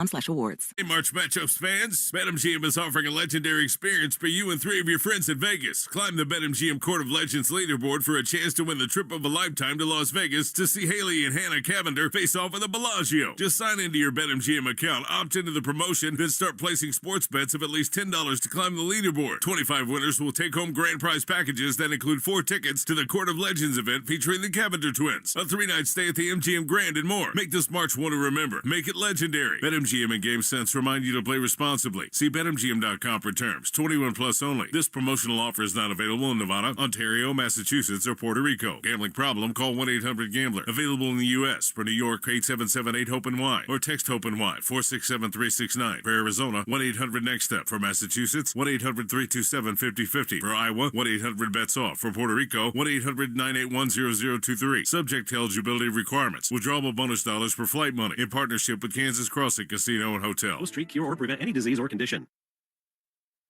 BetMGM.com/awards. Hey, March Matchups fans, BetMGM is offering a legendary experience for you and 3 of your friends in Vegas. Climb the BetMGM Court of Legends leaderboard for a chance to win the trip of a lifetime to Las Vegas to see Haley and Hannah Cavender face off at the Bellagio. Just sign into your BetMGM account, opt into the promotion, then start placing sports bets of at least $10 to climb the leaderboard. 25 winners will take home grand prize packages that include 4 tickets to the Court of Legends event featuring the Cavender twins, a 3-night stay at the MGM Grand, and more. Make this March one to remember. Make it legendary. BetMGM and GameSense remind you to play responsibly. See BetMGM.com for terms. 21 plus only. This promotional offer is not available in Nevada, Ontario, Massachusetts, or Puerto Rico. Gambling problem? Call 1-800-GAMBLER. Available in the U.S. For New York, 877-8-HOPE-NY or text HOPE-NY 467-369. For Arizona, 1-800-NEXT-STEP. For Massachusetts, 1-800-327-5050. For Iowa, 1-800-BETS-OFF. For Puerto Rico, 1-800-981-0023. Subject to eligibility requirements. Withdrawable bonus dollars for flight money. In partnership with Kansas Crossing Casino and Hotel. Treat, cure, or prevent any disease or condition.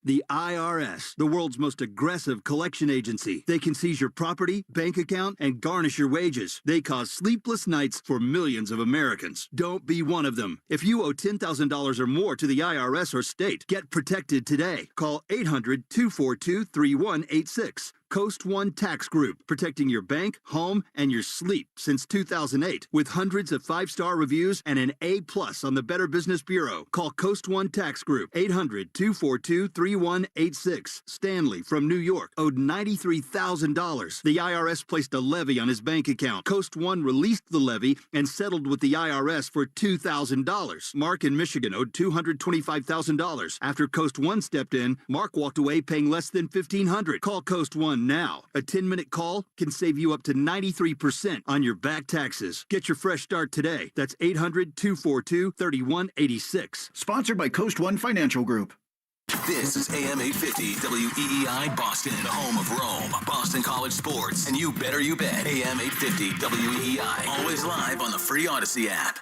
The IRS, the world's most aggressive collection agency. They can seize your property, bank account, and garnish your wages. They cause sleepless nights for millions of Americans. Don't be one of them. If you owe $10,000 or more to the IRS or state, get protected today. Call 800-242-3186. Coast One Tax Group, protecting your bank, home, and your sleep since 2008. With hundreds of 5-star reviews and an A+ on the Better Business Bureau. Call Coast One Tax Group, 800-242-3186. Stanley from New York owed $93,000. The IRS placed a levy on his bank account. Coast One released the levy and settled with the IRS for $2,000. Mark in Michigan owed $225,000. After Coast One stepped in, Mark walked away paying less than $1,500. Call Coast One now. A 10-minute call can save you up to 93% on your back taxes. Get your fresh start today. That's 800-242-3186. Sponsored by Coast One Financial Group. This is AM 850 WEEI Boston, the home of Rome, Boston College sports, and you better you bet. AM 850 WEEI, always live on the free Odyssey app.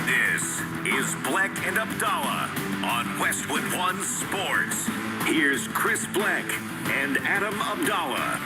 This is Black and Abdallah on Westwood One Sports. Here's Chris Black and Adam Abdallah.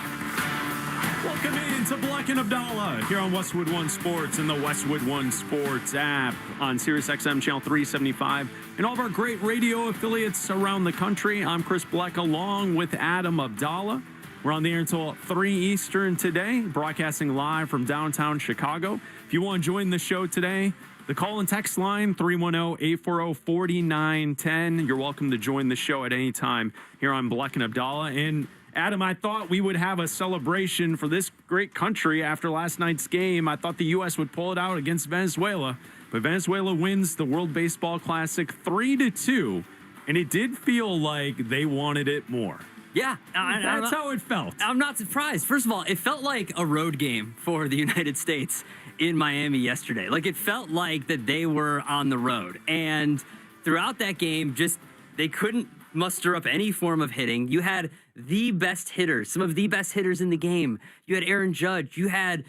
Welcome into Black and Abdallah here on Westwood One Sports and the Westwood One Sports app on SiriusXM Channel 375 and all of our great radio affiliates around the country. I'm Chris Black along with Adam Abdallah. We're on the air until 3 Eastern today, broadcasting live from downtown Chicago. If you want to join the show today, the call and text line, 310-840-4910. You're welcome to join the show at any time here on Black and Abdallah. And Adam, I thought we would have a celebration for this great country after last night's game. I thought the U.S. would pull it out against Venezuela, but Venezuela wins the World Baseball Classic 3-2, and it did feel like they wanted it more. Yeah, that's how it felt. I'm not surprised. First of all, it felt like a road game for the United States in Miami yesterday. Like, it felt like that they were on the road. And throughout that game, just they couldn't muster up any form of hitting. You had the best hitters, some of the best hitters in the game. You had Aaron Judge. You had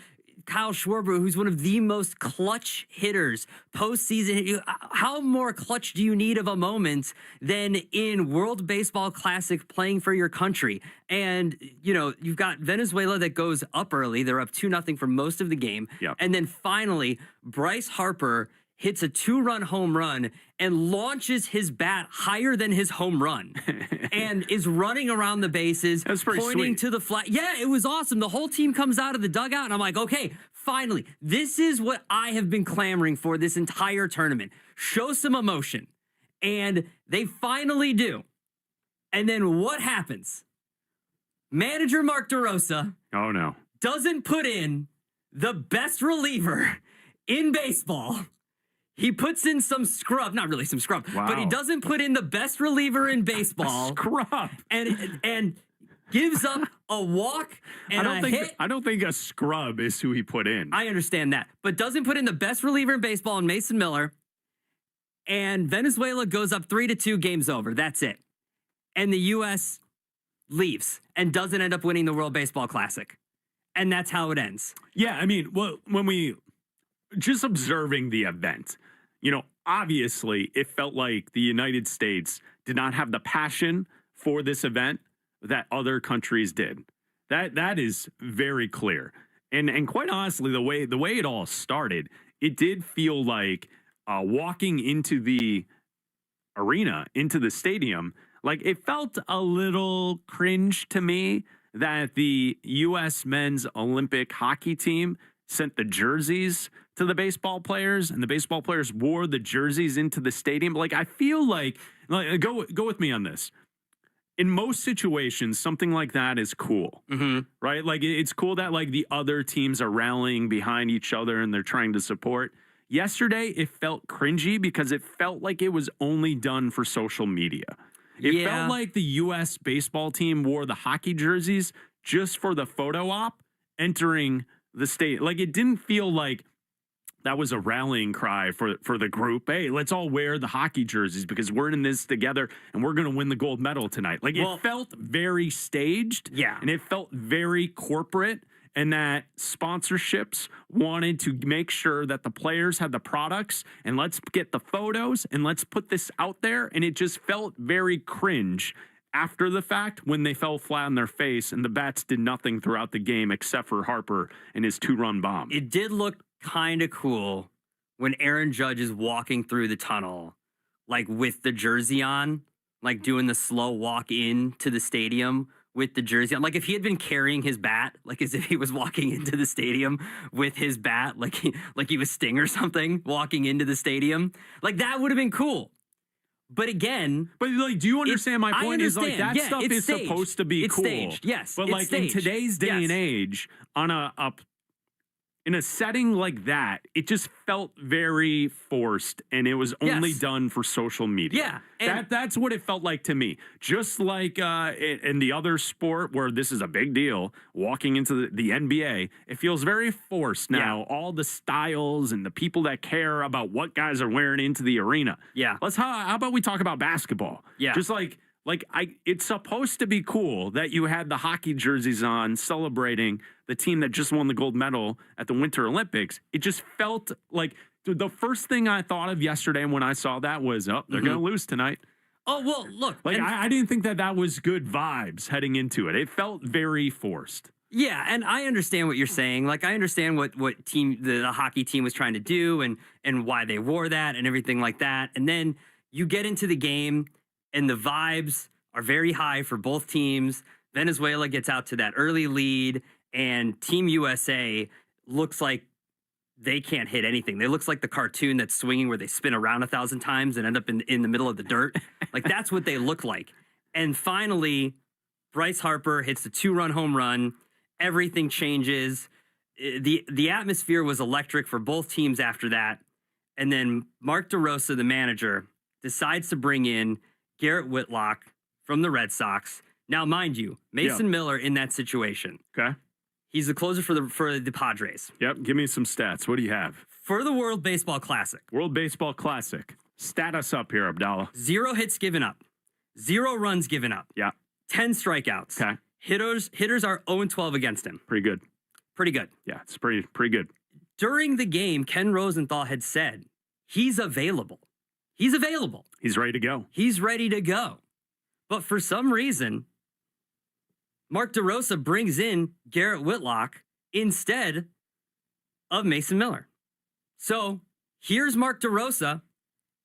Kyle Schwarber, who's one of the most clutch hitters postseason. How more clutch do you need of a moment than in World Baseball Classic playing for your country? And, you know, you've got Venezuela that goes up early. They're up 2-0 for most of the game. Yep. And then finally, Bryce Harper hits a 2-run home run and launches his bat higher than his home run and is running around the bases, pointing sweet to the flag. Yeah, it was awesome. The whole team comes out of the dugout, and I'm like, okay, finally, this is what I have been clamoring for this entire tournament. Show some emotion. And they finally do. And then what happens? Manager Mark DeRosa doesn't put in the best reliever in baseball. He puts in some scrub, not really some scrub, but he doesn't put in the best reliever in baseball. Scrub. And gives up a walk and a hit. I don't think a scrub is who he put in. I understand that. But doesn't put in the best reliever in baseball in Mason Miller. And Venezuela goes up 3-2, game's over. That's it. And the U.S. leaves and doesn't end up winning the World Baseball Classic. And that's how it ends. Yeah, I mean, well, when we just observing the event, you know, obviously it felt like the United States did not have the passion for this event that other countries did. That is very clear. And quite honestly, the way it all started, it did feel like walking into the arena, into the stadium, like it felt a little cringe to me that the U.S. men's Olympic hockey team sent the jerseys to the baseball players, and the baseball players wore the jerseys into the stadium. Like, I feel like go with me on this. In most situations, something like that is cool, right? Like, it's cool that like the other teams are rallying behind each other and they're trying to support. Yesterday, it felt cringy because it felt like it was only done for social media. It felt like the U.S. baseball team wore the hockey jerseys just for the photo op entering the state. Like, it didn't feel like that was a rallying cry for the group. Hey, let's all wear the hockey jerseys because we're in this together and we're going to win the gold medal tonight. Like, it felt very staged. Yeah. And it felt very corporate, and that sponsorships wanted to make sure that the players had the products and let's get the photos and let's put this out there. And it just felt very cringe after the fact when they fell flat on their face and the bats did nothing throughout the game except for Harper and his 2-run bomb. It did look kind of cool when Aaron Judge is walking through the tunnel, like with the jersey on, like doing the slow walk in to the stadium with the jersey on. Like if he had been carrying his bat, like as if he was walking into the stadium with his bat, like he was Sting or something walking into the stadium, like that would have been cool. But again, like, do you understand my point? Is like that stuff is staged. Supposed to be it's cool. Staged. Yes, but like staged. In today's day and age, on in a setting like that, it just felt very forced, and it was only done for social media. Yeah, that's what it felt like to me. Just like in the other sport where this is a big deal, walking into the NBA, it feels very forced now. Yeah. All the styles and the people that care about what guys are wearing into the arena. Yeah, how about we talk about basketball? Yeah, just it's supposed to be cool that you had the hockey jerseys on celebrating the team that just won the gold medal at the Winter Olympics. It just felt like the first thing I thought of yesterday when I saw that was, they're going to lose tonight. Oh, well, look. Like, I didn't think that was good vibes heading into it. It felt very forced. Yeah, and I understand what you're saying. Like, I understand what team the hockey team was trying to do and why they wore that and everything like that. And then you get into the game, and the vibes are very high for both teams. Venezuela gets out to that early lead, and Team USA looks like they can't hit anything. They looks like the cartoon that's swinging where they spin around 1,000 times and end up in the middle of the dirt. Like, that's what they look like. And finally, Bryce Harper hits the 2-run home run. Everything changes. The atmosphere was electric for both teams after that. And then Mark DeRosa, the manager, decides to bring in Garrett Whitlock from the Red Sox. Now, mind you, Mason Miller in that situation. Okay. He's the closer for the Padres. Yep. Give me some stats. What do you have? For the World Baseball Classic. World Baseball Classic. Stat us up here, Abdallah. 0 hits given up. 0 runs given up. Yeah. 10 strikeouts. Okay. Hitters are 0-12 against him. Pretty good. Pretty good. Yeah, it's pretty good. During the game, Ken Rosenthal had said he's available. He's available. He's ready to go. He's ready to go. But for some reason, Mark DeRosa brings in Garrett Whitlock instead of Mason Miller. So here's Mark DeRosa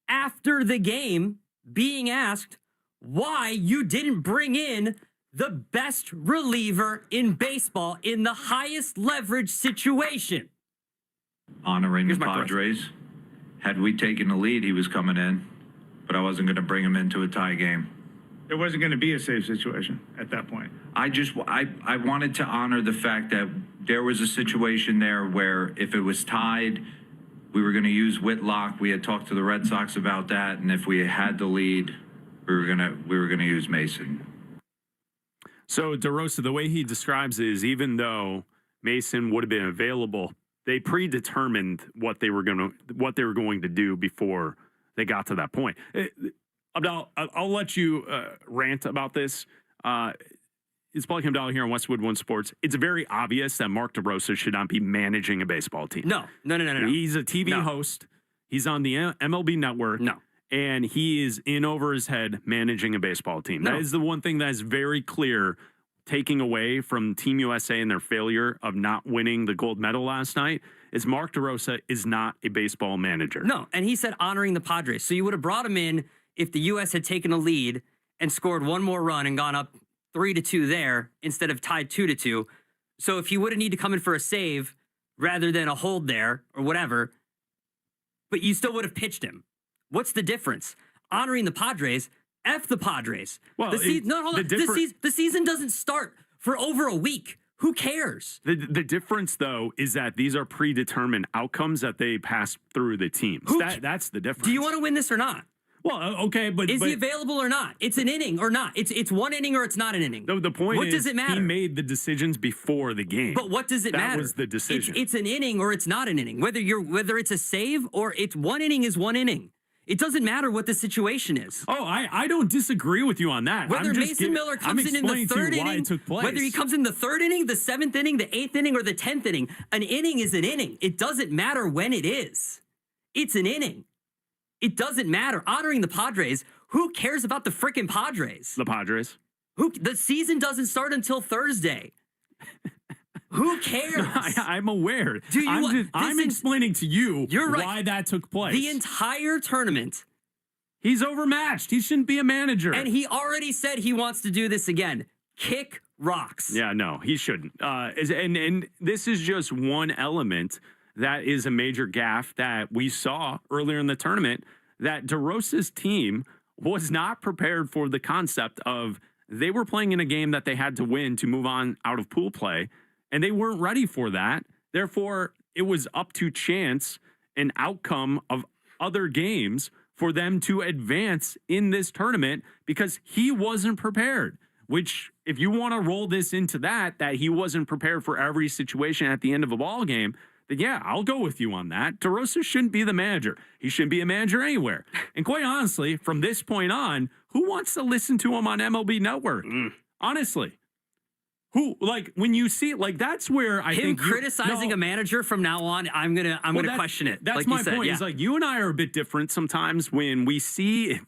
after the game being asked why you didn't bring in the best reliever in baseball in the highest leverage situation. Honoring the Padres. Had we taken the lead, he was coming in, but I wasn't going to bring him into a tie game. There wasn't going to be a safe situation at that point. I wanted to honor the fact that there was a situation there where if it was tied, we were going to use Whitlock. We had talked to the Red Sox about that, and if we had the lead, we were going to use Mason. So DeRosa, the way he describes it is, even though Mason would have been available, they predetermined what they were going to do before they got to that point. I'll let you rant about this. It's Blake Abdallah here on Westwood One Sports. It's very obvious that Mark DeRosa should not be managing a baseball team. No. He's a TV host. He's on the MLB Network. No. And he is in over his head managing a baseball team. That is the one thing that is very clear taking away from Team USA and their failure of not winning the gold medal last night is Mark DeRosa is not a baseball manager. No, and he said honoring the Padres. So you would have brought him in if the U.S. had taken a lead and scored one more run and gone up 3-2 there instead of tied 2-2. So if he would have needed to come in for a save rather than a hold there or whatever, but you still would have pitched him. What's the difference? Honoring the Padres, F the Padres. Well, hold on. The season doesn't start for over a week. Who cares? The difference, though, is that these are predetermined outcomes that they pass through the teams. That's the difference. Do you want to win this or not? Well, okay, but is he available or not? It's an inning or not. It's one inning or it's not an inning. The point what is, does it matter? He made the decisions before the game. But what does it matter? That was the decision. It's an inning or it's not an inning. Whether it's a save or it's one inning is one inning. It doesn't matter what the situation is. Oh, I don't disagree with you on that. Whether Mason Miller comes in the third inning, whether he comes in the third inning, the seventh inning, the eighth inning, or the 10th inning, an inning is an inning. It doesn't matter when it is. It's an inning. It doesn't matter. Honoring the Padres, who cares about the frickin' Padres? The Padres. The season doesn't start until Thursday. Who cares? No, I'm aware. I'm explaining to you why that took place. The entire tournament. He's overmatched. He shouldn't be a manager. And he already said he wants to do this again. Kick rocks. Yeah, no, he shouldn't. And this is just one element that is a major gaffe that we saw earlier in the tournament, that DeRosa's team was not prepared for the concept of they were playing in a game that they had to win to move on out of pool play. And they weren't ready for that. Therefore, it was up to chance and outcome of other games for them to advance in this tournament because he wasn't prepared. Which, if you want to roll this into that he wasn't prepared for every situation at the end of a ball game, then yeah, I'll go with you on that. DeRosa shouldn't be the manager. He shouldn't be a manager anywhere. And quite honestly, from this point on, who wants to listen to him on MLB Network? Honestly. Who, like, when you see, like, that's where I think criticizing a manager from now on, I'm gonna question it. That's like my you said, point. yeah. It's like you and I are a bit different sometimes when we see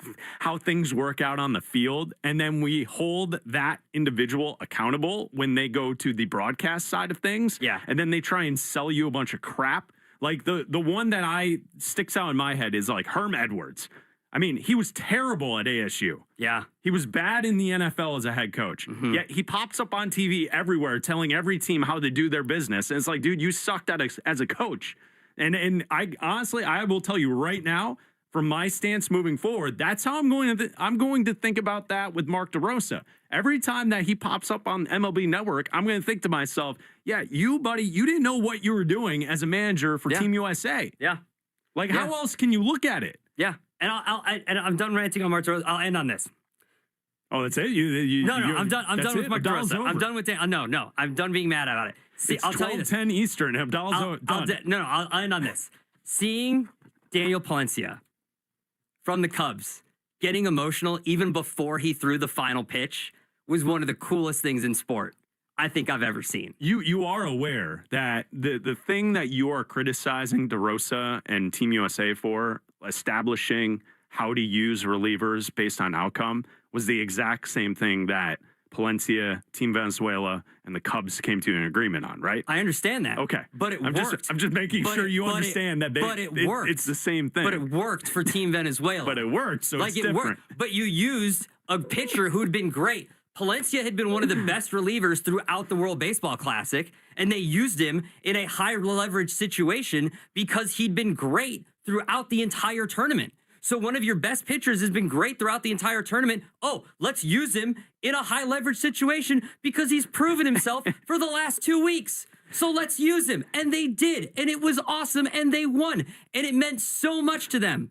how things work out on the field, and then we hold that individual accountable when they go to the broadcast side of things. Yeah. And then they try and sell you a bunch of crap. Like the one that sticks out in my head is like Herm Edwards. I mean, he was terrible at ASU. Yeah. He was bad in the NFL as a head coach. Yet he pops up on TV everywhere telling every team how to do their business. And it's like, dude, you sucked as a coach. And I honestly, I will tell you right now, from my stance moving forward, that's how I'm going to think about that with Mark DeRosa. Every time that he pops up on MLB Network, I'm going to think to myself, yeah, you, buddy, you didn't know what you were doing as a manager for Team USA. Yeah. Like, how else can you look at it? Yeah. And I'm done ranting on Mark DeRosa. I'll end on this. Oh, that's it? No, I'm done. I'm done with Mark DeRosa. I'm done with Dan. No. I'm done being mad about it. See, it's I'll tell you this. 12:10 Eastern. Abdallah's done. I'll end on this. Seeing Daniel Palencia from the Cubs getting emotional even before he threw the final pitch was one of the coolest things in sport I think I've ever seen. You are aware that the thing that you are criticizing DeRosa and Team USA for, establishing how to use relievers based on outcome, was the exact same thing that Palencia, Team Venezuela, and the Cubs came to an agreement on, right? I understand that. Okay. But it worked. I'm just making sure you understand that it worked. It's the same thing. But it worked for Team Venezuela. But it worked, so it's different. Worked. But you used a pitcher who'd been great. Palencia had been one of the best relievers throughout the World Baseball Classic, and they used him in a high leverage situation because he'd been great throughout the entire tournament. So one of your best pitchers has been great throughout the entire tournament. Oh, let's use him in a high leverage situation because he's proven himself for the last 2 weeks. So let's use him. And they did. And it was awesome. And they won. And it meant so much to them.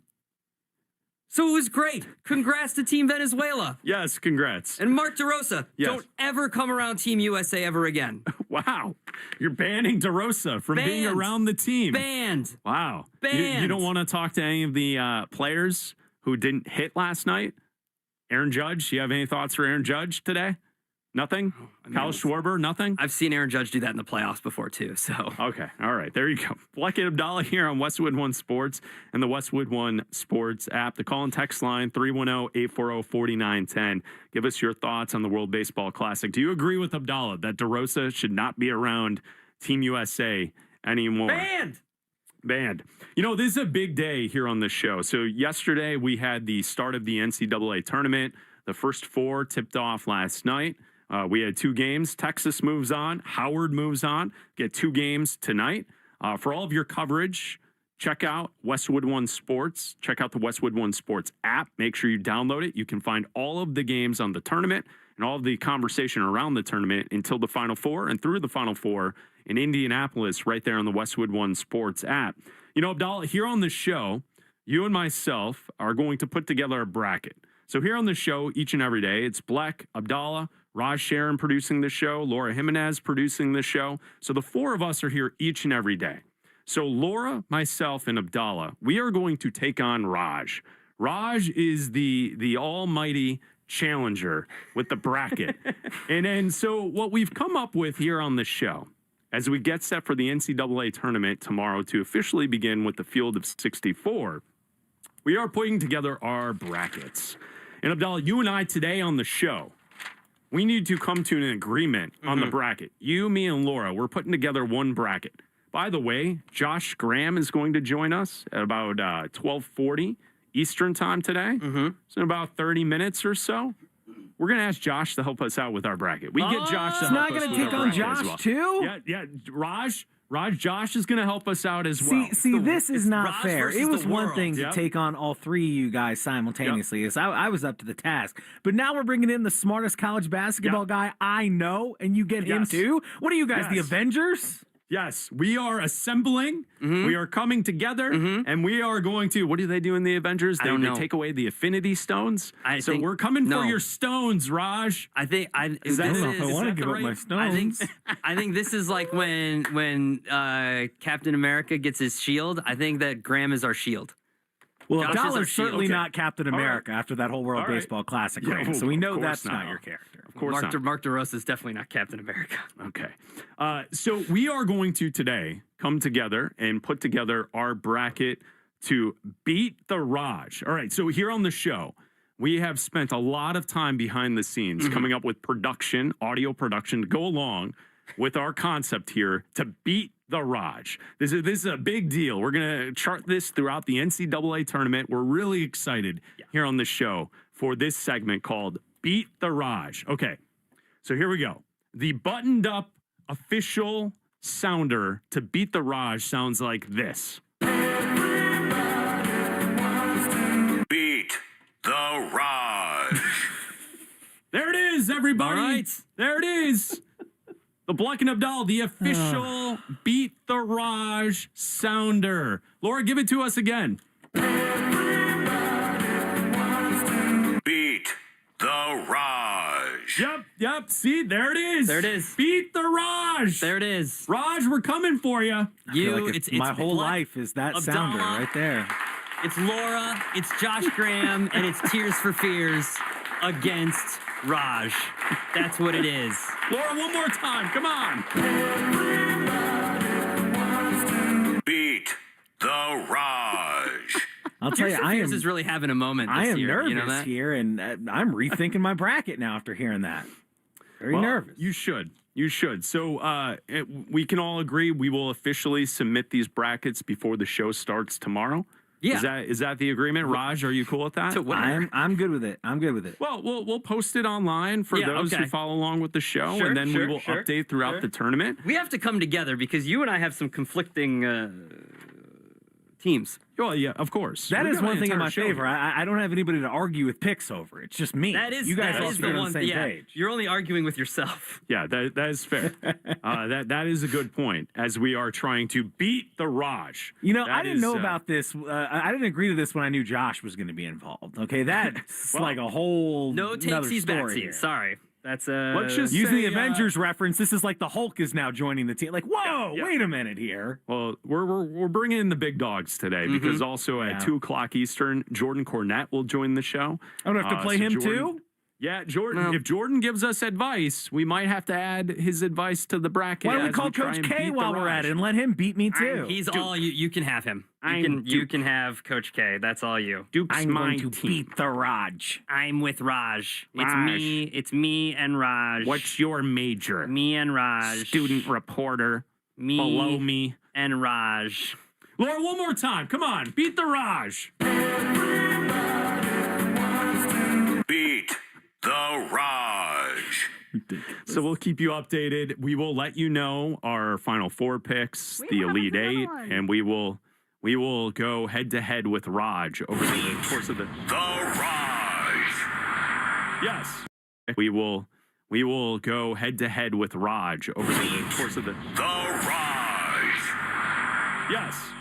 So it was great. Congrats to Team Venezuela. Yes, congrats. And Mark DeRosa, yes. Don't ever come around Team USA ever again. Wow. You're banning DeRosa from being around the team. Banned. Wow. Banned. You don't want to talk to any of the players who didn't hit last night? Aaron Judge, you have any thoughts for Aaron Judge today? Nothing? mean, Kyle Schwarber, nothing? I've seen Aaron Judge do that in the playoffs before, too. So Okay. All right. There you go. Black and Abdallah here on Westwood One Sports and the Westwood One Sports app. The call and text line 310-840-4910. Give us your thoughts on the World Baseball Classic. Do you agree with Abdallah that DeRosa should not be around Team USA anymore? Banned. You know, this is a big day here on this show. So yesterday we had the start of the NCAA tournament. The first 4 tipped off last night. We had 2 games. Texas moves on. Howard moves on. Get 2 games tonight. For all of your coverage, check out Westwood One Sports. Check out the Westwood One Sports app. Make sure you download it. You can find all of the games on the tournament and all of the conversation around the tournament until the Final Four and through the Final Four in Indianapolis right there on the Westwood One Sports app. You know, Abdallah, here on the show, you and myself are going to put together a bracket. So here on the show, each and every day, it's Black, Abdallah, Raj Sharon producing the show, Laura Jimenez producing the show. So the 4 of us are here each and every day. So Laura, myself, and Abdallah, we are going to take on Raj. Raj is the almighty challenger with the bracket. and so what we've come up with here on the show, as we get set for the NCAA tournament tomorrow to officially begin with the field of 64, we are putting together our brackets. And Abdallah, you and I today on the show, we need to come to an agreement on the bracket. You, me, and Laura, we're putting together one bracket. By the way, Josh Graham is going to join us at about 12:40 Eastern time today. So in about 30 minutes or so, we're going to ask Josh to help us out with our bracket. We get Josh to help us. He's not going to take on Josh, too? Yeah, Josh is going to help us out as well. See, this is not Raj fair. versus It was the one world. thing to take on all 3 of you guys simultaneously. So I was up to the task. But now we're bringing in the smartest college basketball guy I know, and you get him too? What are you guys, the Avengers? Yes, we are assembling. We are coming together, and we are going to. What do they do in the Avengers? They take away the Affinity Stones. So we're coming for your stones, Raj. I think I want to give up my stones. I think this is like when Captain America gets his shield. I think that Graham is our shield. Well, Josh is our Abdallah's shield. certainly Okay. not Captain America after that whole World Baseball Classic ring, so we know that's not your character. Of course not. Mark DeRosa is definitely not Captain America. Okay. So we are going to today come together and put together our bracket to beat the Raj. All right. So here on the show, we have spent a lot of time behind the scenes coming up with production, audio production to go along with our concept here to beat the Raj. This is a big deal. We're going to chart this throughout the NCAA tournament. We're really excited here on the show for this segment called Beat the Raj. Okay, so here we go. The buttoned up official sounder to beat the Raj sounds like this. Beat the Raj. There it is, everybody. All right. There it is. The Black and Abdallah, the official Beat the Raj sounder. Laura, give it to us again. Beat the Raj. Yep. See, there it is. There it is. Beat the Raj. There it is. Raj, we're coming for you. My whole life is that sounder Abdallah, right there. It's Laura, it's Josh Graham, and it's Tears for Fears against Raj. That's what it is. Laura, one more time. Come on. Beat the Raj. I'll tell you, Tears for Fears is really having a moment this I am year. nervous You know that? here, and I'm rethinking my bracket now after hearing that. Very nervous. You should. So we can all agree we will officially submit these brackets before the show starts tomorrow. Yeah. Is that the agreement? Raj, are you cool with that? I'm good with it. Well, we'll post it online for those who follow along with the show, and then we will update throughout the tournament. We have to come together because you and I have some conflicting teams. Well, yeah, of course. That is one thing in my favor. I don't have anybody to argue with picks over. It's just me. That is you guys that all is figure the on one. the same Yeah, page. you're only arguing with yourself. Yeah, that is fair. That is a good point. As we are trying to beat the Raj. You know, I didn't know about this. I didn't agree to this when I knew Josh was going to be involved. Okay, that's like a whole No another takesies, story backsies. here. Sorry. That's Let's just using say, the Avengers reference. This is like the Hulk is now joining the team. Like, whoa, wait a minute here. Well, we're bringing in the big dogs today because also at 2:00 Eastern, Jordan Cornette will join the show. I don't have to play him too. Yeah, Jordan. Well- If Jordan gives us advice, we might have to add his advice to the bracket. Why don't we as call try Coach and K beat while the we're at Raj. it and let him beat me too? He's all you. You can have him. I'm You Duke. can have Coach K. That's all you. Duke's I'm my going to team. beat the Raj. I'm with Raj. It's Raj. me. It's me and Raj. What's your major? Me and Raj. Student reporter. Me Below me. and Raj. Laura, one more time. Come on. Beat the Raj. Beat the Raj. So we'll keep you updated. We will let you know our final four picks, the Elite Eight, and we will go head to head with Raj over the course of the. The Raj. Yes. We will go head to head with Raj over the course of the. The Raj.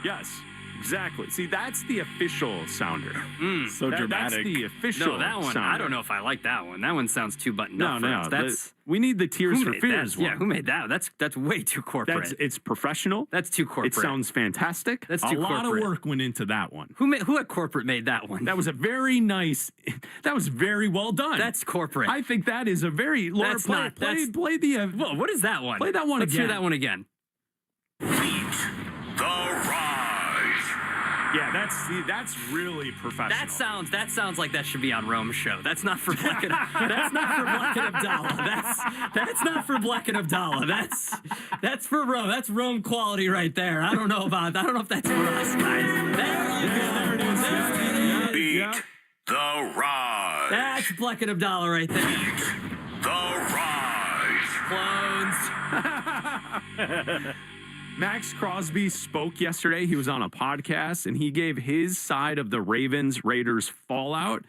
Yes. Exactly. See, that's the official sounder. So That's the official No, that one. sounder. I don't know if I like that one. That one sounds too buttoned up. for us. That's we need the Tears who for made Fears that? one. Yeah, who made that? That's way too corporate. It's professional. That's too corporate. It sounds fantastic. That's a too lot corporate. of work went into that one. Who at corporate made that one? That was a very nice. That was very well done. That's corporate. I think that is a very. Laura, That's play, not- play, that's- play the. Whoa, what is that one? Play that one Let's again. hear that one again. Beat the Raj. Yeah, that's really professional. That sounds like that should be on Rome's show. That's not for Black and that's not for Black and Abdallah. That's not for Black and Abdallah. That's for Rome. That's Rome quality right there. I don't know if that's for us guys. There it is. There it is. Beat the Raj. That's Black and Abdallah right there. Beat the Raj. Clones. Max Crosby spoke yesterday. He was on a podcast and he gave his side of the Ravens-Raiders fallout.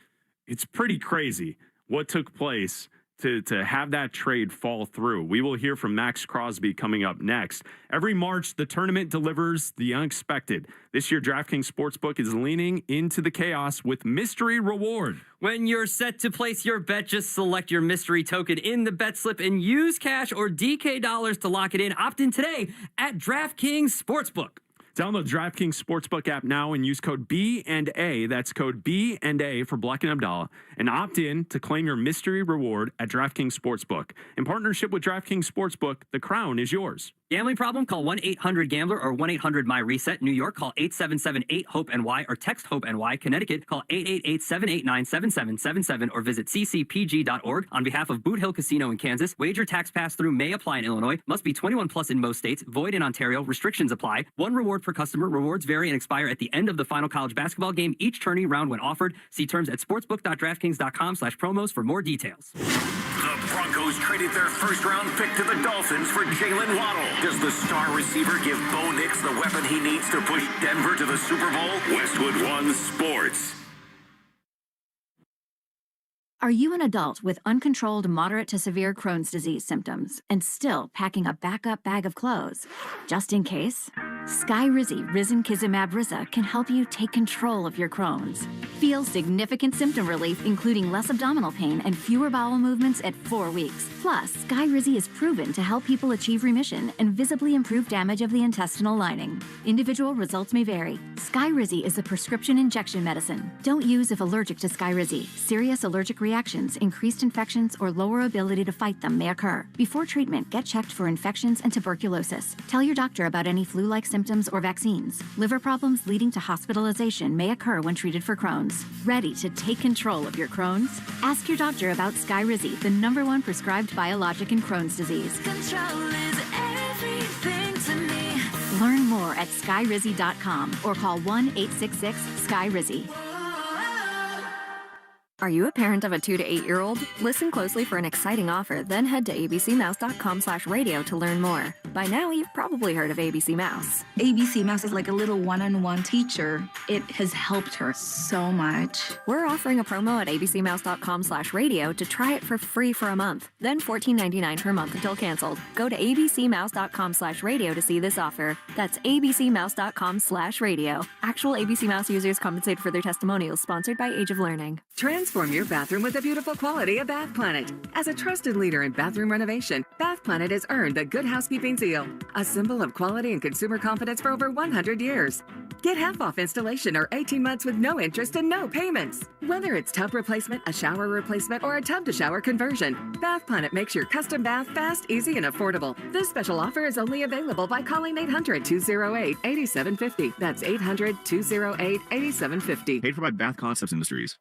It's pretty crazy what took place to have that trade fall through. We will hear from Max Crosby coming up next. Every March, the tournament delivers the unexpected. This year, DraftKings Sportsbook is leaning into the chaos with mystery reward. When you're set to place your bet, just select your mystery token in the bet slip and use cash or DK dollars to lock it in. Opt in today at DraftKings Sportsbook. Download DraftKings Sportsbook app now and use code B&A. That's code B&A for Black and Abdallah. And opt in to claim your mystery reward at DraftKings Sportsbook. In partnership with DraftKings Sportsbook, the crown is yours. Gambling problem? Call 1-800-GAMBLER or 1-800-MY-RESET. New York, call 877-8-HOPE-NY or text HOPE-NY. Connecticut, call 888-789-7777 or visit ccpg.org. On behalf of Boot Hill Casino in Kansas, wager tax pass-through may apply in Illinois. Must be 21 plus in most states. Void in Ontario. Restrictions apply. One reward per customer. Rewards vary and expire at the end of the final college basketball game. Each tourney round when offered. See terms at sportsbook.draftkings.com/promos for more details. The Broncos traded their first-round pick to the Dolphins for Jalen Waddle. Does the star receiver give Bo Nix the weapon he needs to push Denver to the Super Bowl? Westwood One Sports. Are you an adult with uncontrolled moderate to severe Crohn's disease symptoms and still packing a backup bag of clothes? Just in case? Skyrizi Risankizumab Riza can help you take control of your Crohn's. Feel significant symptom relief, including less abdominal pain and fewer bowel movements at 4 weeks. Plus, Skyrizi is proven to help people achieve remission and visibly improve damage of the intestinal lining. Individual results may vary. Skyrizi is a prescription injection medicine. Don't use if allergic to Skyrizi. Serious allergic reactions, increased infections, or lower ability to fight them may occur. Before treatment, get checked for infections and tuberculosis. Tell your doctor about any flu-like symptoms or vaccines. Liver problems leading to hospitalization may occur when treated for Crohn's. Ready to take control of your Crohn's? Ask your doctor about Skyrizi, the #1 prescribed biologic in Crohn's disease. Control is everything to me. Learn more at skyrizi.com or call 1-866-SKYRIZI. Are you a parent of a 2 to 8 year old? Listen closely for an exciting offer, then head to abcmouse.com/radio to learn more. By now, you've probably heard of ABC Mouse. ABC Mouse is like a little one-on-one teacher. It has helped her so much. We're offering a promo at abcmouse.com/radio to try it for free for a month, then $14.99 per month until canceled. Go to abcmouse.com/radio to see this offer. That's abcmouse.com/radio. Actual ABC Mouse users compensated for their testimonials, sponsored by Age of Learning. Transfer Transform your bathroom with the beautiful quality of Bath Planet. As a trusted leader in bathroom renovation, Bath Planet has earned the Good Housekeeping seal, a symbol of quality and consumer confidence for over 100 years. Get half off installation or 18 months with no interest and no payments. Whether it's tub replacement, a shower replacement, or a tub-to-shower conversion, Bath Planet makes your custom bath fast, easy, and affordable. This special offer is only available by calling 800-208-8750. That's 800-208-8750. Paid for by Bath Concepts Industries.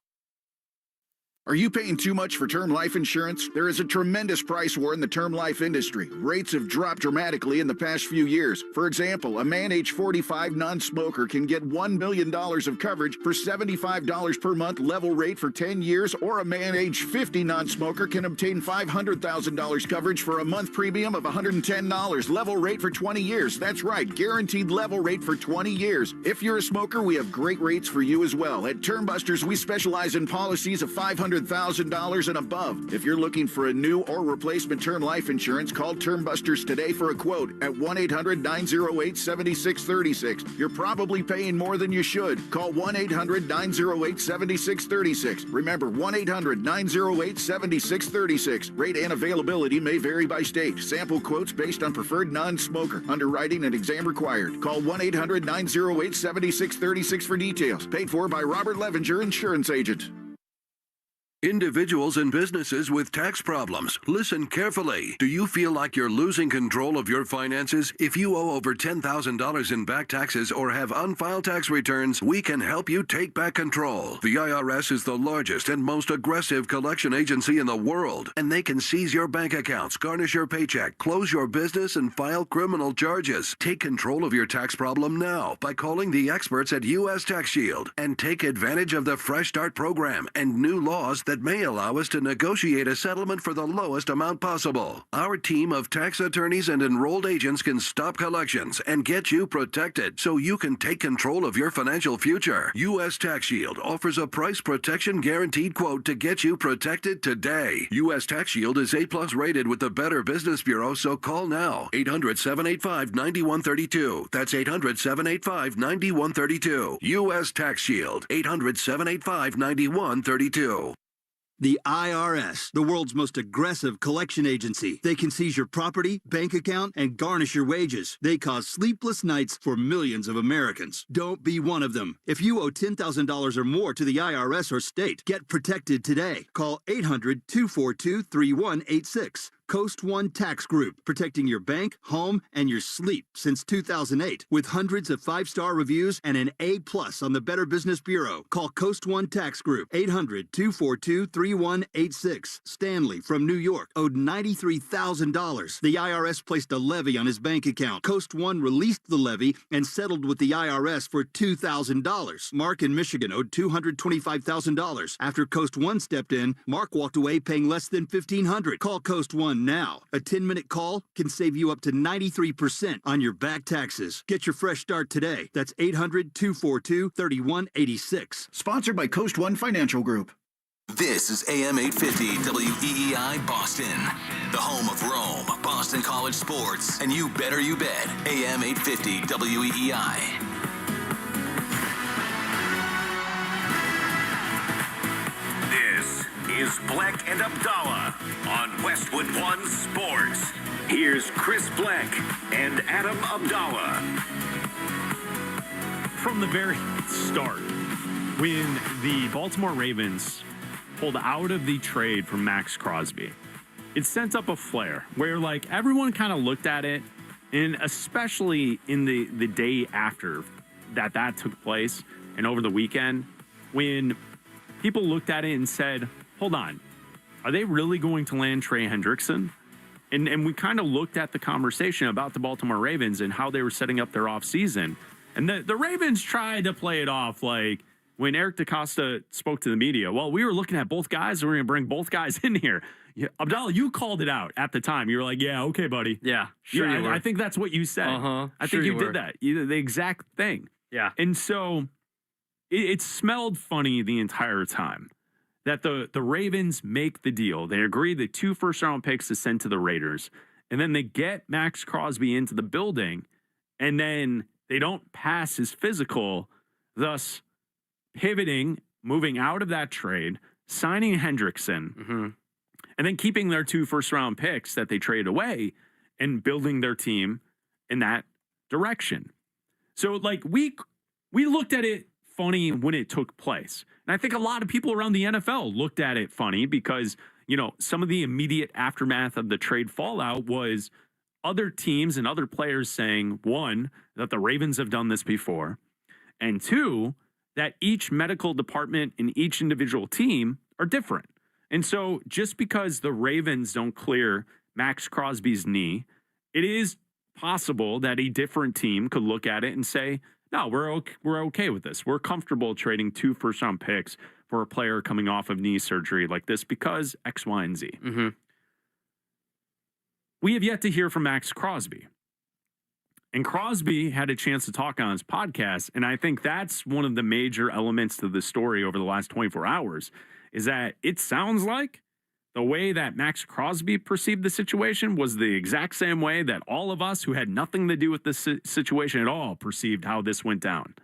Are you paying too much for term life insurance? There is a tremendous price war in the term life industry. Rates have dropped dramatically in the past few years. For example, a man age 45 non-smoker can get $1 million of coverage for $75 per month level rate for 10 years, or a man age 50 non-smoker can obtain $500,000 coverage for a month premium of $110 level rate for 20 years. That's right, guaranteed level rate for 20 years. If you're a smoker, we have great rates for you as well. At Term Busters, we specialize in policies of $500,000 and above. If you're looking for a new or replacement term life insurance, call Term Busters today for a quote at 1-800-908-7636. You're probably paying more than you should. Call 1-800-908-7636. Remember, 1-800-908-7636. Rate and availability may vary by state. Sample quotes based on preferred non-smoker. Underwriting and exam required. Call 1-800-908-7636 for details. Paid for by Robert Levenger, Insurance Agent. Individuals and businesses with tax problems, listen carefully. Do you feel like you're losing control of your finances? If you owe over $10,000 in back taxes or have unfiled tax returns, we can help you take back control. The IRS is the largest and most aggressive collection agency in the world, and they can seize your bank accounts, garnish your paycheck, close your business, and file criminal charges. Take control of your tax problem now by calling the experts at U.S. Tax Shield and take advantage of the Fresh Start program and new laws that may allow us to negotiate a settlement for the lowest amount possible. Our team of tax attorneys and enrolled agents can stop collections and get you protected so you can take control of your financial future. U.S. Tax Shield offers a price protection guaranteed quote to get you protected today. U.S. Tax Shield is A+ rated with the Better Business Bureau, so call now. 800-785-9132. That's 800-785-9132. U.S. Tax Shield. 800-785-9132. The IRS, the world's most aggressive collection agency. They can seize your property, bank account, and garnish your wages. They cause sleepless nights for millions of Americans. Don't be one of them. If you owe $10,000 or more to the IRS or state, get protected today. Call 800-242-3186. Coast One Tax Group, protecting your bank, home, and your sleep since 2008. With hundreds of 5-star reviews and an A+ on the Better Business Bureau. Call Coast One Tax Group, 800-242-3186. Stanley from New York owed $93,000. The IRS placed a levy on his bank account. Coast One released the levy and settled with the IRS for $2,000. Mark in Michigan owed $225,000. After Coast One stepped in, Mark walked away paying less than $1,500. Call Coast One now. A 10-minute call can save you up to 93% on your back taxes. Get your fresh start today. That's 800-242-3186. Sponsored by Coast One Financial Group. This is AM 850 WEEI Boston, the home of Rome, Boston College sports, and you better you bet. AM 850 WEEI. This is Black and Abdallah on Westwood One Sports. Here's Chris Black and Adam Abdallah. From the very start, when the Baltimore Ravens pulled out of the trade for Max Crosby, it sent up a flare where, like, everyone kind of looked at it, and especially in the day after that took place and over the weekend, when people looked at it and said, hold on, are they really going to land Trey Hendrickson? And we kind of looked at the conversation about the Baltimore Ravens and how they were setting up their offseason. And the Ravens tried to play it off like when Eric DaCosta spoke to the media. Well, we were looking at both guys, and we're going to bring both guys in here. Yeah, Abdallah, you called it out at the time. You were like, yeah, okay, buddy. Yeah, sure you were. I think that's what you said. Uh-huh. I think you did that. The exact thing. Yeah. And so it smelled funny the entire time that the Ravens make the deal. They agree the 2 first-round picks to send to the Raiders, and then they get Max Crosby into the building, and then they don't pass his physical, thus pivoting, moving out of that trade, signing Hendrickson, and then keeping their 2 first-round picks that they traded away and building their team in that direction. So, like, we looked at it funny when it took place. And I think a lot of people around the NFL looked at it funny because, you know, some of the immediate aftermath of the trade fallout was other teams and other players saying, one, that the Ravens have done this before, and two, that each medical department in each individual team are different. And so just because the Ravens don't clear Max Crosby's knee, it is possible that a different team could look at it and say, no, we're okay with this. We're comfortable trading 2 first-round picks for a player coming off of knee surgery like this because X, Y, and Z. We have yet to hear from Max Crosby. And Crosby had a chance to talk on his podcast, and I think that's one of the major elements to the story over the last 24 hours, is that it sounds like the way that Max Crosby perceived the situation was the exact same way that all of us who had nothing to do with this situation at all perceived how this went down.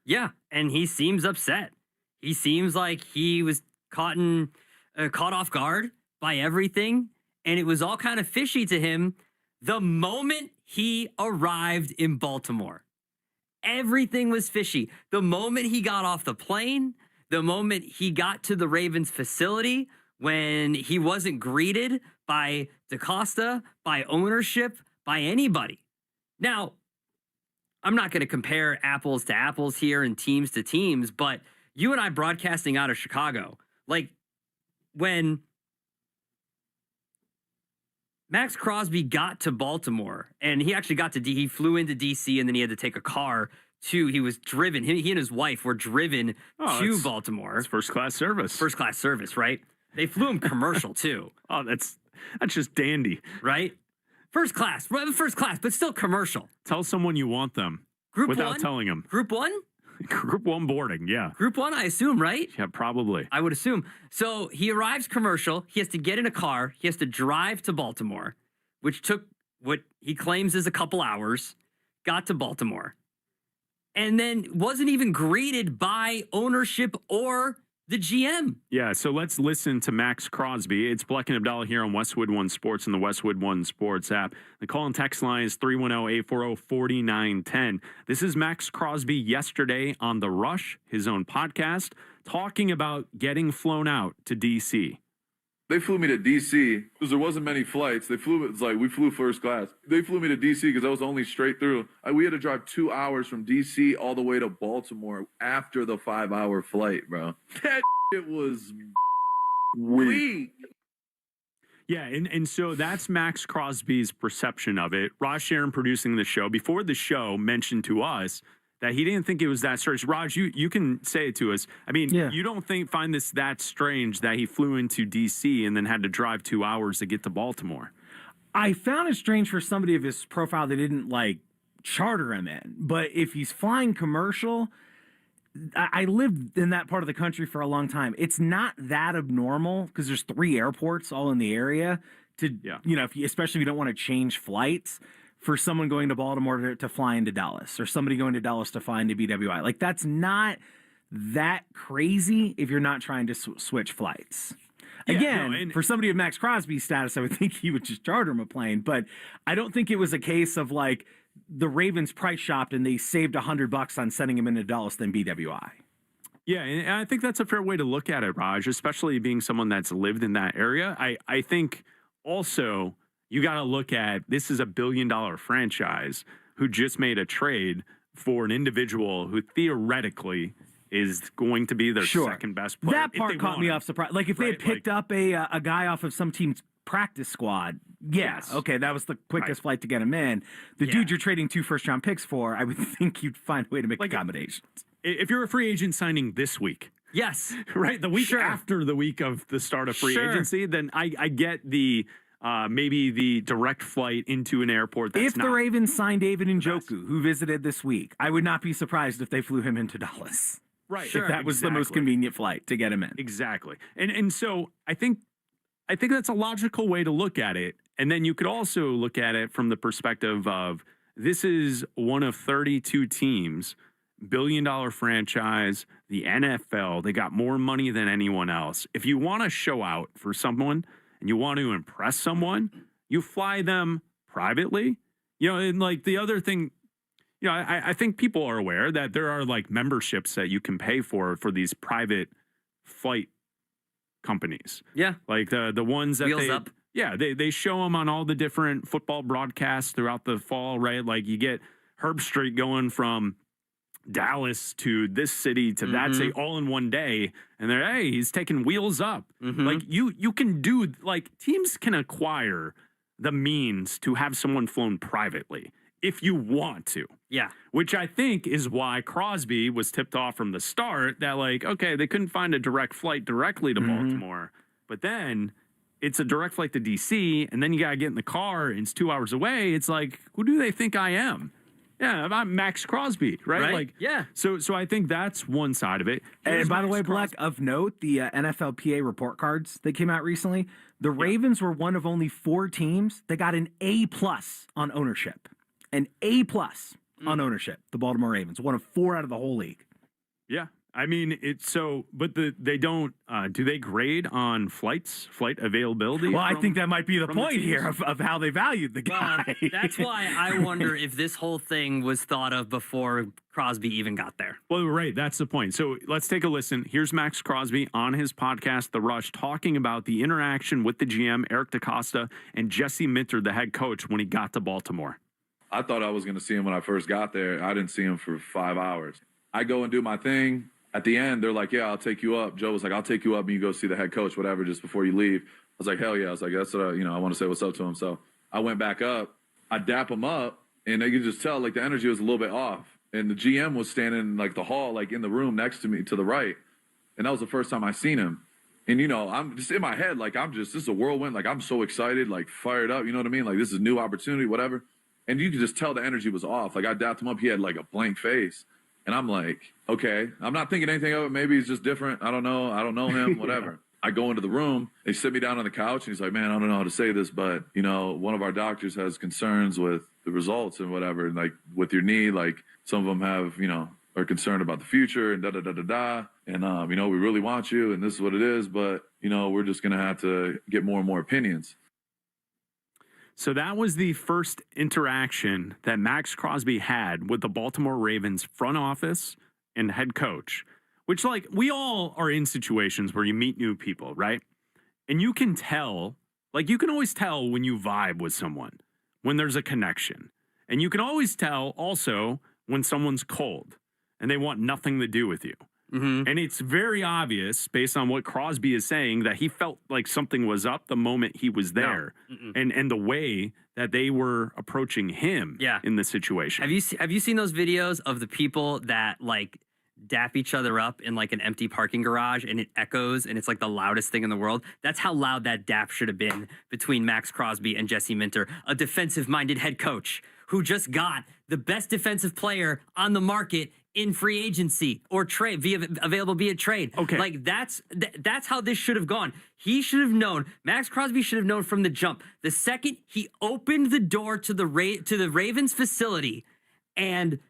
Yeah, and he seems upset. He seems like he was caught off guard by everything, and it was all kind of fishy to him the moment he arrived in Baltimore. Everything was fishy. The moment he got off the plane, the moment he got to the Ravens facility, when he wasn't greeted by DeCosta, by ownership, by anybody. Now, I'm not going to compare apples to apples here and teams to teams, but you and I broadcasting out of Chicago, like when Max Crosby got to Baltimore, and he actually he flew into DC, and then he had to take a car he was driven. He and his wife were driven to Baltimore. It's first-class service. First-class service, right? They flew him commercial, too. Oh, that's just dandy. Right? First class, but still commercial. Tell someone you want them without telling them. Group 1? Group 1 boarding, yeah. Group 1, I assume, right? Yeah, probably. I would assume. So he arrives commercial. He has to get in a car. He has to drive to Baltimore, which took what he claims is a couple hours. Got to Baltimore. And then wasn't even greeted by ownership or the GM. Yeah, so let's listen to Max Crosby. It's Bleck and Abdallah here on Westwood One Sports and the Westwood One Sports app. The call and text line is 310-840-4910. This is Max Crosby yesterday on The Rush, his own podcast, talking about getting flown out to D.C. They flew me to D.C. because there wasn't many flights. We flew first class. They flew me to D.C. because I was only straight through. We had to drive 2 hours from D.C. all the way to Baltimore after the 5-hour flight, bro. That shit was weak. Yeah, and so that's Max Crosby's perception of it. Raj Sharon, producing the show, before the show, mentioned to us that he didn't think it was that strange. Raj, you can say it to us. I mean, You don't find this that strange that he flew into D.C. and then had to drive 2 hours to get to Baltimore? I found it strange for somebody of his profile that didn't, charter him in. But if he's flying commercial, I lived in that part of the country for a long time. It's not that abnormal because there's 3 airports all in the area especially if you don't want to change flights, for someone going to Baltimore to fly into Dallas, or somebody going to Dallas to fly into BWI. That's not that crazy if you're not trying to switch flights. Again, for somebody of Max Crosby's status, I would think he would just charter him a plane. But I don't think it was a case of the Ravens price shopped and they saved $100 on sending him into Dallas than BWI. Yeah, and I think that's a fair way to look at it, Raj, especially being someone that's lived in that area. I think also you got to look at, this is a $1 billion franchise who just made a trade for an individual who theoretically is going to be their second best player. That part caught me off surprise. If they had picked up a guy off of some team's practice squad, okay, that was the quickest flight to get him in. The dude you're trading 2 first-round picks for, I would think you'd find a way to make accommodations. If you're a free agent signing this week, yes, right, the week after the week of the start of free agency, then I get the maybe the direct flight into an airport. That's if the Ravens signed David Njoku, who visited this week, I would not be surprised if they flew him into Dallas. Right. If that was the most convenient flight to get him in. Exactly. And so I think that's a logical way to look at it. And then you could also look at it from the perspective of, this is one of 32 teams billion-dollar franchise, the NFL, they got more money than anyone else. If you want to show out for someone and you want to impress someone, you fly them privately. And like the other thing, I think people are aware that there are like memberships that you can pay for these private flight companies. Yeah. Like the ones that Wheels Up. Yeah, they show them on all the different football broadcasts throughout the fall, right? Like you get Herb Street going from Dallas to this city to that city all in one day, and they're, hey, he's taking Wheels Up. Like you can do, like, teams can acquire the means to have someone flown privately if you want to. Yeah. Which I think is why Crosby was tipped off from the start that, like, okay, they couldn't find a direct flight directly to Baltimore, but then it's a direct flight to DC, and then you got to get in the car, and it's 2 hours away. It's like, who do they think I am? Yeah, I'm Max Crosby, right? Like, yeah. So I think that's one side of it. And by the way, Black, of note, the NFLPA report cards that came out recently, the Ravens were one of only 4 teams that got an A+ on ownership. An A+ on ownership. The Baltimore Ravens, one of 4 out of the whole league. Yeah. I mean, it's so, but they don't, do they grade on flight availability? Well, I think that might be the point here of how they valued the guy. That's why I wonder if this whole thing was thought of before Crosby even got there. Well, right. That's the point. So let's take a listen. Here's Max Crosby on his podcast, The Rush, talking about the interaction with the GM, Eric DeCosta, and Jesse Minter, the head coach, when he got to Baltimore. I thought I was going to see him when I first got there. I didn't see him for 5 hours. I go and do my thing. At the end, they're like, yeah, I'll take you up. Joe was like, I'll take you up and you go see the head coach, whatever, just before you leave. I was like, hell yeah. I was like, that's what I want to say what's up to him. So I went back up. I dap him up, and they could just tell, like, the energy was a little bit off. And the GM was standing in, like, the hall, like, in the room next to me to the right. And that was the first time I seen him. And, I'm just in my head, like, this is a whirlwind. Like, I'm so excited, like, fired up. You know what I mean? Like, this is a new opportunity, whatever. And you could just tell the energy was off. Like, I dapped him up. He had, like, a blank face. And I'm like, okay, I'm not thinking anything of it. Maybe he's just different. I don't know. I don't know him, whatever. I go into the room. They sit me down on the couch, and he's like, man, I don't know how to say this, but, one of our doctors has concerns with the results and whatever. And, like, with your knee, like, some of them have, are concerned about the future and da-da-da-da-da. And, we really want you, and this is what it is. But, we're just going to have to get more and more opinions. So that was the first interaction that Max Crosby had with the Baltimore Ravens front office and head coach, which, like, we all are in situations where you meet new people, right? And you can tell, like, you can always tell when you vibe with someone, when there's a connection. And you can always tell also when someone's cold and they want nothing to do with you. And it's very obvious, based on what Crosby is saying, that he felt like something was up the moment he was there, and the way that they were approaching him in the situation. Have you seen those videos of the people that, like, dap each other up in, like, an empty parking garage, and it echoes, and it's like the loudest thing in the world? That's how loud that dap should have been between Max Crosby and Jesse Minter, a defensive-minded head coach who just got the best defensive player on the market in free agency or trade available via trade. Okay. Like, that's how this should have gone. He should have known. Max Crosby should have known from the jump. The second he opened the door to the Ravens facility, and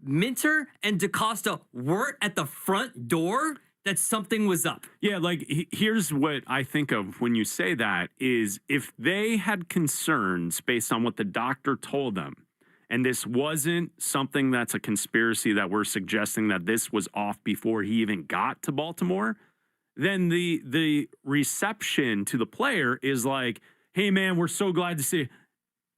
Minter and DeCosta weren't at the front door, that something was up. Yeah, like, here's what I think of when you say that is, if they had concerns based on what the doctor told them, and this wasn't something that's a conspiracy that we're suggesting that this was off before he even got to Baltimore, then the reception to the player is like, hey, man, we're so glad to see you.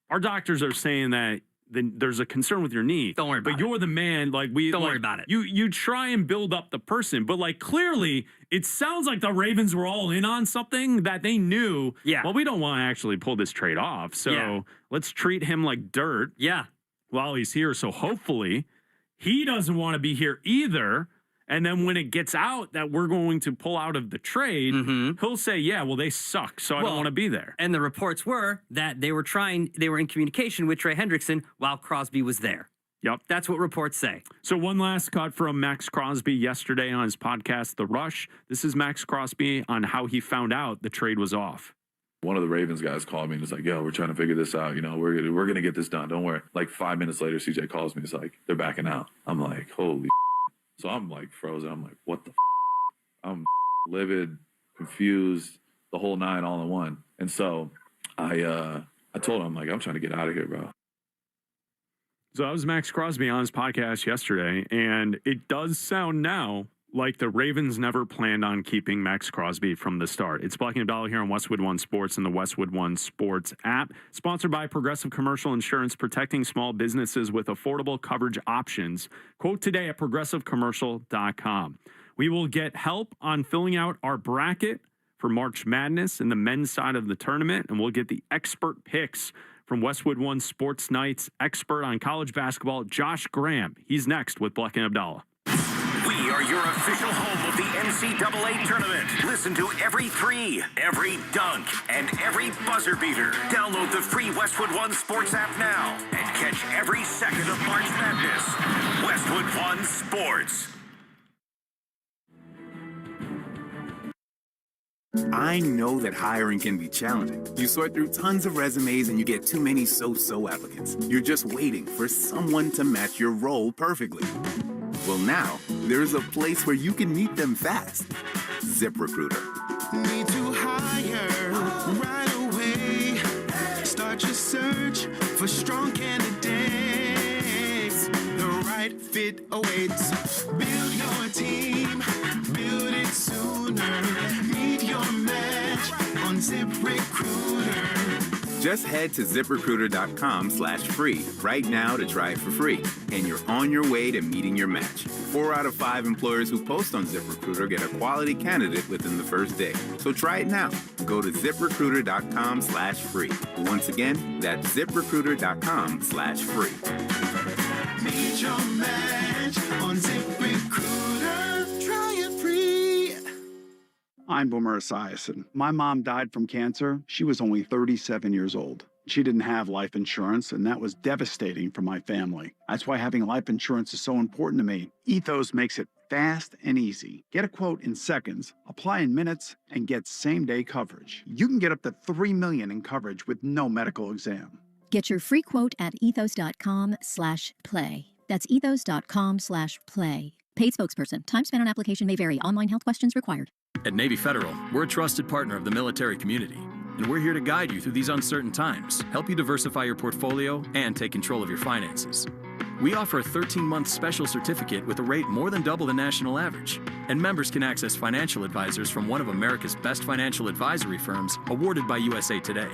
Our doctors are saying that there's a concern with your knee. Don't worry about it. But you're the man. Like, Don't worry about it. You try and build up the person, but, like, clearly it sounds like the Ravens were all in on something that they knew. Yeah. Well, we don't want to actually pull this trade off, so let's treat him like dirt. Yeah. While he's here. So hopefully he doesn't want to be here either. And then when it gets out that we're going to pull out of the trade, he'll say, yeah, well, they suck, so I don't want to be there. And the reports were that they were in communication with Trey Hendrickson while Crosby was there. Yep. That's what reports say. So one last cut from Max Crosby yesterday on his podcast, The Rush. This is Max Crosby on how he found out the trade was off. One of the Ravens guys called me and was like, yo, we're trying to figure this out. You know, we're going to get this done. Don't worry. Like 5 minutes later, CJ calls me. He's like, they're backing out. I'm like, holy. So I'm like frozen. I'm like, what the I'm livid, confused, the whole nine all in one. And so I told him, like, I'm trying to get out of here, bro. So that was Max Crosby on his podcast yesterday, and it does sound now like the Ravens never planned on keeping Max Crosby from the start. It's Black and Abdallah here on Westwood One Sports and the Westwood One Sports app, sponsored by Progressive Commercial Insurance, protecting small businesses with affordable coverage options. Quote today at progressivecommercial.com. We will get help on filling out our bracket for March Madness in the men's side of the tournament, and we'll get the expert picks from Westwood One Sports Night's expert on college basketball, Josh Graham. He's next with Black and Abdallah. We are your official home of the NCAA tournament. Listen to every three, every dunk, and every buzzer beater. Download the free Westwood One Sports app now and catch every second of March Madness. Westwood One Sports. I know that hiring can be challenging. You sort through tons of resumes and you get too many so-so applicants. You're just waiting for someone to match your role perfectly. Well, now, there's a place where you can meet them fast. ZipRecruiter. Need to hire right away. Start your search for strong candidates. The right fit awaits. Build your team. Build it sooner. Meet your match on ZipRecruiter. Just head to ZipRecruiter.com/free right now to try it for free. And you're on your way to meeting your match. 4 out of 5 employers who post on ZipRecruiter get a quality candidate within the first day. So try it now. Go to ZipRecruiter.com/free. Once again, that's ZipRecruiter.com/free. Meet your match on ZipRecruiter. Try it free. I'm Boomer Esiason. My mom died from cancer. She was only 37 years old. She didn't have life insurance, and that was devastating for my family. That's why having life insurance is so important to me. Ethos makes it fast and easy. Get a quote in seconds, apply in minutes, and get same-day coverage. You can get up to $3 million in coverage with no medical exam. Get your free quote at ethos.com/play. That's ethos.com/play. Paid spokesperson. Time spent on application may vary. Online health questions required. At Navy Federal, we're a trusted partner of the military community, and we're here to guide you through these uncertain times, help you diversify your portfolio, and take control of your finances. We offer a 13-month special certificate with a rate more than double the national average, and members can access financial advisors from one of America's best financial advisory firms awarded by USA Today.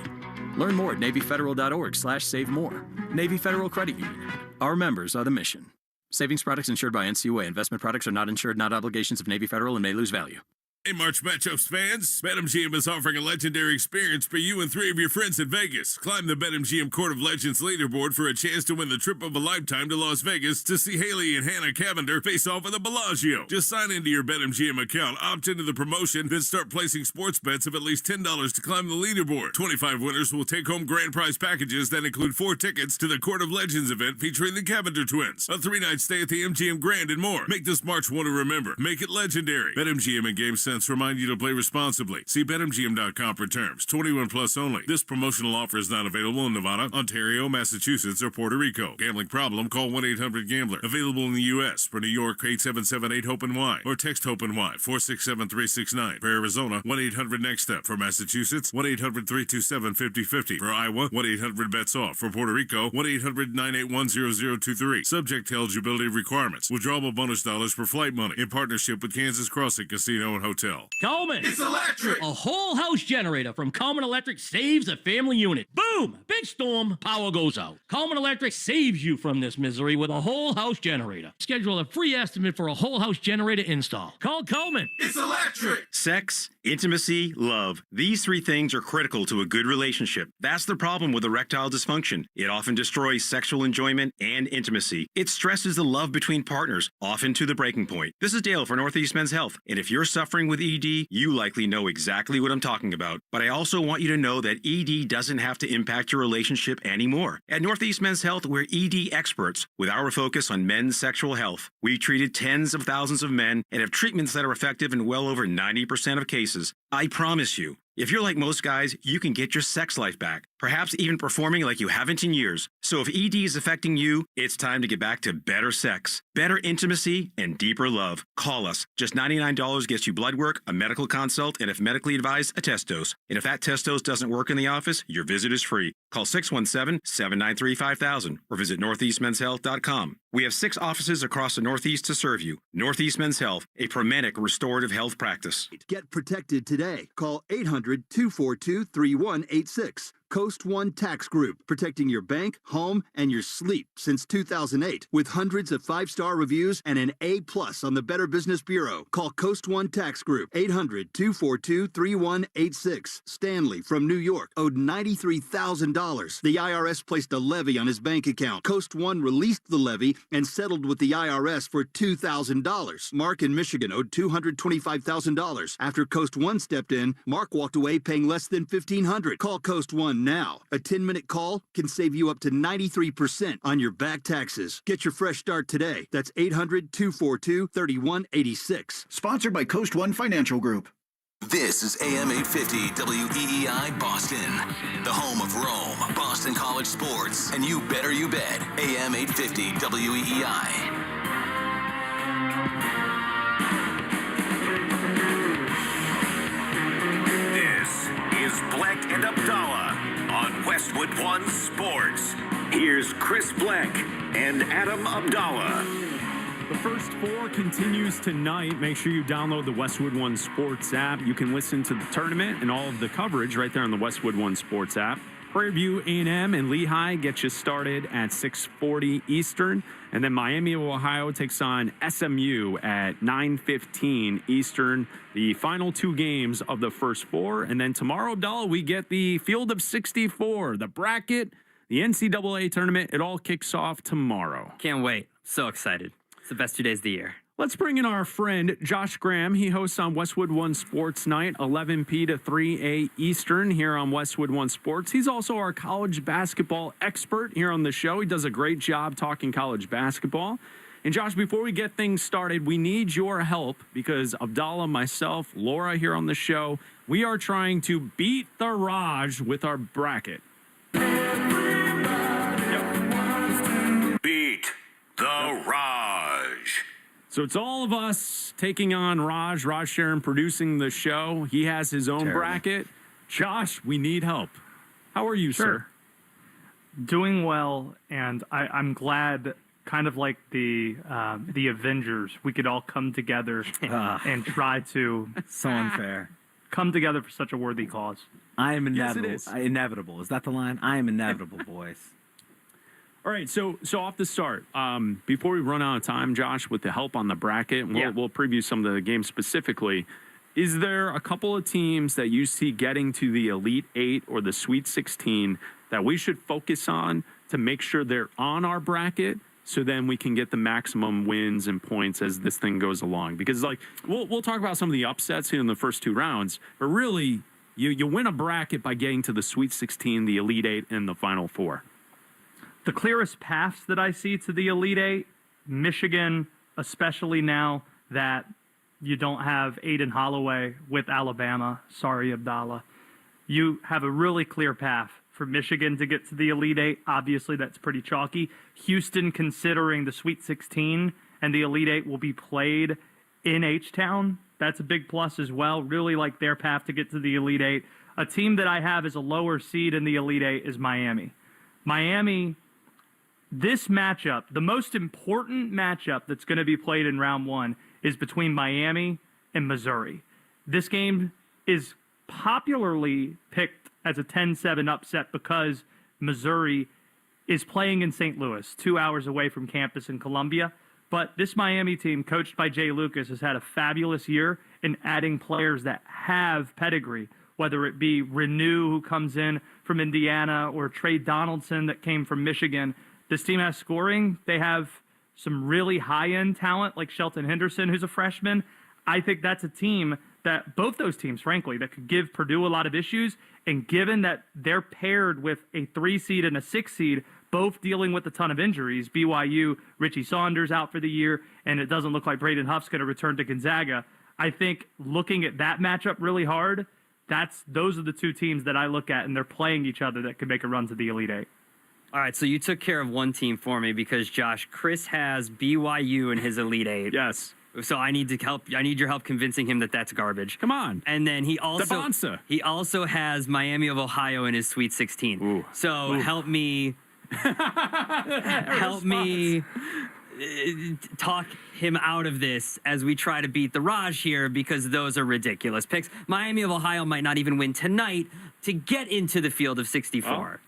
Learn more at NavyFederal.org/save more. Navy Federal Credit Union. Our members are the mission. Savings products insured by NCUA. Investment products are not insured, not obligations of Navy Federal, and may lose value. Hey, March Matchups fans, BetMGM is offering a legendary experience for you and 3 of your friends at Vegas. Climb the BetMGM Court of Legends leaderboard for a chance to win the trip of a lifetime to Las Vegas to see Haley and Hannah Cavender face off at the Bellagio. Just sign into your BetMGM account, opt into the promotion, then start placing sports bets of at least $10 to climb the leaderboard. 25 winners will take home grand prize packages that include 4 tickets to the Court of Legends event featuring the Cavender twins, a 3-night stay at the MGM Grand, and more. Make this March one to remember. Make it legendary. BetMGM and GameSense remind you to play responsibly. See BetMGM.com for terms. 21 plus only. This promotional offer is not available in Nevada, Ontario, Massachusetts, or Puerto Rico. Gambling problem? Call 1-800-GAMBLER. Available in the U.S. For New York, 877-8-HOPE-NY or text HOPE-NY 467-369. For Arizona, 1-800-NEXT-STEP. For Massachusetts, 1-800-327-5050. For Iowa, 1-800-BETS-OFF. For Puerto Rico, 1-800-981-0023. Subject to eligibility requirements. Withdrawable bonus dollars for flight money. In partnership with Kansas Crossing Casino and Hotel. Coleman. It's electric. A whole house generator from Coleman Electric saves a family unit. Boom! Big storm, power goes out. Coleman Electric saves you from this misery with a whole house generator. Schedule a free estimate for a whole house generator install. Call Coleman. It's electric. Sex, intimacy, love. These 3 things are critical to a good relationship. That's the problem with erectile dysfunction. It often destroys sexual enjoyment and intimacy. It stresses the love between partners, often to the breaking point. This is Dale for Northeast Men's Health, and if you're suffering with ED, you likely know exactly what I'm talking about. But I also want you to know that ED doesn't have to impact your relationship anymore. At Northeast Men's Health, we're ED experts with our focus on men's sexual health. We've treated tens of thousands of men and have treatments that are effective in well over 90% of cases. I promise you, If you're like most guys, you can get your sex life back, perhaps even performing like you haven't in years. So if ED is affecting you, it's time to get back to better sex, better intimacy, and deeper love. Call us. Just $99 gets you blood work, a medical consult, and if medically advised, a test dose. And if that test dose doesn't work in the office, your visit is free. Call 617-793-5000 or visit northeastmenshealth.com. We have 6 offices across the Northeast to serve you. Northeast Men's Health, a Promenic restorative health practice. Get protected today. Call 800-242-3186. Coast One Tax Group, protecting your bank, home, and your sleep since 2008. With hundreds of 5-star reviews and an A+ on the Better Business Bureau. Call Coast One Tax Group, 800-242-3186. Stanley from New York owed $93,000. The IRS placed a levy on his bank account. Coast One released the levy and settled with the IRS for $2,000. Mark in Michigan owed $225,000. After Coast One stepped in, Mark walked away paying less than $1,500. Call Coast One now. A 10-minute call can save you up to 93% on your back taxes. Get your fresh start today. That's 800-242-3186. Sponsored by Coast One Financial Group. This is AM 850 WEEI Boston, the home of Rome, Boston College sports, and you better you bet. AM 850 WEEI. Black and Abdallah on Westwood One Sports. Here's Chris Black and Adam Abdallah. The first 4 continues tonight. Make sure you download the Westwood One Sports app. You can listen to the tournament and all of the coverage right there on the Westwood One Sports app. Prairie View A&M and Lehigh get you started at 6:40 Eastern. And then Miami of Ohio takes on SMU at 9:15 Eastern. The final 2 games of the first 4. And then tomorrow, Abdallah, we get the Field of 64, the bracket, the NCAA tournament. It all kicks off tomorrow. Can't wait. So excited. It's the best 2 days of the year. Let's bring in our friend Josh Graham. He hosts on Westwood One Sports Night, 11 p to 3 a Eastern here on Westwood One Sports. He's also our college basketball expert here on the show. He does a great job talking college basketball. And Josh, before we get things started, we need your help because Abdallah, myself, Laura here on the show, we are trying to beat the Raj with our bracket. Beat the Raj. So it's all of us taking on Raj Sharon producing the show. He has his own bracket. Josh, we need help. How are you, sir? Doing well, and I'm glad, kind of like the Avengers, we could all come together and try to So unfair. Come together for such a worthy cause. I am inevitable. Yes, it is. Inevitable. Is that the line? I am inevitable, boys. All right, so off the start, before we run out of time, Josh, with the help on the bracket, we'll preview some of the games specifically. Is there a couple of teams that you see getting to the Elite 8 or the Sweet 16 that we should focus on to make sure they're on our bracket so then we can get the maximum wins and points as this thing goes along? Because, like, we'll talk about some of the upsets here in the first 2 rounds, but really, you win a bracket by getting to the Sweet 16, the Elite 8, and the Final 4. The clearest paths that I see to the Elite 8, Michigan, especially now that you don't have Aiden Holloway with Alabama. Sorry, Abdallah. You have a really clear path for Michigan to get to the Elite 8. Obviously, that's pretty chalky. Houston, considering the Sweet 16 and the Elite 8 will be played in H-Town, that's a big plus as well. Really like their path to get to the Elite 8. A team that I have as a lower seed in the Elite 8 is Miami. Miami... This matchup, the most important matchup that's going to be played in round 1 is between Miami and Missouri. This game is popularly picked as a 10-7 upset because Missouri is playing in St. Louis, 2 hours away from campus in Columbia. But this Miami team, coached by Jay Lucas, has had a fabulous year in adding players that have pedigree, whether it be Renew, who comes in from Indiana, or Trey Donaldson that came from Michigan. This team has scoring. They have some really high-end talent like Shelton Henderson, who's a freshman. I think that's a team that, both those teams, frankly, that could give Purdue a lot of issues. And given that they're paired with a 3 seed and a 6 seed, both dealing with a ton of injuries, BYU, Richie Saunders out for the year, and it doesn't look like Braden Huff's going to return to Gonzaga. I think looking at that matchup really hard, those are the two teams that I look at, and they're playing each other that could make a run to the Elite Eight. All right, so you took care of one team for me because, Josh, Chris has BYU in his Elite Eight. Yes. So I need your help convincing him that that's garbage. Come on. And then he also has Miami of Ohio in his Sweet 16. Ooh. So help me talk him out of this as we try to beat the Raj here, because those are ridiculous picks. Miami of Ohio might not even win tonight to get into the field of 64.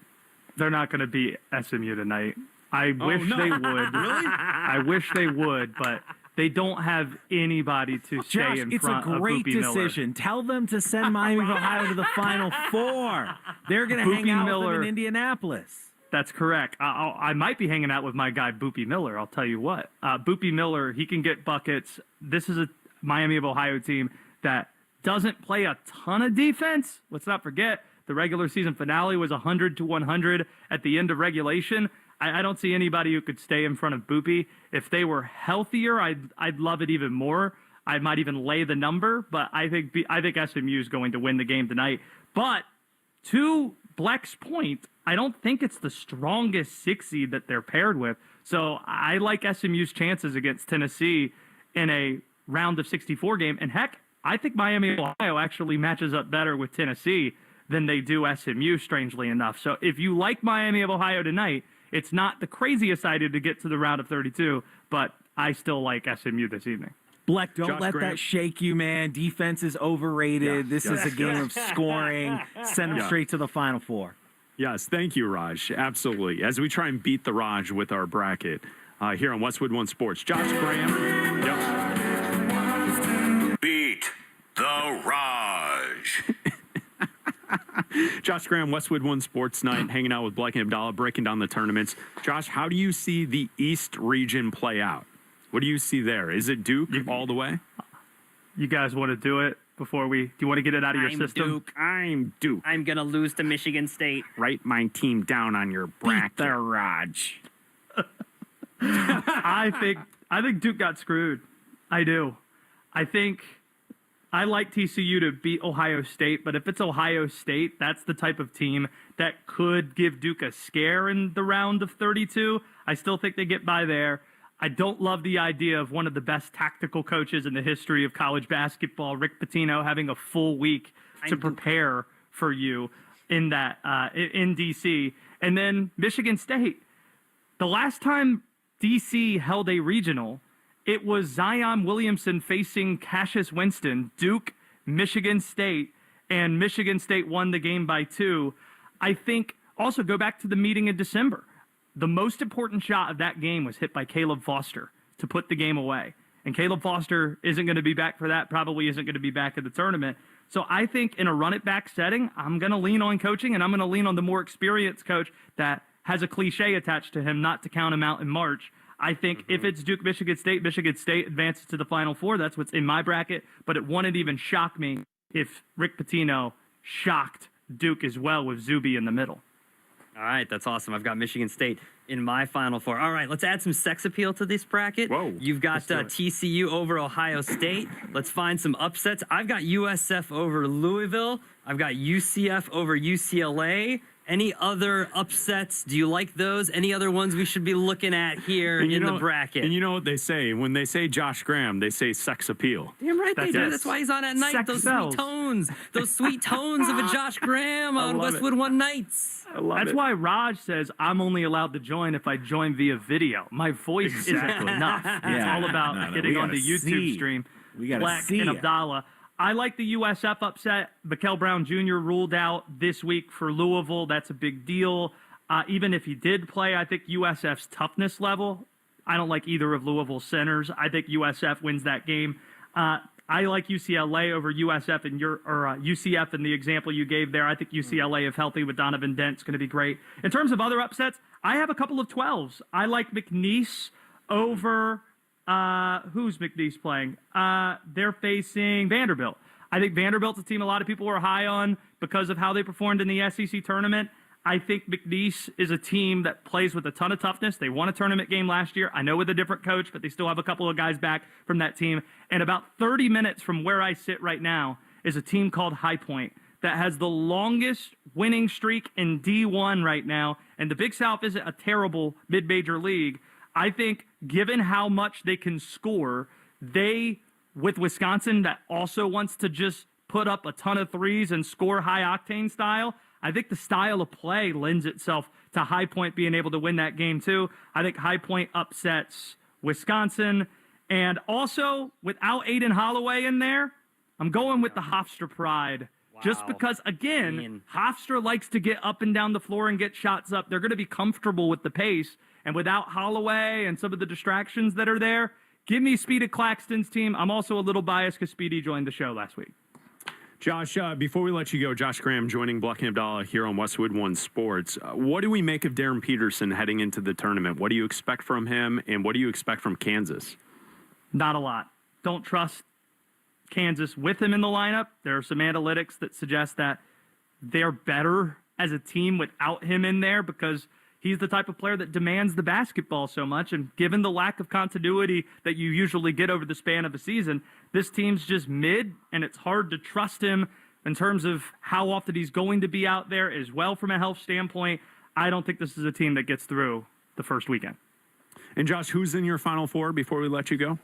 They're not going to beat SMU tonight. I wish they would. Really? I wish they would, but they don't have anybody to stay Josh, in it's front a of great Boopie Miller. decision. Tell them to send Miami of Ohio to the Final Four. They're going to hang out with them in Indianapolis. That's correct. I might be hanging out with my guy, Boopie Miller. I'll tell you what. Boopie Miller, he can get buckets. This is a Miami of Ohio team that doesn't play a ton of defense. Let's not forget, the regular season finale was 100-100 at the end of regulation. I don't see anybody who could stay in front of Boopie. If they were healthier, I'd love it even more. I might even lay the number, but I think SMU is going to win the game tonight. But to Black's point, I don't think it's the strongest 6 seed that they're paired with. So I like SMU's chances against Tennessee in a round of 64 game. And heck, I think Miami of Ohio actually matches up better with Tennessee than they do SMU, strangely enough. So if you like Miami of Ohio tonight, it's not the craziest idea to get to the round of 32, but I still like SMU this evening. Black, don't let that shake you, man. Defense is overrated. This is a game of scoring. Send them straight to the Final Four. Yes, thank you, Raj. Absolutely. As we try and beat the Raj with our bracket here on Westwood One Sports. Josh Graham. Yep. Beat the Raj. Josh Graham, Westwood One Sports Night, hanging out with Black and Abdallah, breaking down the tournaments. Josh, how do you see the East region play out? What do you see there? Is it Duke all the way? You guys want to do it before do you want to get it out of your system? I'm Duke. I'm going to lose to Michigan State. Write my team down on your bracket. Beat the Raj. I think Duke got screwed. I do. I like TCU to beat Ohio State, but if it's Ohio State, that's the type of team that could give Duke a scare in the round of 32. I still think they get by there. I don't love the idea of one of the best tactical coaches in the history of college basketball, Rick Pitino, having a full week to prepare for you in DC. And then Michigan State. The last time DC held a regional, it was Zion Williamson facing Cassius Winston, Duke, Michigan State, and Michigan State won the game by 2. I think also go back to the meeting in December. The most important shot of that game was hit by Caleb Foster to put the game away. And Caleb Foster isn't going to be back for that, probably isn't going to be back at the tournament. So I think in a run-it-back setting, I'm going to lean on coaching, and I'm going to lean on the more experienced coach that has a cliche attached to him not to count him out in March. I think if it's Duke, Michigan State advances to the Final Four. That's what's in my bracket. But it wouldn't even shock me if Rick Pitino shocked Duke as well with Zuby in the middle. All right, that's awesome. I've got Michigan State in my Final Four. All right, let's add some sex appeal to this bracket. Whoa. You've got TCU over Ohio State. Let's find some upsets. I've got USF over Louisville. I've got UCF over UCLA. Any other upsets? Do you like those? Any other ones we should be looking at here in the bracket? And you know what they say? When they say Josh Graham, they say sex appeal. Damn right they do. That's why he's on at night. Sex Those sells. sweet tones. Those sweet tones of a Josh Graham on Westwood One Nights. That's why Raj says I'm only allowed to join if I join via video. My voice isn't enough. It's all about getting on the YouTube stream. We got to Black see and it. Abdallah. I like the USF upset. Mikael Brown Jr. ruled out this week for Louisville. That's a big deal. Even if he did play, I think USF's toughness level, I don't like either of Louisville's centers. I think USF wins that game. I like UCLA over USF and UCF in the example you gave there. I think UCLA, if healthy with Donovan Dent, is going to be great. In terms of other upsets, I have a couple of 12s. I like McNeese over... who's McNeese playing? They're facing Vanderbilt. I think Vanderbilt's a team a lot of people were high on because of how they performed in the SEC tournament. I think McNeese is a team that plays with a ton of toughness. They won a tournament game last year. I know with a different coach, but they still have a couple of guys back from that team. And about 30 minutes from where I sit right now is a team called High Point that has the longest winning streak in D1 right now, and the Big South isn't a terrible mid-major league. I think given how much they can score, with Wisconsin that also wants to just put up a ton of threes and score high-octane style, I think the style of play lends itself to High Point being able to win that game too. I think High Point upsets Wisconsin. And also, without Aiden Holloway in there, I'm going with the Hofstra Pride. Wow. Just because, again, Hofstra likes to get up and down the floor and get shots up. They're going to be comfortable with the pace. And without Holloway and some of the distractions that are there, give me Speedy Claxton's team. I'm also a little biased because Speedy joined the show last week. Josh, before we let you go, Josh Graham joining Black and Abdallah here on Westwood One Sports. What do we make of Darren Peterson heading into the tournament? What do you expect from him, and what do you expect from Kansas? Not a lot. Don't trust Kansas with him in the lineup. There are some analytics that suggest that they're better as a team without him in there because he's the type of player that demands the basketball so much. And given the lack of continuity that you usually get over the span of a season, this team's just mid, and it's hard to trust him in terms of how often he's going to be out there as well from a health standpoint. I don't think this is a team that gets through the first weekend. And Josh, who's in your Final Four before we let you go?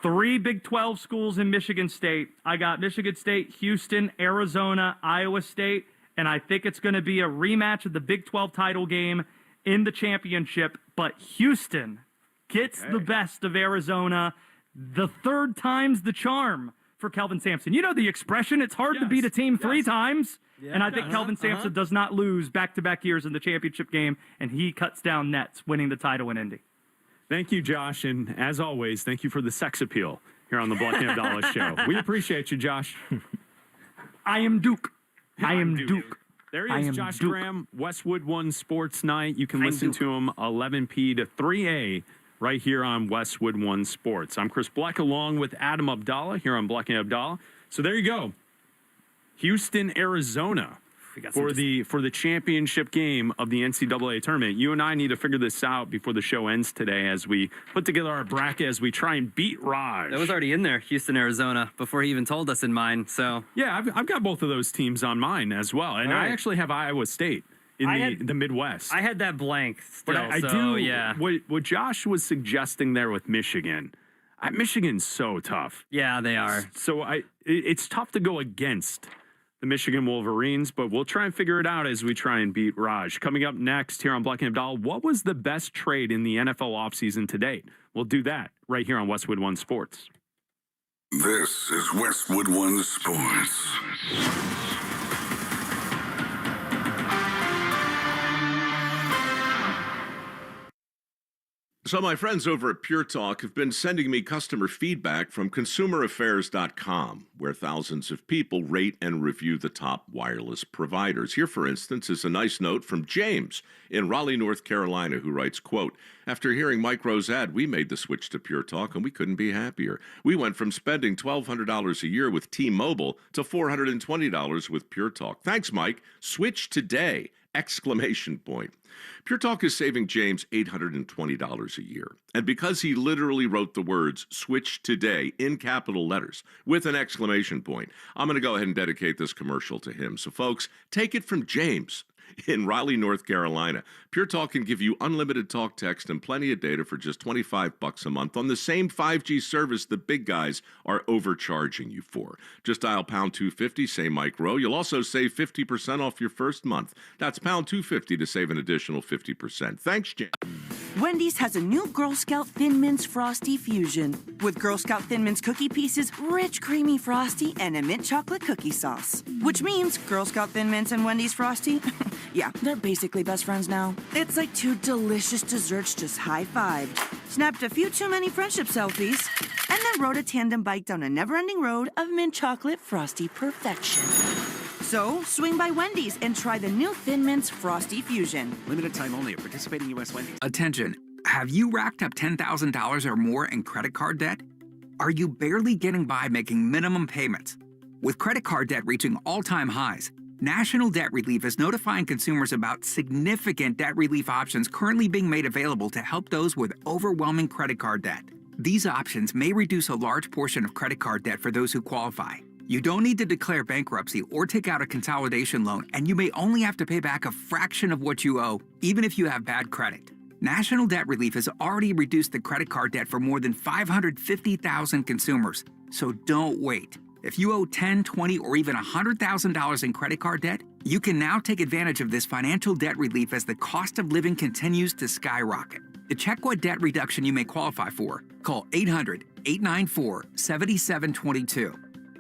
3 Big 12 schools in Michigan State. I got Michigan State, Houston, Arizona, Iowa State, and I think it's going to be a rematch of the Big 12 title game in the championship. But Houston gets the best of Arizona. The third time's the charm for Kelvin Sampson. You know the expression, it's hard to beat a team 3 times. Yeah. And I think Kelvin Sampson does not lose back-to-back years in the championship game, and he cuts down nets, winning the title in Indy. Thank you, Josh. And as always, thank you for the sex appeal here on the Black and Abdallah show. We appreciate you, Josh. I am Duke. I am Duke. There he is, Josh Graham, Westwood One Sports Night. You can listen to him 11p to 3a right here on Westwood One Sports. I'm Chris Black along with Adam Abdallah here on Black and Abdallah. So there you go. Houston, Arizona for the championship game of the NCAA tournament. You and I need to figure this out before the show ends today as we put together our bracket as we try and beat Raj. That was already in there, Houston, Arizona, before he even told us in mine. So yeah, I've got both of those teams on mine as well. And I actually have Iowa State in the Midwest. I had that blank still. But I do, yeah. What Josh was suggesting there with Michigan, Michigan's so tough. Yeah, they are. So it's tough to go against the Michigan Wolverines, but we'll try and figure it out as we try and beat Raj. Coming up next here on Black and Abdallah, what was the best trade in the NFL offseason to date? We'll do that right here on Westwood One Sports. This is Westwood One Sports. So my friends over at Pure Talk have been sending me customer feedback from consumeraffairs.com, where thousands of people rate and review the top wireless providers. Here, for instance, is a nice note from James in Raleigh, North Carolina, who writes, quote, "After hearing Mike Rowe's ad, we made the switch to Pure Talk, and we couldn't be happier. We went from spending $1,200 a year with T-Mobile to $420 with Pure Talk. Thanks, Mike. Switch today!" Exclamation point. Pure Talk is saving James $820 a year. And because he literally wrote the words "switch today" in capital letters with an exclamation point, I'm going to go ahead and dedicate this commercial to him. So folks, take it from James in Raleigh, North Carolina. Pure Talk can give you unlimited talk, text, and plenty of data for just $25 a month on the same 5G service the big guys are overcharging you for. Just dial pound 250, say Mike Rowe. You'll also save 50% off your first month. That's pound 250 to save an additional 50%. Thanks, Jim. Wendy's has a new Girl Scout Thin Mints Frosty Fusion with Girl Scout Thin Mints cookie pieces, rich creamy frosty, and a mint chocolate cookie sauce. Which means Girl Scout Thin Mints and Wendy's Frosty, yeah, they're basically best friends now. It's like 2 delicious desserts just high-fived, snapped a few too many friendship selfies, and then rode a tandem bike down a never-ending road of mint chocolate frosty perfection. So, swing by Wendy's and try the new Thin Mints Frosty Fusion. Limited time only at participating U.S. Wendy's. Attention. Have you racked up $10,000 or more in credit card debt? Are you barely getting by making minimum payments? With credit card debt reaching all-time highs, National Debt Relief is notifying consumers about significant debt relief options currently being made available to help those with overwhelming credit card debt. These options may reduce a large portion of credit card debt for those who qualify. You don't need to declare bankruptcy or take out a consolidation loan, and you may only have to pay back a fraction of what you owe, even if you have bad credit. National Debt Relief has already reduced the credit card debt for more than 550,000 consumers, so don't wait. If you owe $10, $20, or even $100,000 in credit card debt, you can now take advantage of this financial debt relief as the cost of living continues to skyrocket. To check what debt reduction you may qualify for, call 800-894-7722.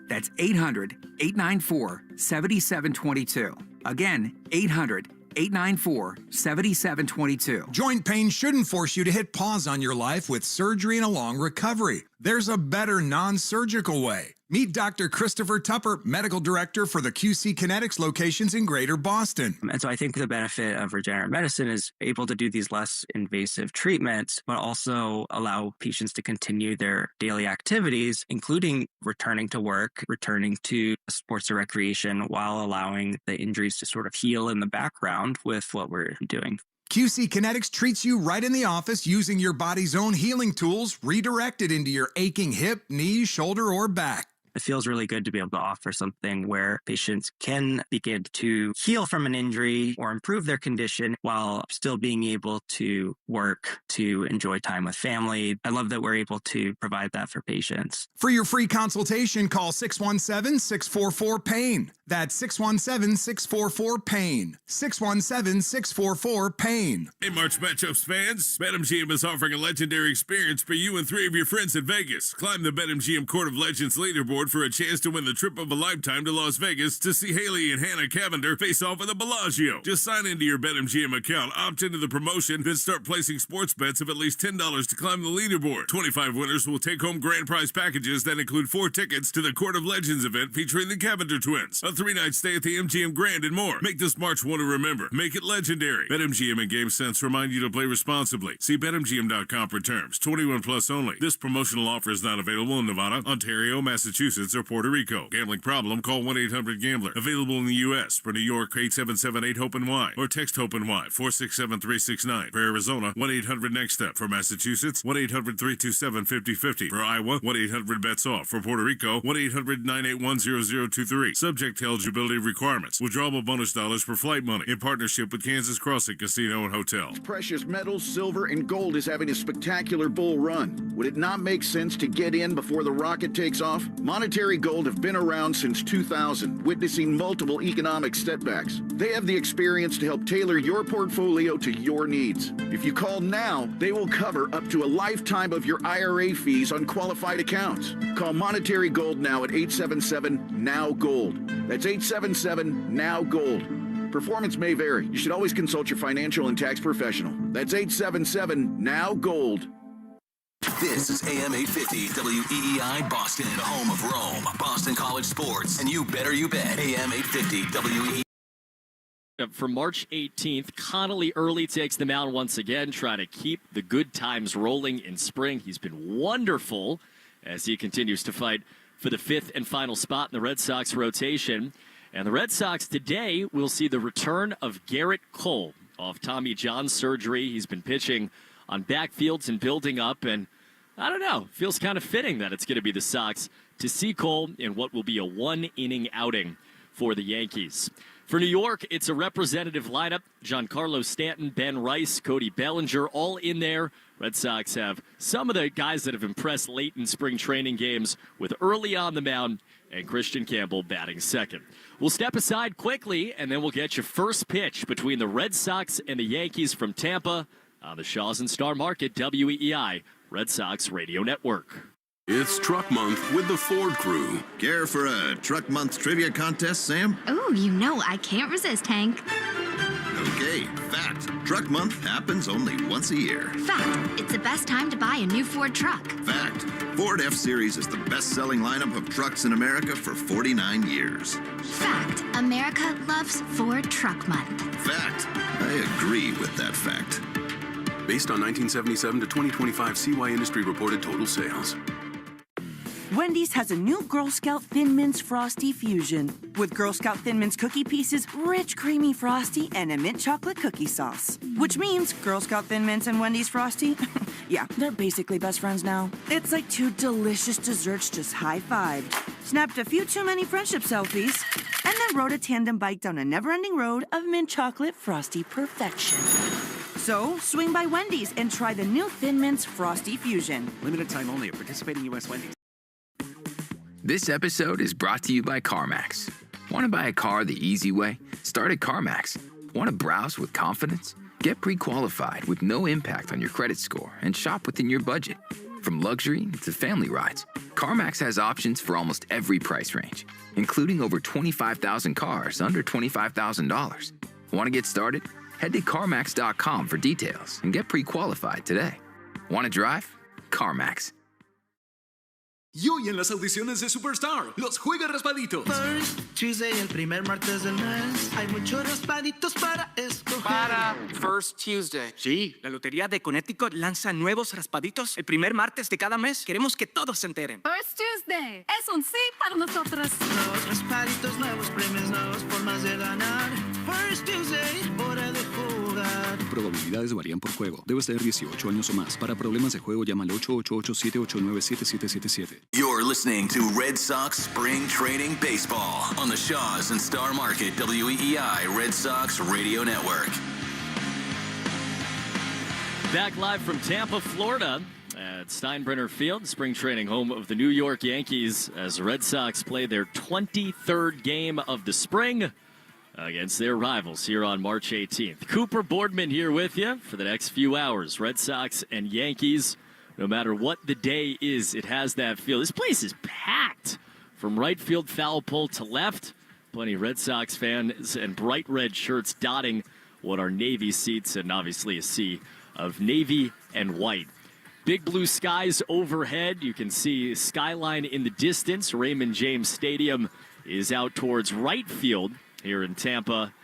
That's 800-894-7722. Again, 800-894-7722. Joint pain shouldn't force you to hit pause on your life with surgery and a long recovery. There's a better non-surgical way. Meet Dr. Christopher Tupper, Medical Director for the QC Kinetics locations in Greater Boston. And so I think the benefit of regenerative medicine is able to do these less invasive treatments, but also allow patients to continue their daily activities, including returning to work, returning to sports or recreation, while allowing the injuries to sort of heal in the background with what we're doing. QC Kinetics treats you right in the office using your body's own healing tools redirected into your aching hip, knee, shoulder, or back. It feels really good to be able to offer something where patients can begin to heal from an injury or improve their condition while still being able to work, to enjoy time with family. I love that we're able to provide that for patients. For your free consultation, call 617-644-PAIN. That's 617-644-PAIN. 617-644-PAIN. Hey, March matchups fans, BetMGM is offering a legendary experience for you and 3 of your friends in Vegas. Climb the BetMGM Court of Legends leaderboard for a chance to win the trip of a lifetime to Las Vegas to see Haley and Hannah Cavender face off at the Bellagio. Just sign into your BetMGM account, opt into the promotion, then start placing sports bets of at least $10 to climb the leaderboard. 25 winners will take home grand prize packages that include 4 tickets to the Court of Legends event featuring the Cavender twins, a 3-night stay at the MGM Grand, and more. Make this March one to remember. Make it legendary. BetMGM and GameSense remind you to play responsibly. See BetMGM.com for terms. 21 plus only. This promotional offer is not available in Nevada, Ontario, Massachusetts, or Puerto Rico. Gambling problem? Call 1-800-GAMBLER. Available in the U.S. For New York, 877-8-HOPE-NY or text HOPE-NY 467-369. For Arizona, 1-800-NEXT-STEP. For Massachusetts, 1-800-327-5050. For Iowa, 1-800-BETS-OFF. For Puerto Rico, 1-800-981-0023. Subject to eligibility requirements. Withdrawable bonus dollars for flight money. In partnership with Kansas Crossing Casino and Hotel. Precious metals, silver, and gold is having a spectacular bull run. Would it not make sense to get in before the rocket takes off? Monetary Gold have been around since 2000, witnessing multiple economic setbacks. They have the experience to help tailor your portfolio to your needs. If you call now, they will cover up to a lifetime of your IRA fees on qualified accounts. Call Monetary Gold now at 877-NOW-GOLD. That's 877-NOW-GOLD. Performance may vary. You should always consult your financial and tax professional. That's 877-NOW-GOLD. This is AM 850 WEEI Boston, the home of Rome, Boston College sports, and you better you bet. AM 850 WEEI. For March 18th, Connolly early takes the mound once again, trying to keep the good times rolling in spring. He's been wonderful as he continues to fight for the 5th and final spot in the Red Sox rotation. And the Red Sox today will see the return of Garrett Cole off Tommy John surgery. He's been pitching on backfields and building up, and I don't know, feels kind of fitting that it's going to be the Sox to see Cole in what will be a 1-inning outing for the Yankees. For New York, it's a representative lineup. Giancarlo Stanton, Ben Rice, Cody Bellinger, all in there. Red Sox have some of the guys that have impressed late in spring training games with early on the mound and Christian Campbell batting second. We'll step aside quickly, and then we'll get your first pitch between the Red Sox and the Yankees from Tampa on the Shaws and Star Market, WEEI, Red Sox Radio Network. It's Truck Month with the Ford Crew. Care for a Truck Month trivia contest, Sam? Oh, you know I can't resist, Hank. Okay, fact. Truck Month happens only once a year. Fact. It's the best time to buy a new Ford truck. Fact. Ford F-Series is the best-selling lineup of trucks in America for 49 years. Fact. America loves Ford Truck Month. Fact. I agree with that fact. Based on 1977 to 2025 CY Industry reported total sales. Wendy's has a new Girl Scout Thin Mints Frosty Fusion with Girl Scout Thin Mints cookie pieces, rich creamy frosty, and a mint chocolate cookie sauce. Which means Girl Scout Thin Mints and Wendy's Frosty Yeah, they're basically best friends now. It's like two delicious desserts just high-fived, snapped a few too many friendship selfies, and then rode a tandem bike down a never-ending road of mint chocolate frosty perfection. So, swing by Wendy's and try the new Thin Mints Frosty Fusion. Limited time only at participating U.S. Wendy's. This episode is brought to you by CarMax. Want to buy a car the easy way? Start at CarMax. Want to browse with confidence? Get pre-qualified with no impact on your credit score and shop within your budget. From luxury to family rides, CarMax has options for almost every price range, including over 25,000 cars under $25,000. Want to get started? Head to CarMax.com for details and get pre-qualified today. Want to drive? CarMax. Y hoy en las audiciones de Superstar, los Juega Raspaditos. First Tuesday, el primer martes del mes. Hay muchos raspaditos para escoger. Para First Tuesday. Sí, la Lotería de Connecticut lanza nuevos raspaditos el primer martes de cada mes. Queremos que todos se enteren. First Tuesday es un sí para nosotros. Nuevos raspaditos, nuevos premios, nuevas formas de ganar. First Tuesday, hora de jugar. Probabilidades varían por juego. Debes tener 18 años o más. Para problemas de juego, llama al 888-789-7777. You're listening to Red Sox Spring Training Baseball on the Shaws and Star Market WEEI Red Sox Radio Network. Back live from Tampa, Florida at Steinbrenner Field, spring training home of the New York Yankees as the Red Sox play their 23rd game of the spring against their rivals here on March 18th. Cooper Boardman here with you for the next few hours. Red Sox and Yankees. No matter what the day is, it has that feel. This place is packed from right field foul pole to left. Plenty of Red Sox fans and bright red shirts dotting what are Navy seats, and obviously a sea of navy and white. Big blue skies overhead. You can see skyline in the distance. Raymond James Stadium is out towards right field here in Tampa.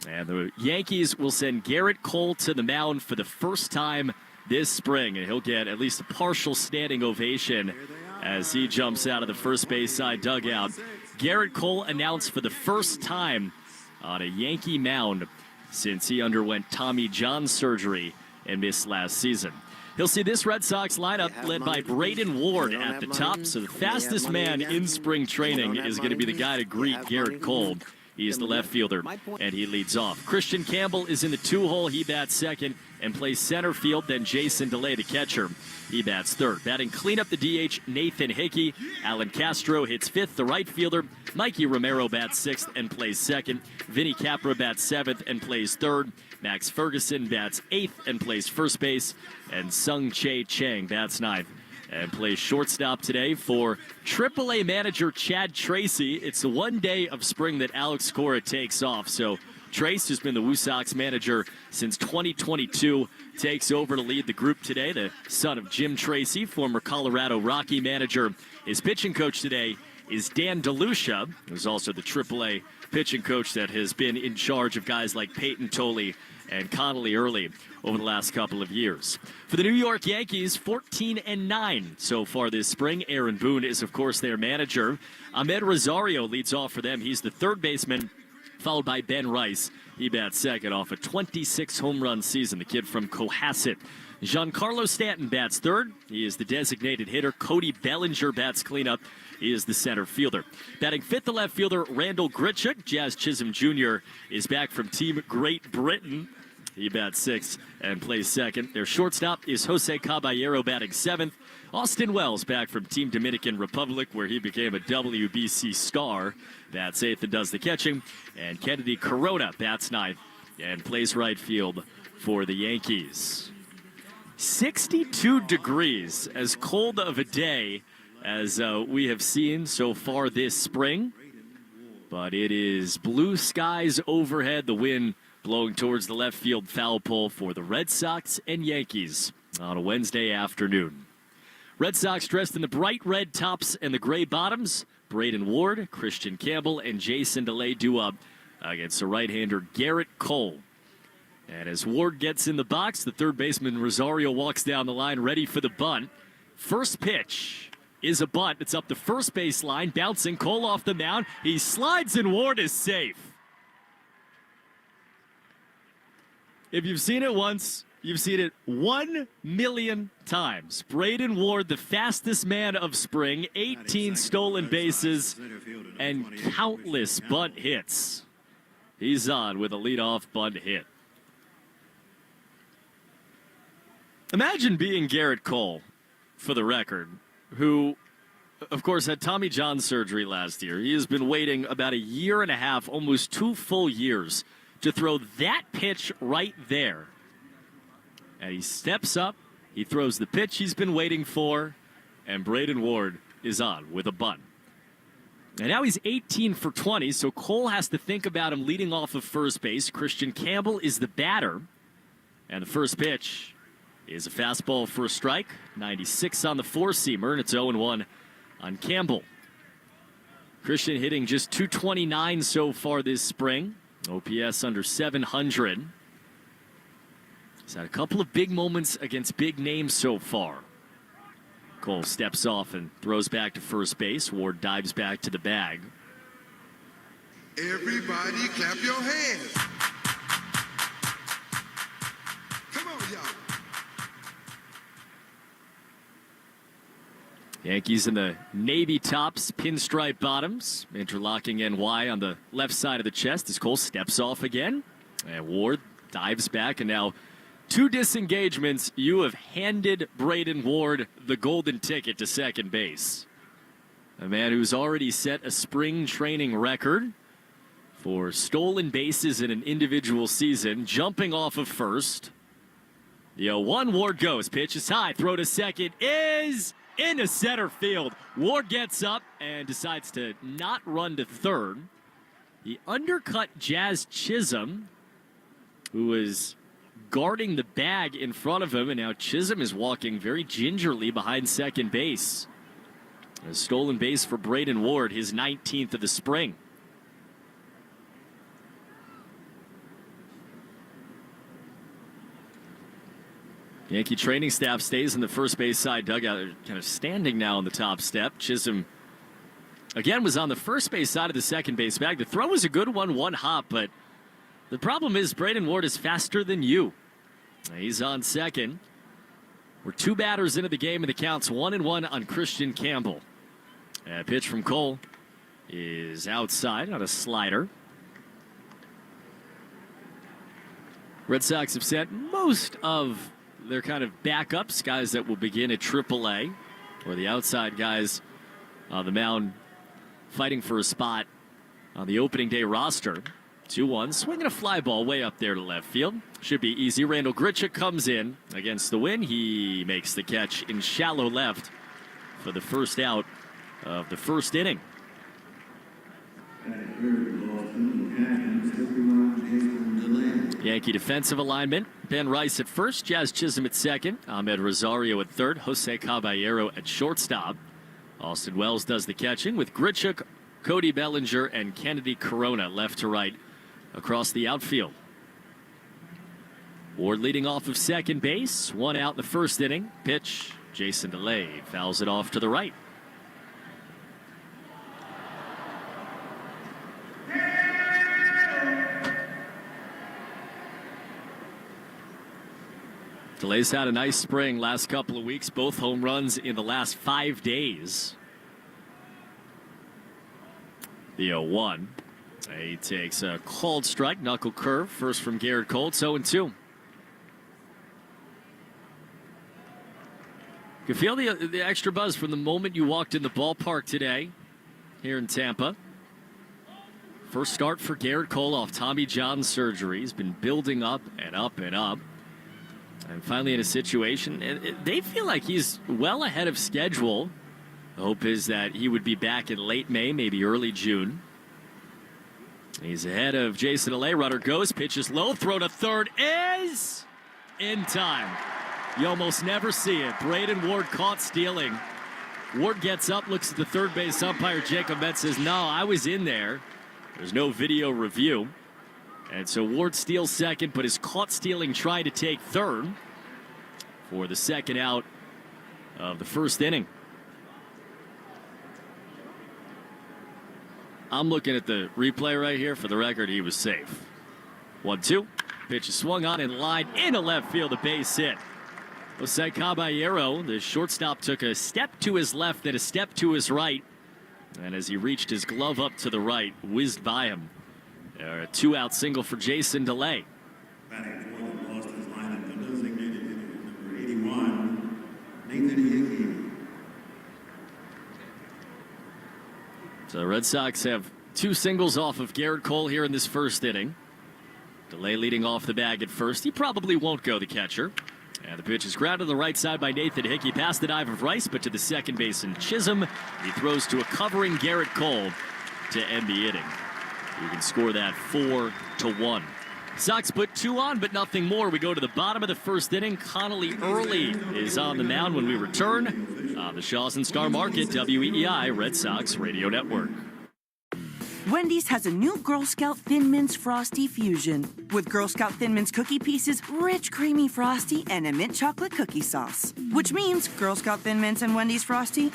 And the Yankees will send Garrett Cole to the mound for the first time this spring, and he'll get at least a partial standing ovation as he jumps out of the first base side dugout. Garrett Cole announced for the first time on a Yankee mound since he underwent Tommy John surgery and missed last season. He'll see this Red Sox lineup led by Braden Ward at the top, so the fastest man in spring training is going to be the guy to greet Garrett Cole. He is the left fielder, and he leads off. Christian Campbell is in the two-hole. He bats second and plays center field. Then Jason DeLay, the catcher, he bats third. Batting cleanup, the DH, Nathan Hickey. Alan Castro hits fifth. The right fielder, Mikey Romero, bats sixth and plays second. Vinny Capra bats seventh and plays third. Max Ferguson bats eighth and plays first base. And Sung Chae Chang bats ninth and plays shortstop today for AAA manager Chad Tracy. It's the one day of spring that Alex Cora takes off. So Trace, who's been the Woo Sox manager since 2022, takes over to lead the group today. The son of Jim Tracy, former Colorado Rocky manager. His pitching coach today is Dan DeLucia, who's also the AAA pitching coach that has been in charge of guys like Peyton Tolley and Connolly Early over the last couple of years. For the New York Yankees, 14-9 so far this spring. Aaron Boone is, of course, their manager. Ahmed Rosario leads off for them. He's the third baseman, followed by Ben Rice. He bats second off a 26 home run season, the kid from Cohasset. Giancarlo Stanton bats third. He is the designated hitter. Cody Bellinger bats cleanup. He is the center fielder. Batting fifth, the left fielder, Randall Grichuk. Jazz Chisholm Jr. is back from Team Great Britain. He bats sixth and plays second. Their shortstop is Jose Caballero, batting seventh. Austin Wells back from Team Dominican Republic, where he became a WBC star. Bats eighth and does the catching. And Kennedy Corona bats ninth and plays right field for the Yankees. 62 degrees, as cold of a day as we have seen so far this spring. But it is blue skies overhead, the wind blowing towards the left field foul pole for the Red Sox and Yankees on a Wednesday afternoon. Red Sox dressed in the bright red tops and the gray bottoms. Braden Ward, Christian Campbell, and Jason DeLay do up against the right-hander Garrett Cole. And as Ward gets in the box, the third baseman Rosario walks down the line ready for the bunt. First pitch is a bunt. It's up the first base line, bouncing Cole off the mound. He slides and Ward is safe. If you've seen it once, You've seen it 1 million times. Braden Ward, the fastest man of spring, 18 stolen bases, and countless bunt hits. He's on with a leadoff bunt hit. Imagine being Garrett Cole, for the record, who, of course, had Tommy John surgery last year. He has been waiting about a year and a half, almost 2 full years, to throw that pitch right there. And he steps up, he throws the pitch he's been waiting for, and Braden Ward is on with a bunt. And now he's 18 for 20, so Cole has to think about him leading off of first base. Christian Campbell is the batter, and the first pitch is a fastball for a strike, 96 on the four-seamer, and it's 0-1 on Campbell. Christian hitting just .229 so far this spring, OPS under 700. He's had a couple of big moments against big names so far. Cole steps off and throws back to first base. Ward dives back to the bag. Everybody clap your hands. Come on, y'all. Yankees in the navy tops, pinstripe bottoms, interlocking NY on the left side of the chest as Cole steps off again. And Ward dives back, and now 2 disengagements. You have handed Braden Ward the golden ticket to second base. A man who's already set a spring training record for stolen bases in an individual season, jumping off of first. The 0-1, Ward goes. Pitch is high. Throw to second is into center field. Ward gets up and decides to not run to third. He undercut Jazz Chisholm, who was guarding the bag in front of him, and now Chisholm is walking very gingerly behind second base. A stolen base for Braden Ward, his 19th of the spring. Yankee training staff stays in the first base side dugout. They're kind of standing now on the top step. Chisholm, again, was on the first base side of the second base bag. The throw was a good one hop, but the problem is Braden Ward is faster than you. He's on second. We're 2 batters into the game, and the count's 1-1 on Christian Campbell. A pitch from Cole is outside on a slider. Red Sox have sent most of their kind of backups, guys that will begin at AAA, or the outside guys on the mound fighting for a spot on the opening day roster. 2-1, swinging a fly ball way up there to left field. Should be easy. Randall Grichuk comes in against the wind. He makes the catch in shallow left for the first out of the first inning. Yankee defensive alignment. Ben Rice at first, Jazz Chisholm at second, Ahmed Rosario at third, Jose Caballero at shortstop. Austin Wells does the catching with Grichuk, Cody Bellinger, and Kennedy Corona left to right across the outfield. Ward leading off of second base. 1 out in the first inning. Pitch, Jason DeLay fouls it off to the right. DeLay's had a nice spring last couple of weeks. Both home runs in the last 5 days. The 0-1. He takes a called strike, knuckle curve, first from Garrett Cole. It's 0-2. You can feel the extra buzz from the moment you walked in the ballpark today here in Tampa. First start for Garrett Cole off Tommy John surgery. He's been building up and up and up. And finally in a situation, they feel like he's well ahead of schedule. The hope is that he would be back in late May, maybe early June. He's ahead of Jason DeLay. Runner goes, pitches low, throw to third is in time. You almost never see it. Braden Ward caught stealing. Ward gets up, looks at the third base umpire, Jacob Metz, says, no, I was in there. There's no video review. And so Ward steals second, but is caught stealing, trying to take third for the second out of the first inning. I'm looking at the replay right here. For the record, he was safe. 1-2. Pitch is swung on and lined into left field, a base hit. Jose Caballero, the shortstop, took a step to his left, then a step to his right. And as he reached his glove up to the right, whizzed by him. A 2-out single for Jason DeLay. Batting for the Boston's lineup, the designated hitter, number 81, Nathan Yankee. So the Red Sox have 2 singles off of Garrett Cole here in this first inning. DeLay leading off the bag at first. He probably won't go, the catcher. And the pitch is grounded to the right side by Nathan Hickey. Past the dive of Rice, but to the second baseman Chisholm. He throws to a covering Garrett Cole to end the inning. You can score that 4-1. Sox put 2 on, but nothing more. We go to the bottom of the first inning. Connolly Early is on the mound when we return on the Shaws and Star Market, WEEI Red Sox Radio Network. Wendy's has a new Girl Scout Thin Mints Frosty Fusion with Girl Scout Thin Mints cookie pieces, rich creamy frosty, and a mint chocolate cookie sauce. Which means Girl Scout Thin Mints and Wendy's Frosty,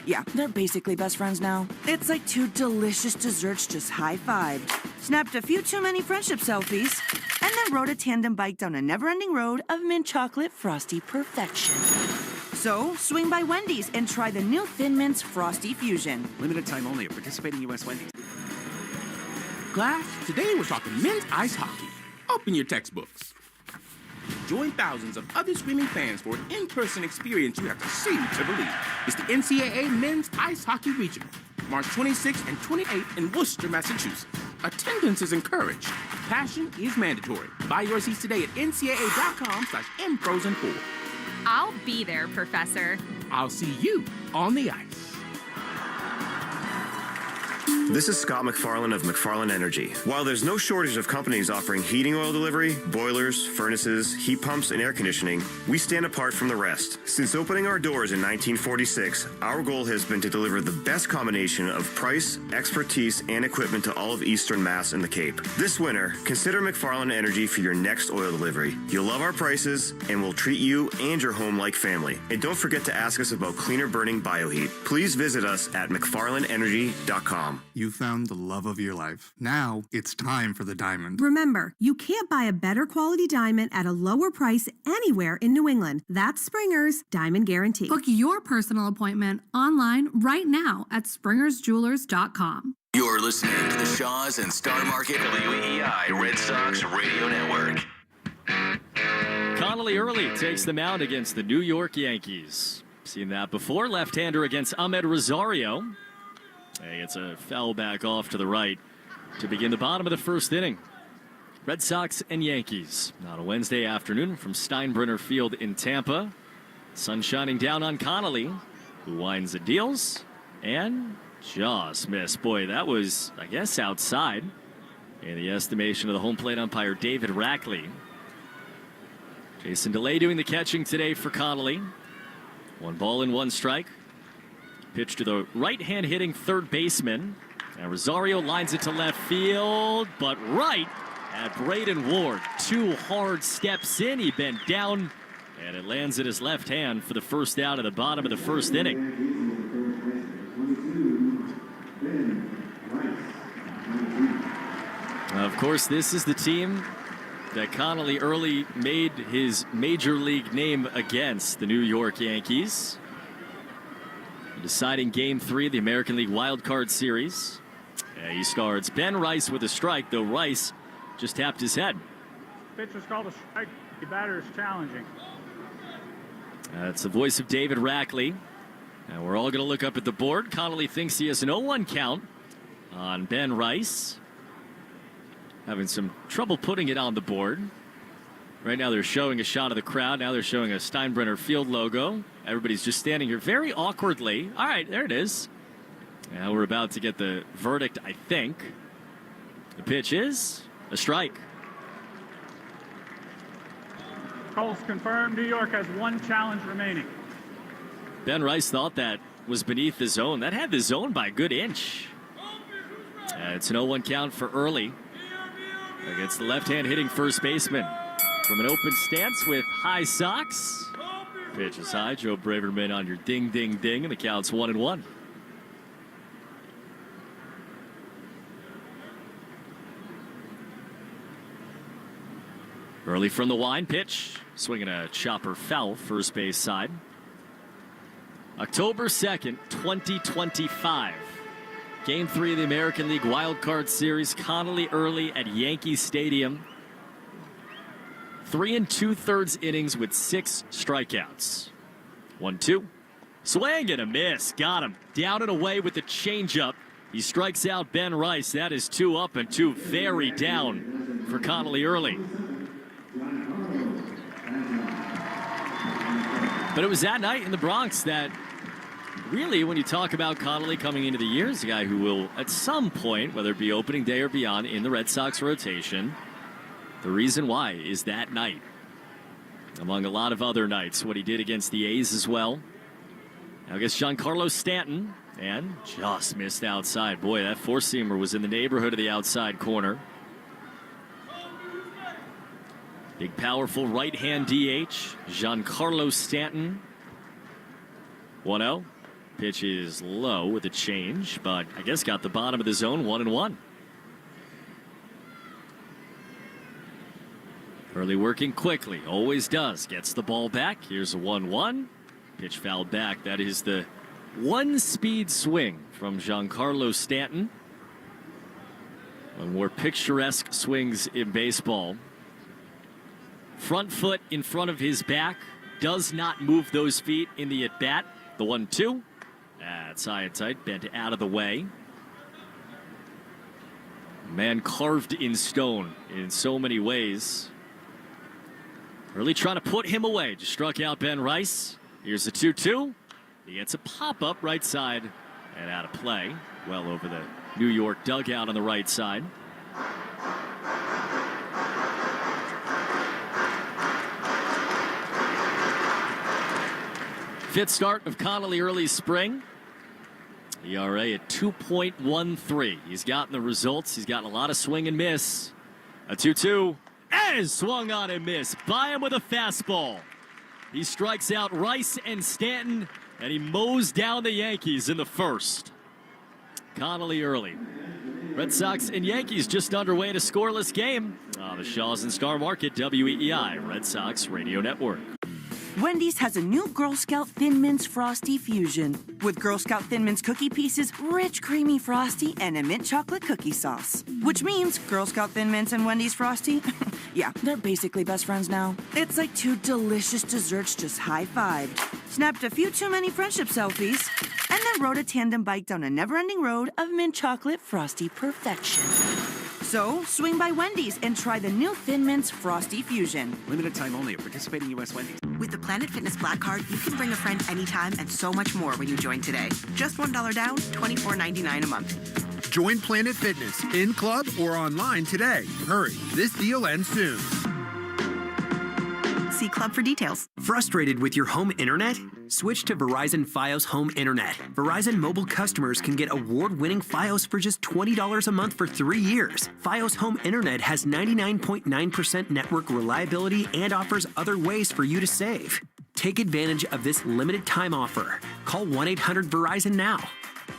yeah, they're basically best friends now. It's like 2 delicious desserts just high-fived. Snapped a few too many friendship selfies, and then rode a tandem bike down a never-ending road of mint chocolate frosty perfection. So, swing by Wendy's and try the new Thin Mints Frosty Fusion. Limited time only at participating U.S. Wendy's. Class, today we're talking men's ice hockey. Open your textbooks. Join thousands of other screaming fans for an in-person experience you have to see to believe. It's the NCAA Men's Ice Hockey Regional, March 26th and 28th in Worcester, Massachusetts. Attendance is encouraged. Passion is mandatory. Buy your seats today at ncaa.com/mfrozen4. I'll be there, Professor. I'll see you on the ice. This is Scott McFarlane of McFarlane Energy. While there's no shortage of companies offering heating oil delivery, boilers, furnaces, heat pumps, and air conditioning, we stand apart from the rest. Since opening our doors in 1946, our goal has been to deliver the best combination of price, expertise, and equipment to all of Eastern Mass and the Cape. This winter, consider McFarlane Energy for your next oil delivery. You'll love our prices, and we'll treat you and your home like family. And don't forget to ask us about cleaner burning bioheat. Please visit us at McFarlaneEnergy.com. You found the love of your life. Now it's time for the diamond. Remember, you can't buy a better quality diamond at a lower price anywhere in New England. That's Springer's Diamond Guarantee. Book your personal appointment online right now at springersjewelers.com. You're listening to the Shaws and Star Market WEEI Red Sox Radio Network. Connolly Early takes the mound against the New York Yankees. Seen that before. Left-hander against Ahmed Rosario. It's a foul back off to the right to begin the bottom of the first inning. Red Sox and Yankees on a Wednesday afternoon from Steinbrenner Field in Tampa. Sun shining down on Connolly, who winds and deals, and just missed. Boy, that was, I guess, outside in the estimation of the home plate umpire David Rackley. Jason DeLay doing the catching today for Connolly. 1 ball and 1 strike. Pitch to the right-hand hitting third baseman. And Rosario lines it to left field, but right at Braden Ward. 2 hard steps in. He bent down, and it lands in his left hand for the first out of the bottom of the first inning. Of course, this is the team that Connolly Early made his major league name against, the New York Yankees. Deciding Game 3 of the American League Wild Card Series. He starts Ben Rice with a strike, though Rice just tapped his head. Pitch was called a strike. The batter is challenging. That's the voice of David Rackley. And we're all going to look up at the board. Connolly thinks he has an 0-1 count on Ben Rice. Having some trouble putting it on the board. Right now they're showing a shot of the crowd. Now they're showing a Steinbrenner Field logo. Everybody's just standing here very awkwardly. All right, there it is. Now we're about to get the verdict, I think. The pitch is a strike. Cole's confirmed. New York has 1 challenge remaining. Ben Rice thought that was beneath the zone. That had the zone by a good inch. It's an 0-1 count for Early against the left-hand hitting first baseman. From an open stance with high socks. Pitch is high. Joe Braverman on your ding, ding, ding, and the count's 1-1. Early from the wine pitch, swinging a chopper foul, first base side. October 2nd, 2025. Game 3 of the American League Wild Card Series. Connolly early at Yankee Stadium. 3 2/3 innings with 6 strikeouts. 1-2. Swing and a miss. Got him. Down and away with the changeup. He strikes out Ben Rice. That is 2 up and 2 very down for Connolly early. But it was that night in the Bronx that really, when you talk about Connolly coming into the year, is a guy who will, at some point, whether it be opening day or beyond, in the Red Sox rotation. The reason why is that night, among a lot of other nights, what he did against the A's as well. Now, I guess Giancarlo Stanton, and just missed outside. Boy, that four-seamer was in the neighborhood of the outside corner. Big, powerful right-hand DH, Giancarlo Stanton. 1-0. Pitch is low with a change, but I guess got the bottom of the zone, 1-1. Early working quickly, always does. Gets the ball back. Here's a 1-1. Pitch fouled back. That is the one-speed swing from Giancarlo Stanton. One more picturesque swings in baseball. Front foot in front of his back. Does not move those feet in the at-bat. The 1-2. That's high and tight. Bent out of the way. Man carved in stone in so many ways. Early trying to put him away. Just struck out Ben Rice. Here's the 2-2. He gets a pop-up right side and out of play. Well over the New York dugout on the right side. Fifth start of Connolly early spring. ERA at 2.13. He's gotten the results. He's gotten a lot of swing and miss. A 2-2. And swung on and missed. By him with a fastball. He strikes out Rice and Stanton, and he mows down the Yankees in the first. Connolly early. Red Sox and Yankees just underway in a scoreless game on the Shaws and Star Market, WEEI, Red Sox Radio Network. Wendy's has a new Girl Scout Thin Mints Frosty Fusion with Girl Scout Thin Mints cookie pieces, rich creamy frosty, and a mint chocolate cookie sauce. Which means Girl Scout Thin Mints and Wendy's Frosty, yeah, they're basically best friends now. It's like two delicious desserts just high-fived. Snapped a few too many friendship selfies, and then rode a tandem bike down a never-ending road of mint chocolate frosty perfection. So, swing by Wendy's and try the new Thin Mints Frosty Fusion. Limited time only at participating U.S. Wendy's. With the Planet Fitness Black Card, you can bring a friend anytime and so much more when you join today. Just $1 down, $24.99 a month. Join Planet Fitness in club or online today. Hurry, this deal ends soon. See club for details. Frustrated with your home internet? Switch to Verizon Fios Home Internet. Verizon mobile customers can get award-winning Fios for just $20 a month for 3 years. Fios Home Internet has 99.9% network reliability and offers other ways for you to save. Take advantage of this limited time offer. Call 1-800-VERIZON now.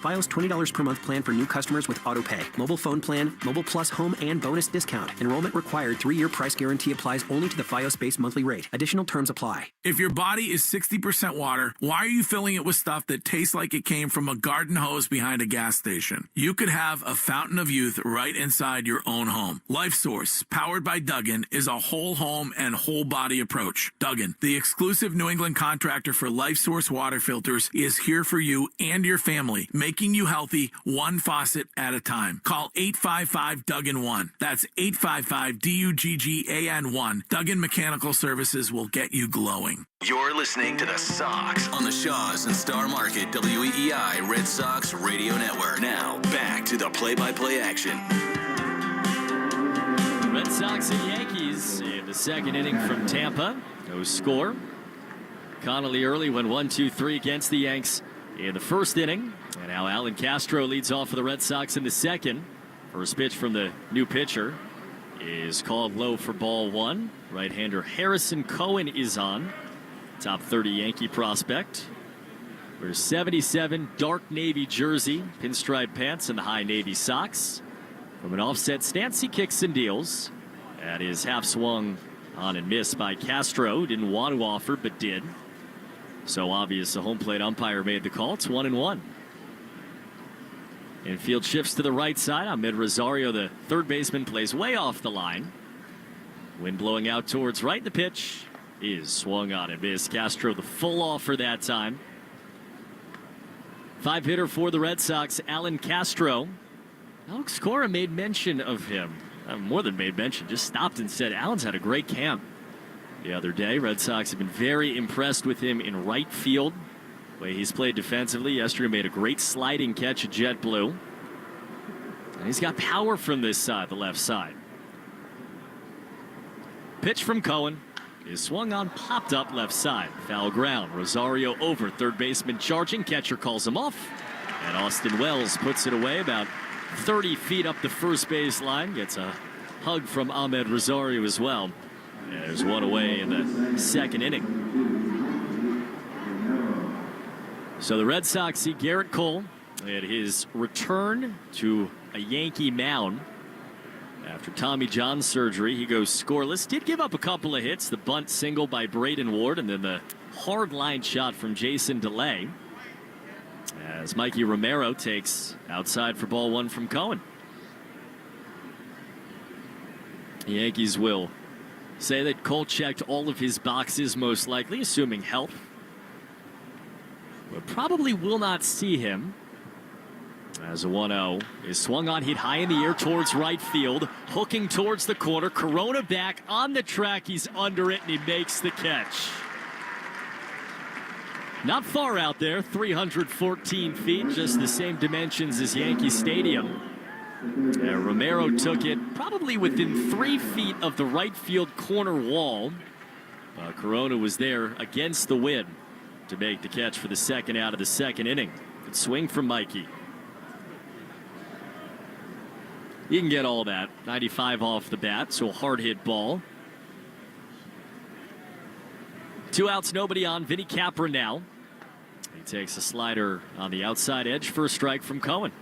Fios $20 per month plan for new customers with AutoPay. Mobile phone plan, Mobile Plus home and bonus discount. Enrollment required. 3-year price guarantee applies only to the Fios-based monthly rate. Additional terms apply. If your body is 60% water, why are you filling it with stuff that tastes like it came from a garden hose behind a gas station? You could have a fountain of youth right inside your own home. LifeSource, powered by Duggan, is a whole home and whole body approach. Duggan, the exclusive New England contractor for LifeSource water filters, is here for you and your family, making you healthy one faucet at a time. Call 855-DUGGAN-1. That's 855-DUGGAN-1. Duggan Mechanical Services will get you glowing. You're listening to the Sox on the Shaws and Star Market WEEI Red Sox Radio Network. Now, back to the play-by-play action. Red Sox and Yankees in the second inning from Tampa. No score. Connolly early went 1-2-3 against the Yanks in the first inning. And now Alan Castro leads off for the Red Sox in the second. First pitch from the new pitcher is called low for ball one. Right-hander Harrison Cohen is on. Top 30 Yankee prospect. Wears 77 dark navy jersey, pinstripe pants, and the high navy socks. From an offset stance, he kicks and deals. That is half swung On and missed by Castro. Didn't want to offer, but did. So obvious the home plate umpire made the call. It's 1-1. Infield shifts to the right side. Ahmed Rosario, the third baseman, plays way off the line. Wind blowing out towards right. The pitch is swung on and missed. Castro the full offer that time. 5-hitter for the Red Sox, Alan Castro. Alex Cora made mention of him. More than made mention, just stopped and said Alan's had a great camp the other day. Red Sox have been very impressed with him in right field. The way he's played defensively. Yesterday made a great sliding catch at JetBlue. And he's got power from this side, the left side. Pitch from Cohen is swung on, popped up left side. Foul ground. Rosario over. Third baseman charging. Catcher calls him off. And Austin Wells puts it away about 30 feet up the first base line. Gets a hug from Ahmed Rosario as well. There's one away in the second inning. So the Red Sox see Garrett Cole at his return to a Yankee mound. After Tommy John surgery, he goes scoreless. Did give up a couple of hits. The bunt single by Braden Ward, and then the hard line shot from Jason DeLay. As Mikey Romero takes outside for ball one from Cohen. The Yankees will say that Cole checked all of his boxes, most likely, assuming health. But probably will not see him. As a 1-0 is swung on, hit high in the air towards right field, hooking towards the corner. Corona back on the track. He's under it, and he makes the catch. Not far out there, 314 feet, just the same dimensions as Yankee Stadium. Romero took it probably within 3 feet of the right field corner wall. Corona was there against the wind to make the catch for the second out of the second inning. Good swing from Mikey. You can get all that. 95 off the bat, so a hard hit ball. 2 outs, nobody on. Vinny Capra now. He takes a slider on the outside edge for a strike from Cohen.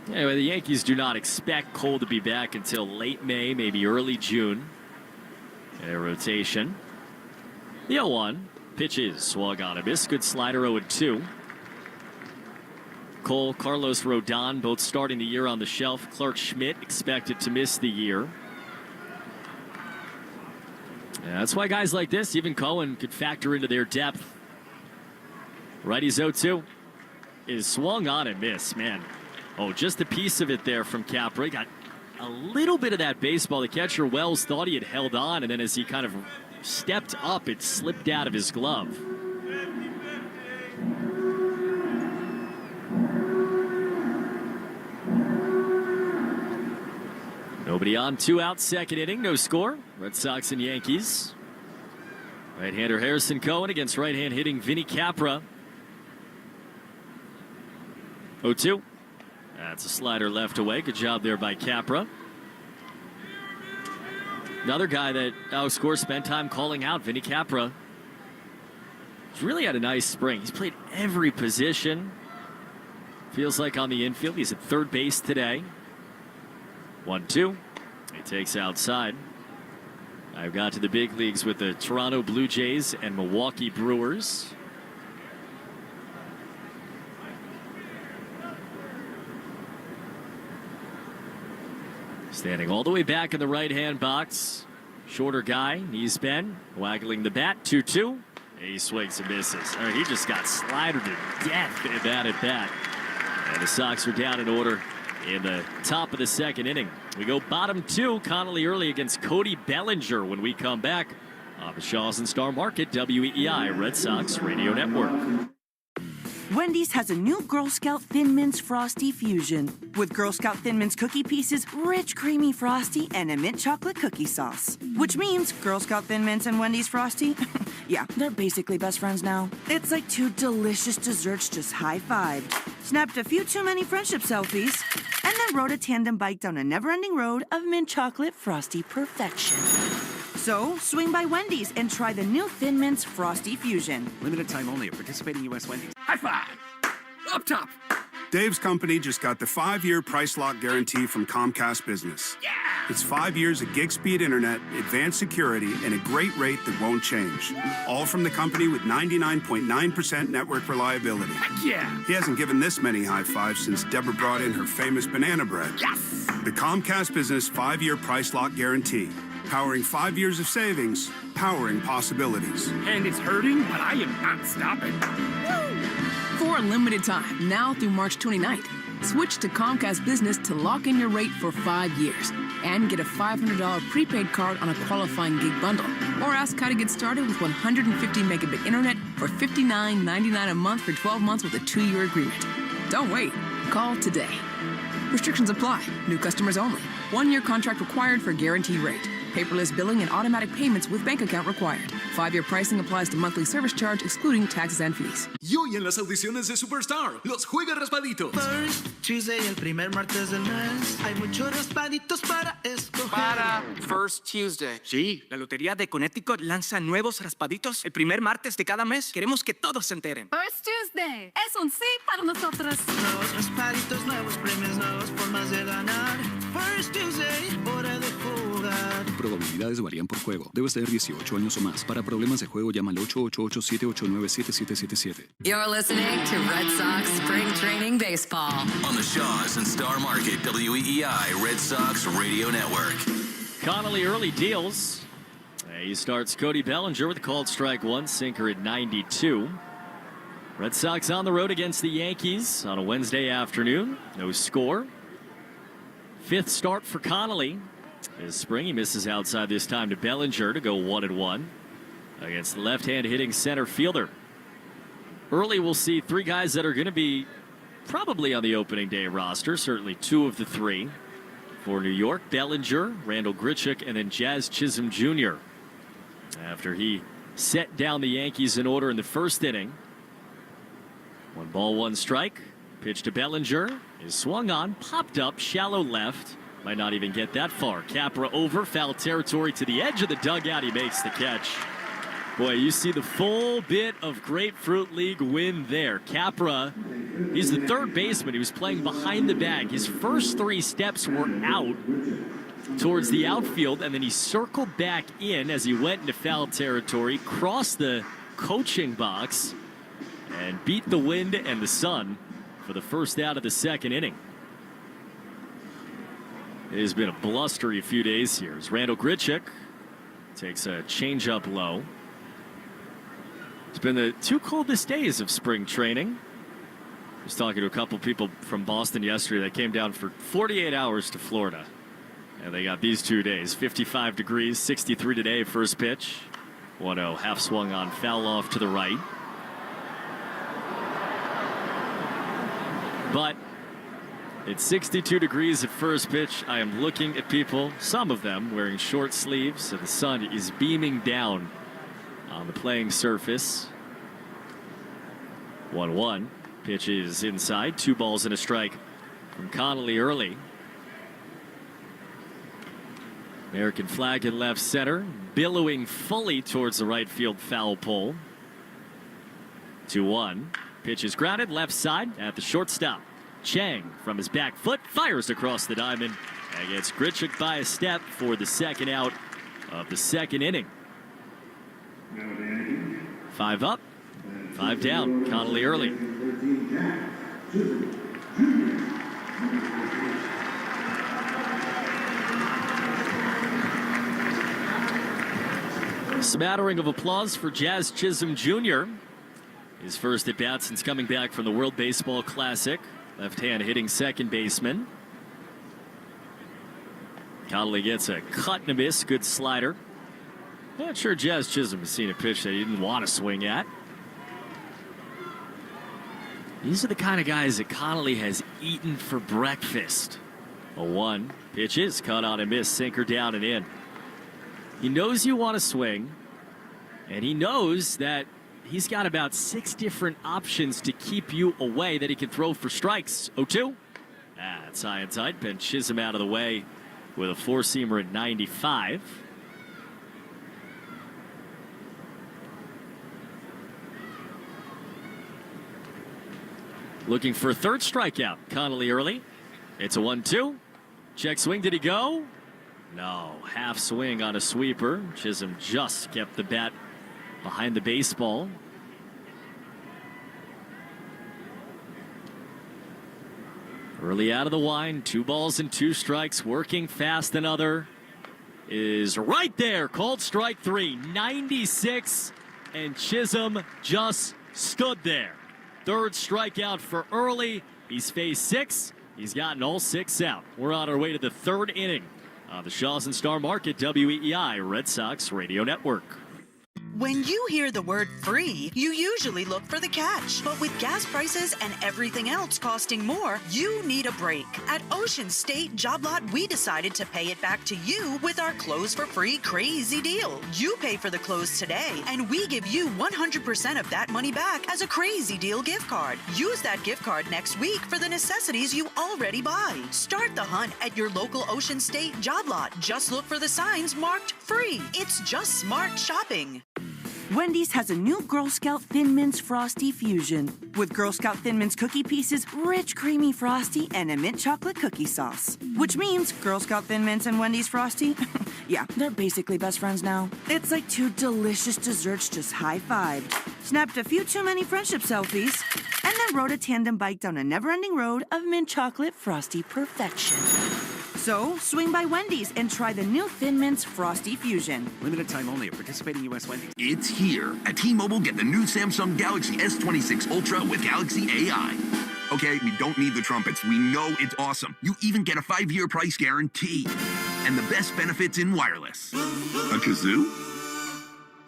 Anyway, the Yankees do not expect Cole to be back until late May, maybe early June. A rotation. The 0-1. Pitch is swung on a miss. Good slider, 0-2. Cole, Carlos Rodon, both starting the year on the shelf. Clark Schmidt expected to miss the year. Yeah, that's why guys like this, even Cohen, could factor into their depth. Righty's 0-2 is swung on and miss, man. Oh, just a piece of it there from Capra. Got a little bit of that baseball. The catcher, Wells, thought he had held on, and then as he kind of stepped up, it slipped out of his glove. Nobody on, 2 outs, second inning, no score. Red Sox and Yankees. Right-hander Harrison Cohen against right-hand hitting Vinny Capra. 0-2. That's a slider left away. Good job there by Capra. Another guy that Alex Cora spent time calling out, Vinny Capra. He's really had a nice spring. He's played every position. Feels like on the infield. He's at third base today. 1-2. He takes outside. I've got to the big leagues with the Toronto Blue Jays and Milwaukee Brewers. Standing all the way back in the right-hand box. Shorter guy, knees bent, waggling the bat, 2-2. He swings and misses. All right, he just got slidered to death in that at bat. And the Sox are down in order in the top of the second inning. We go bottom 2, Connolly early against Cody Bellinger when we come back on the Shaw's and Star Market, WEEI Red Sox Radio Network. Wendy's has a new Girl Scout Thin Mints Frosty Fusion with Girl Scout Thin Mints cookie pieces, rich creamy frosty, and a mint chocolate cookie sauce. Which means Girl Scout Thin Mints and Wendy's Frosty, yeah, they're basically best friends now. It's like 2 delicious desserts just high-fived, snapped a few too many friendship selfies, and then rode a tandem bike down a never-ending road of mint chocolate frosty perfection. So, swing by Wendy's and try the new Thin Mints Frosty Fusion. Limited time only at participating U.S. Wendy's. High five! Up top! Dave's company just got the 5-year price lock guarantee from Comcast Business. Yeah! It's 5 years of gig speed internet, advanced security, and a great rate that won't change. All from the company with 99.9% network reliability. Heck yeah! He hasn't given this many high fives since Deborah brought in her famous banana bread. Yes! The Comcast Business 5-year price lock guarantee. Powering 5 years of savings, powering possibilities. And it's hurting, but I am not stopping. For a limited time, now through March 29th, switch to Comcast Business to lock in your rate for 5 years and get a $500 prepaid card on a qualifying gig bundle. Or ask how to get started with 150 megabit internet for $59.99 a month for 12 months with a 2-year agreement. Don't wait. Call today. Restrictions apply. New customers only. 1-year contract required for guaranteed rate. Paperless billing and automatic payments with bank account required. 5-year pricing applies to monthly service charge, excluding taxes and fees. Y hoy en las audiciones de Superstar, los juega raspaditos. First Tuesday, el primer martes del mes. Hay muchos raspaditos para escoger. First Tuesday. Sí, la Lotería de Connecticut lanza nuevos raspaditos el primer martes de cada mes. Queremos que todos se enteren. First Tuesday. Es un sí para nosotros. Nuevos raspaditos, nuevos premios, nuevas formas de ganar. First Tuesday, hora de jugar. Probabilidades varían por juego. Debes tener 18 años o más. Para problemas de juego, llama al 888-789-7777. You're listening to Red Sox Spring Training Baseball. On the Shaws and Star Market WEEI Red Sox Radio Network. Connolly early deals. He starts Cody Bellinger with a called strike one, sinker at 92. Red Sox on the road against the Yankees on a Wednesday afternoon. No score. 5th start for Connolly. This spring, he misses outside this time to Bellinger to go 1-1 against the left-hand hitting center fielder. Early, we'll see 3 guys that are going to be probably on the opening day roster, certainly 2 of the 3 for New York. Bellinger, Randall Grichuk, and then Jazz Chisholm Jr. After he set down the Yankees in order in the first inning. 1 ball, 1 strike. Pitch to Bellinger is swung on, popped up, shallow left. Might not even get that far. Capra over, foul territory to the edge of the dugout. He makes the catch. Boy, you see the full bit of Grapefruit League win there. Capra, he's the third baseman. He was playing behind the bag. His first 3 steps were out towards the outfield, and then he circled back in as he went into foul territory, crossed the coaching box, and beat the wind and the sun for the first out of the second inning. It has been a blustery few days here as Randall Grichuk takes a changeup low. It's been the 2 coldest days of spring training. I was talking to a couple people from Boston yesterday that came down for 48 hours to Florida. And they got these 2 days, 55 degrees, 63 today, first pitch. 1-0, half swung on, foul off to the right. But it's 62 degrees at first pitch. I am looking at people, some of them wearing short sleeves, and the sun is beaming down on the playing surface. 1-1. Pitch is inside. 2 balls and a strike from Connolly early. American flag in left center, billowing fully towards the right field foul pole. 2-1. Pitch is grounded left side at the shortstop. Chang from his back foot fires across the diamond and gets Grichuk by a step for the second out of the second inning. 5 up, 5 down. Connolly early. Smattering of applause for Jazz Chisholm Jr. His first at bat since coming back from the World Baseball Classic. Left-hand hitting second baseman. Connolly gets a cut and a miss. Good slider. Not sure Jazz Chisholm has seen a pitch that he didn't want to swing at. These are the kind of guys that Connolly has eaten for breakfast. 0-1. Pitch is cut on and miss. Sinker down and in. He knows you want to swing, and he knows that he's got about 6 different options to keep you away that he can throw for strikes. 0-2. That's high and tight. Ben Chisholm out of the way with a 4-seamer at 95. Looking for a third strikeout. Connolly early. It's a 1-2. Check swing. Did he go? No, half swing on a sweeper. Chisholm just kept the bat behind the baseball. Early out of the wind, 2 balls and 2 strikes, working fast. Another is right there. Called strike 3, 96, and Chisholm just stood there. 3rd strikeout for Early. He's faced 6. He's gotten all 6 out. We're on our way to the 3rd inning on the Shaws and Star Market WEEI Red Sox Radio Network. When you hear the word free, you usually look for the catch. But with gas prices and everything else costing more, you need a break. At Ocean State Job Lot, we decided to pay it back to you with our Clothes for Free crazy deal. You pay for the clothes today, and we give you 100% of that money back as a crazy deal gift card. Use that gift card next week for the necessities you already buy. Start the hunt at your local Ocean State Job Lot. Just look for the signs marked free. It's just smart shopping. Wendy's has a new Girl Scout Thin Mints Frosty Fusion with Girl Scout Thin Mints cookie pieces, rich creamy frosty, and a mint chocolate cookie sauce. Which means Girl Scout Thin Mints and Wendy's Frosty, yeah, they're basically best friends now. It's like 2 delicious desserts just high-fived, snapped a few too many friendship selfies, and then rode a tandem bike down a never-ending road of mint chocolate frosty perfection. So, swing by Wendy's and try the new Thin Mints Frosty Fusion. Limited time only at participating U.S. Wendy's. It's here. At T-Mobile, get the new Samsung Galaxy S26 Ultra with Galaxy AI. Okay, we don't need the trumpets. We know it's awesome. You even get a 5-year price guarantee. And the best benefits in wireless. A kazoo?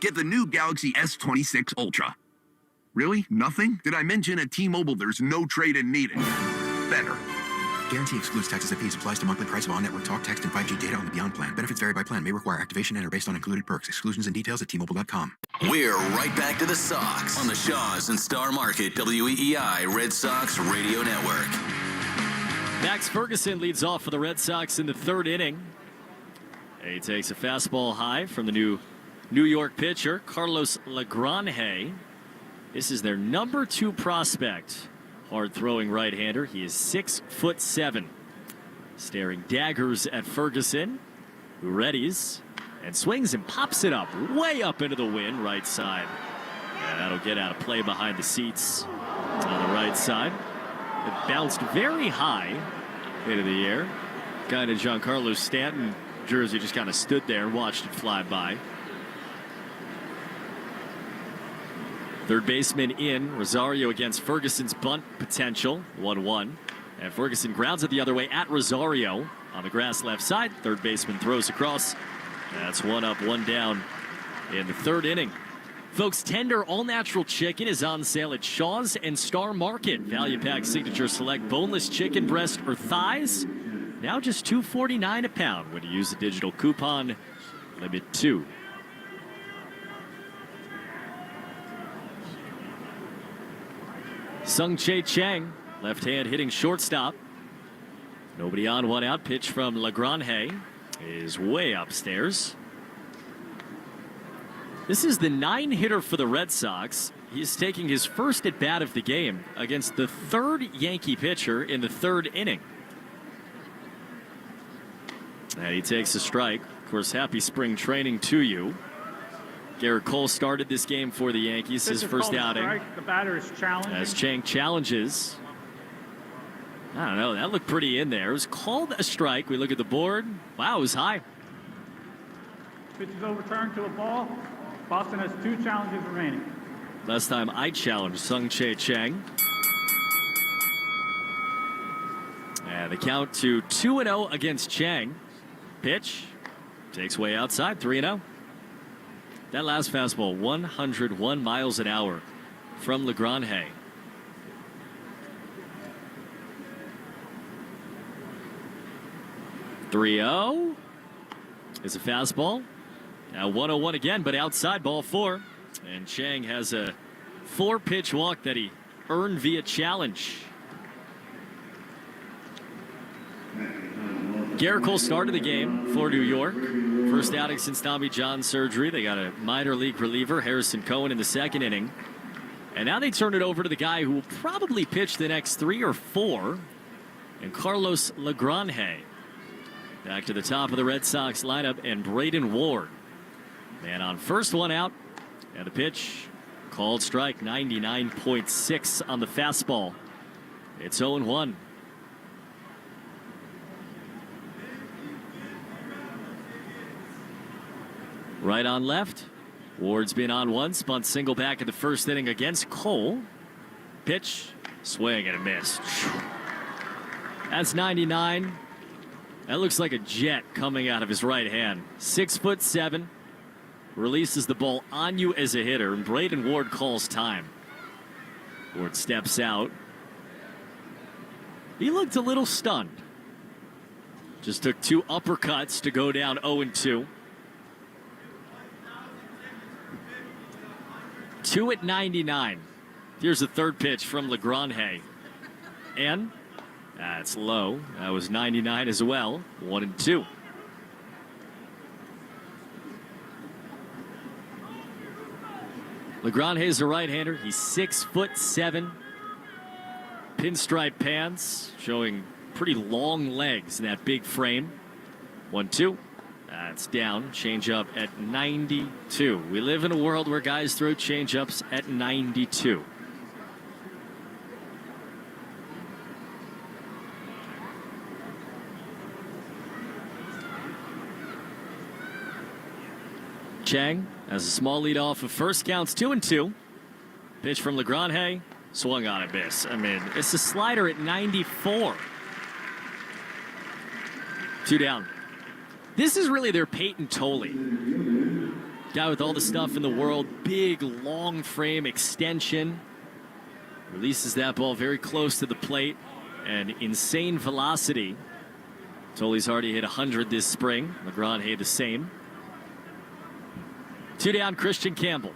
Get the new Galaxy S26 Ultra. Really? Nothing? Did I mention at T-Mobile there's no trade-in needed? Better. Guarantee excludes taxes and fees. Applies to monthly price of on-network talk, text, and 5G data on the Beyond plan. Benefits vary by plan. May require activation and are based on included perks. Exclusions and details at T-Mobile.com. We're right back to the Sox on the Shaws and Star Market WEEI Red Sox Radio Network. Max Ferguson leads off for the Red Sox in the 3rd inning. He takes a fastball high from the New York pitcher, Carlos Lagrange. This is their number 2 prospect. Hard-throwing right-hander. He is 6'7". Staring daggers at Ferguson, who readies and swings and pops it up, way up into the wind, right side. And that'll get out of play behind the seats on the right side. It bounced very high into the air. Kind of Giancarlo Stanton jersey just kind of stood there and watched it fly by. Third baseman in. Rosario against Ferguson's bunt potential. 1-1. And Ferguson grounds it the other way at Rosario on the grass left side. Third baseman throws across. That's 1 up, 1 down in the 3rd inning. Folks, tender all-natural chicken is on sale at Shaws and Star Market. Value Pack Signature Select boneless chicken breast or thighs. Now just $2.49 a pound when you use the digital coupon. Limit 2. Sung-Chae Chang, left hand hitting shortstop. Nobody on, 1 out. Pitch from Lagrange is way upstairs. This is the 9-hitter for the Red Sox. He's taking his first at bat of the game against the 3rd Yankee pitcher in the 3rd inning. And he takes a strike. Of course, happy spring training to you. Garrett Cole started this game for the Yankees, his first outing. Strike. The batter is challenging. As Chang challenges. I don't know, that looked pretty in there. It was called a strike. We look at the board. Wow, it was high. Pitch is overturned to a ball. Boston has 2 challenges remaining. Last time I challenged Sung-Chae Chang. And the count to 2-0 against Chang. Pitch takes way outside, 3-0. That last fastball, 101 miles an hour from Lagrange. .30 is a fastball. Now 101 again, but outside, ball 4. And Chang has a 4-pitch walk that he earned via challenge. Garrett Cole started the game for New York. First outing since Tommy John surgery. They got a minor league reliever, Harrison Cohen, in the 2nd inning. And now they turn it over to the guy who will probably pitch the next 3 or 4, and Carlos Lagrange. Back to the top of the Red Sox lineup, and Braden Ward. Man on first, one out. And the pitch, called strike, 99.6 on the fastball. It's 0-1. Right on left. Ward's been on one, spun single back in the first inning against Cole. Pitch, swing and a miss. That's 99. That looks like a jet coming out of his right hand. 6'7". Releases the ball on you as a hitter, and Braden Ward calls time. Ward steps out. He looked a little stunned. Just took 2 uppercuts to go down 0-2. 2 at 99. Here's the third pitch from LeGrand. And that's low. That was 99 as well. 1-2. LeGrand is a right-hander. He's 6'7". Pinstripe pants, showing pretty long legs in that big frame. 1-2. That's down. Changeup at 92. We live in a world where guys throw changeups at 92. Chang has a small lead off of first, counts 2-2. Pitch from LeGrand, swung on a miss. I mean, it's a slider at 94. 2 down. This is really their Peyton Tolley. Guy with all the stuff in the world, big, long frame extension. Releases that ball very close to the plate, and insane velocity. Tolley's already hit 100 this spring. LeGrand the same. 2 down, Christian Campbell.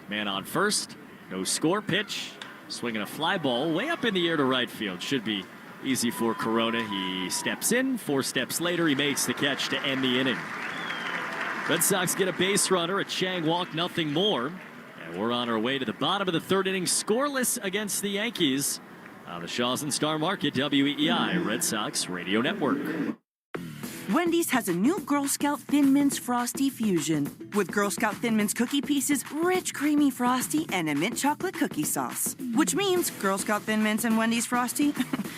Man on first. No score. Pitch. Swinging a fly ball way up in the air to right field. Should be easy for Corona. He steps in. 4 steps later, he makes the catch to end the inning. Red Sox get a base runner. A Chang walk, nothing more. And we're on our way to the bottom of the third inning, scoreless against the Yankees. On the Shaws and Star Market, WEEI Red Sox Radio Network. Wendy's has a new Girl Scout Thin Mints Frosty Fusion with Girl Scout Thin Mints cookie pieces, rich creamy frosty, and a mint chocolate cookie sauce. Which means Girl Scout Thin Mints and Wendy's Frosty,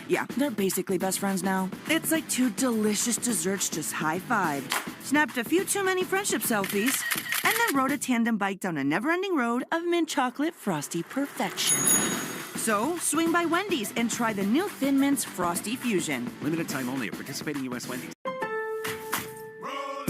yeah, they're basically best friends now. It's like 2 delicious desserts just high-fived, snapped a few too many friendship selfies, and then rode a tandem bike down a never-ending road of mint chocolate frosty perfection. So, swing by Wendy's and try the new Thin Mints Frosty Fusion. Limited time only at participating U.S. Wendy's.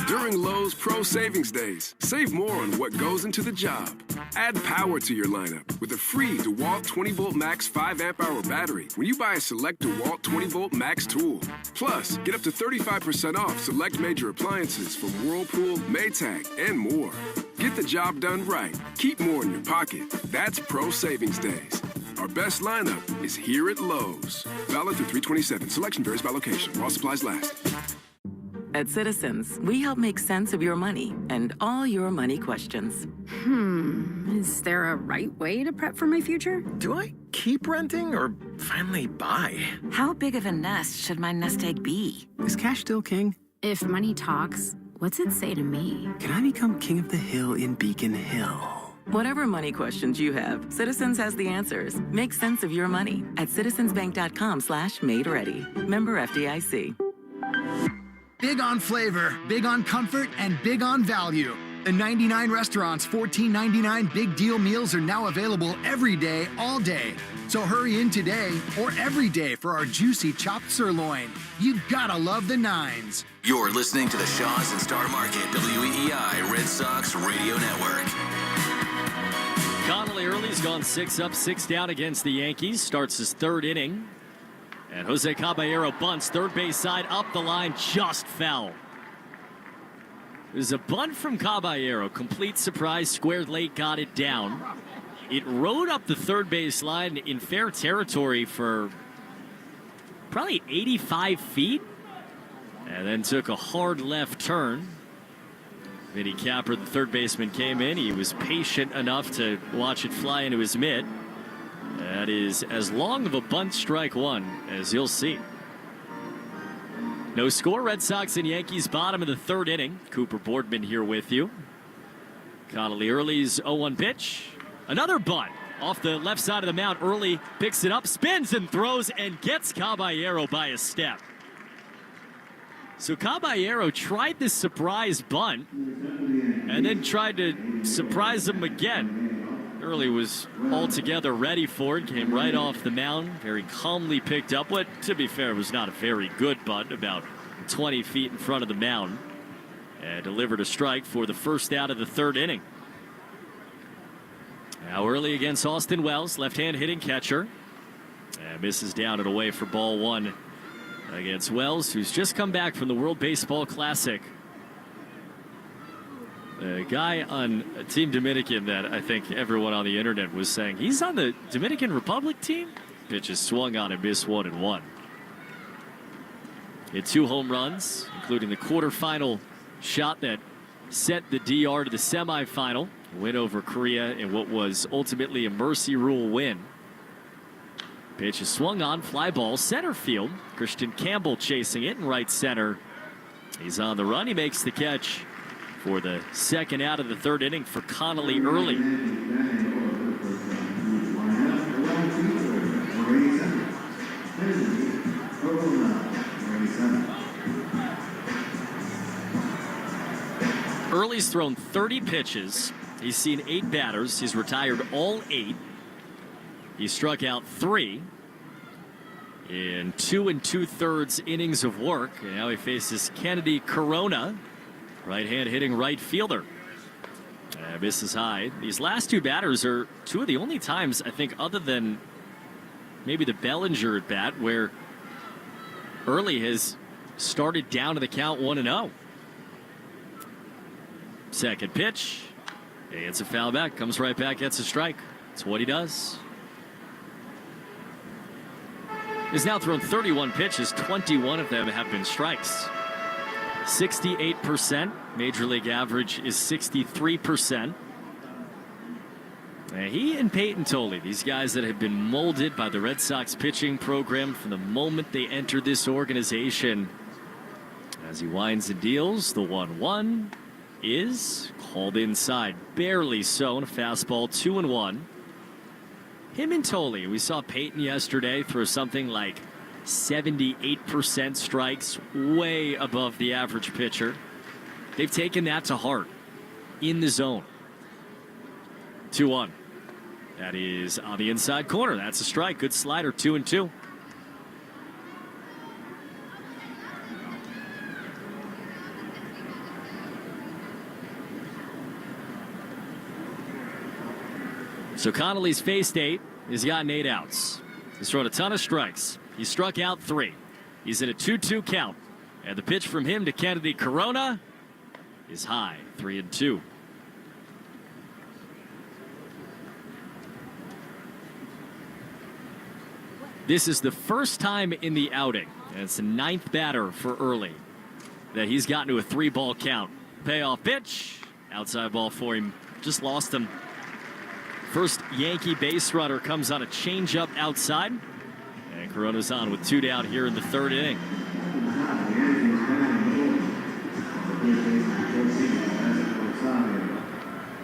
During Lowe's Pro Savings Days, save more on what goes into the job. Add power to your lineup with a free DeWalt 20-volt max 5-amp-hour battery when you buy a select DeWalt 20-volt max tool. Plus, get up to 35% off select major appliances from Whirlpool, Maytag, and more. Get the job done right. Keep more in your pocket. That's Pro Savings Days. Our best lineup is here at Lowe's. Valid through 3/27. Selection varies by location. While supplies last. At Citizens, we help make sense of your money and all your money questions. Is there a right way to prep for my future? Do I keep renting or finally buy? How big of a nest should my nest egg be? Is cash still king? If money talks, what's it say to me? Can I become king of the hill in Beacon Hill? Whatever money questions you have, Citizens has the answers. Make sense of your money at citizensbank.com/made-ready. Member FDIC. Big on flavor, big on comfort, and big on value. The 99 Restaurant's $14.99 Big Deal meals are now available every day, all day. So hurry in today or every day for our juicy chopped sirloin. You gotta love the nines. You're listening to the Shaws and Star Market, WEEI Red Sox Radio Network. Connolly early's gone 6 up, 6 down against the Yankees. Starts his third inning. And Jose Caballero bunts, third base side, up the line, just fell. There's a bunt from Caballero, complete surprise, squared late, got it down. It rode up the third base line in fair territory for probably 85 feet, and then took a hard left turn. Vinny Capper, the third baseman, came in. He was patient enough to watch it fly into his mitt. That is as long of a bunt strike one as you'll see. No score. Red Sox and Yankees bottom of the third inning. Cooper Boardman here with you. Connolly Early's 0-1 pitch. Another bunt off the left side of the mound. Early picks it up, spins and throws, and gets Caballero by a step. So Caballero tried this surprise bunt and then tried to surprise him again. Early was altogether ready for it, came right off the mound, very calmly picked up what, to be fair, was not a very good bunt, about 20 feet in front of the mound, and delivered a strike for the first out of the third inning. Now Early against Austin Wells, left-hand hitting catcher, and misses down and away for ball one against Wells, who's just come back from the World Baseball Classic. A guy on Team Dominican that I think everyone on the internet was saying he's on the Dominican Republic team. Pitch is swung on and missed 1-1. Hit 2 home runs, including the quarterfinal shot that sent the DR to the semifinal. Win over Korea in what was ultimately a mercy rule win. Pitch is swung on, fly ball, center field. Christian Campbell chasing it in right center. He's on the run. He makes the catch for the second out of the third inning for Connolly Early. Early's thrown 30 pitches. He's seen 8 batters. He's retired all 8. He struck out 3 in 2 2/3 innings of work. And now he faces Kennedy Corona, right-hand hitting right fielder. Misses high. These last 2 batters are 2 of the only times, I think, other than maybe the Bellinger at bat, where Early has started down to the count 1-0. Second pitch. It's a foul back. Comes right back. Gets a strike. That's what he does. He's now thrown 31 pitches. 21 of them have been strikes. 68%. Major league average is 63%. He and Peyton Tolley, these guys that have been molded by the Red Sox pitching program from the moment they entered this organization. As he winds and deals, the 1-1 is called inside. Barely so. And a fastball, 2-1. Him and Tolley, we saw Peyton yesterday throw something like 78% strikes, way above the average pitcher. They've taken that to heart in the zone. 2-1. That is on the inside corner. That's a strike. Good slider, 2-2. So Connolly's faced 8. He's gotten 8 outs. He's thrown a ton of strikes. He struck out 3. He's in a 2-2 count. And the pitch from him to Kennedy Corona is high, 3-2. This is the first time in the outing, and it's the 9th batter for Early, that he's gotten to a 3-ball count. Payoff pitch. Outside ball for him. Just lost him. First Yankee base runner comes on a changeup outside. And Corona's on with 2 down here in the third inning.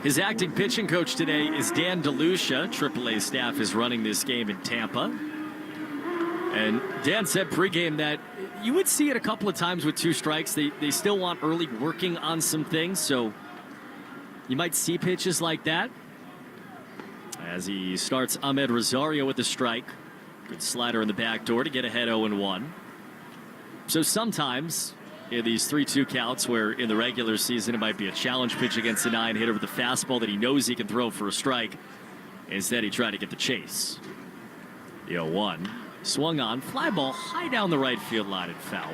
His acting pitching coach today is Dan DeLucia. AAA staff is running this game in Tampa. And Dan said pregame that you would see it a couple of times with 2 strikes. They still want Early working on some things, so you might see pitches like that. As he starts Ahmed Rosario with the strike. Good slider in the back door to get ahead 0-1. So sometimes in these 3-2 counts, where in the regular season it might be a challenge pitch against a 9-hitter with a fastball that he knows he can throw for a strike, instead he tried to get the chase. The 0-1. Swung on. Fly ball high down the right field line and foul.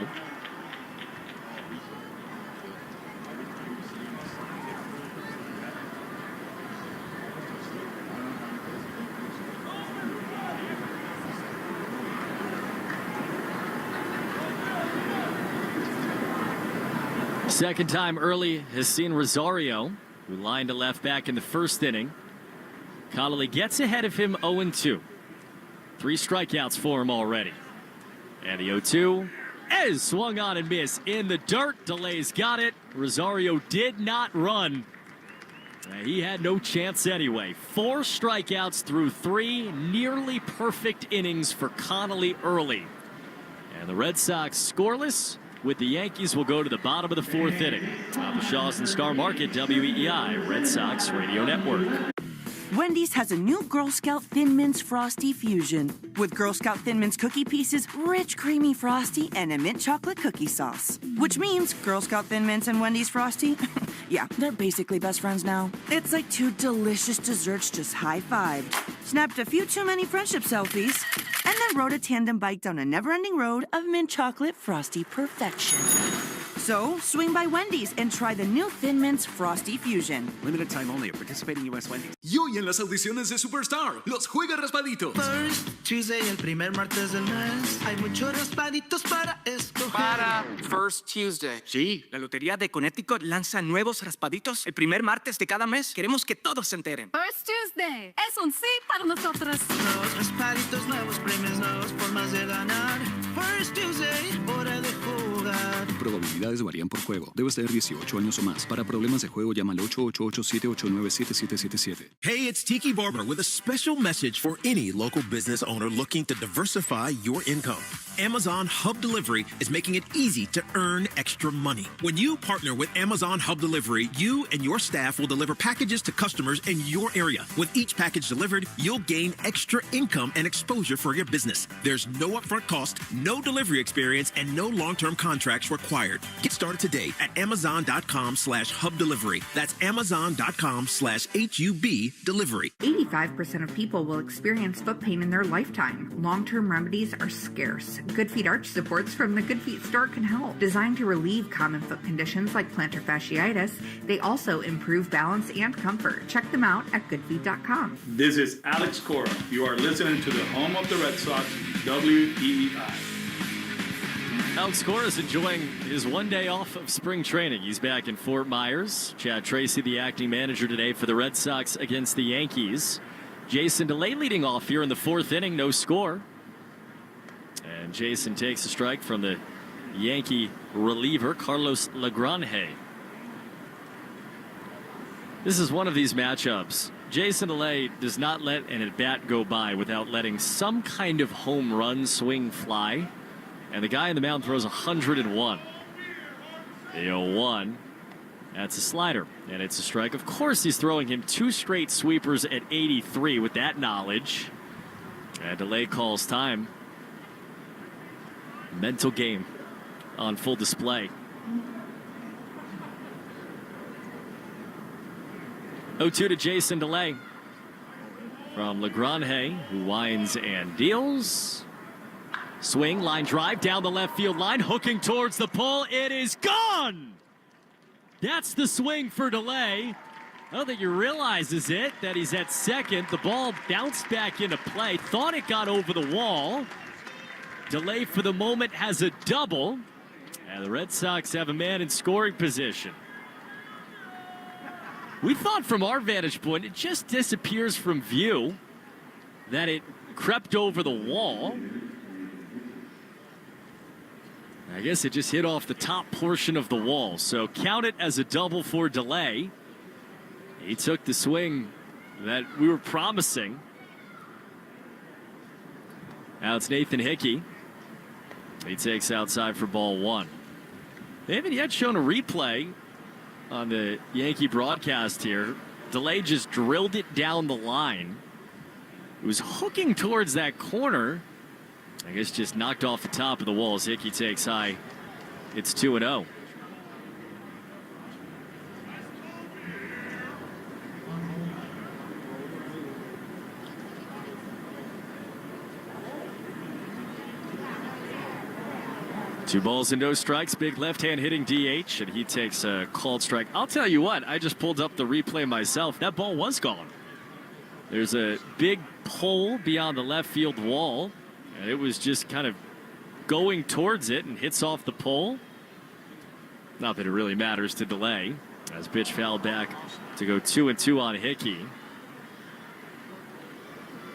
Second time Early has seen Rosario, who lined to left back in the first inning. Connolly gets ahead of him 0-2. 3 strikeouts for him already. And the 0-2 is swung on and missed. In the dirt, Delay's got it. Rosario did not run. He had no chance anyway. 4 strikeouts through 3 nearly perfect innings for Connolly early. And the Red Sox scoreless, with the Yankees will go to the bottom of the 4th inning. On the Shaws and Star Market, WEEI, Red Sox Radio Network. Wendy's has a new Girl Scout Thin Mints Frosty Fusion with Girl Scout Thin Mints cookie pieces, rich creamy frosty, and a mint chocolate cookie sauce. Which means Girl Scout Thin Mints and Wendy's Frosty, yeah, they're basically best friends now. It's like 2 delicious desserts just high-fived, snapped a few too many friendship selfies, and then rode a tandem bike down a never-ending road of mint chocolate frosty perfection. So, swing by Wendy's and try the new Thin Mints Frosty Fusion. Limited time only at participating U.S. Wendy's. Y hoy en las audiciones de Superstar, los juega raspaditos. First Tuesday, el primer martes del mes. Hay muchos raspaditos para escoger. First Tuesday. Sí, la Lotería de Connecticut lanza nuevos raspaditos el primer martes de cada mes. Queremos que todos se enteren. First Tuesday. Es un sí para nosotros. Nuevos raspaditos, nuevos premios, nuevas formas de ganar. First Tuesday, hora de jugar. Probabilidades varían por juego. Debes tener 18 años o más. Para problemas de juego, llama al 888-789-7777. Hey, it's Tiki Barber with a special message for any local business owner looking to diversify your income. Amazon Hub Delivery is making it easy to earn extra money. When you partner with Amazon Hub Delivery, you and your staff will deliver packages to customers in your area. With each package delivered, you'll gain extra income and exposure for your business. There's no upfront cost, no delivery experience, and no long-term contracts required. Get started today at Amazon.com/Hub Delivery. That's Amazon.com/HUB Delivery. 85% of people will experience foot pain in their lifetime. Long-term remedies are scarce. Good Feet arch supports from the Good Feet store can help. Designed to relieve common foot conditions like plantar fasciitis, they also improve balance and comfort. Check them out at goodfeet.com. This is Alex Cora. You are listening to the home of the Red Sox, WEEI. Alex Cora is enjoying his one day off of spring training. He's back in Fort Myers. Chad Tracy, the acting manager today for the Red Sox against the Yankees. Jason DeLay leading off here in the 4th inning, no score. And Jason takes a strike from the Yankee reliever, Carlos Lagrange. This is one of these matchups. Jason DeLay does not let an at-bat go by without letting some kind of home run swing fly. And the guy in the mound throws 101. The 0-1. That's a slider, and it's a strike. Of course, he's throwing him 2 straight sweepers at 83 with that knowledge. And DeLay calls time. Mental game on full display. 0-2 to Jason DeLay from Lagrange, who winds and deals. Swing, line drive down the left field line, hooking towards the pole. It is gone! That's the swing for DeLay. I don't think he realizes it, that he's at second. The ball bounced back into play. Thought it got over the wall. DeLay for the moment has a double. And the Red Sox have a man in scoring position. We thought from our vantage point, it just disappears from view, that it crept over the wall. I guess it just hit off the top portion of the wall. So count it as a double for DeLay. He took the swing that we were promising. Now it's Nathan Hickey. He takes outside for ball 1. They haven't yet shown a replay on the Yankee broadcast here. DeLay just drilled it down the line. It was hooking towards that corner. I guess just knocked off the top of the wall as Hickey takes high. It's 2-0. Two balls and no strikes. Big left-hand hitting DH, and he takes a called strike. I'll tell you what, I just pulled up the replay myself. That ball was gone. There's a big pole beyond the left field wall, and it was just kind of going towards it and hits off the pole. Not that it really matters to DeLay, as pitch fouled back to go 2-2 on Hickey.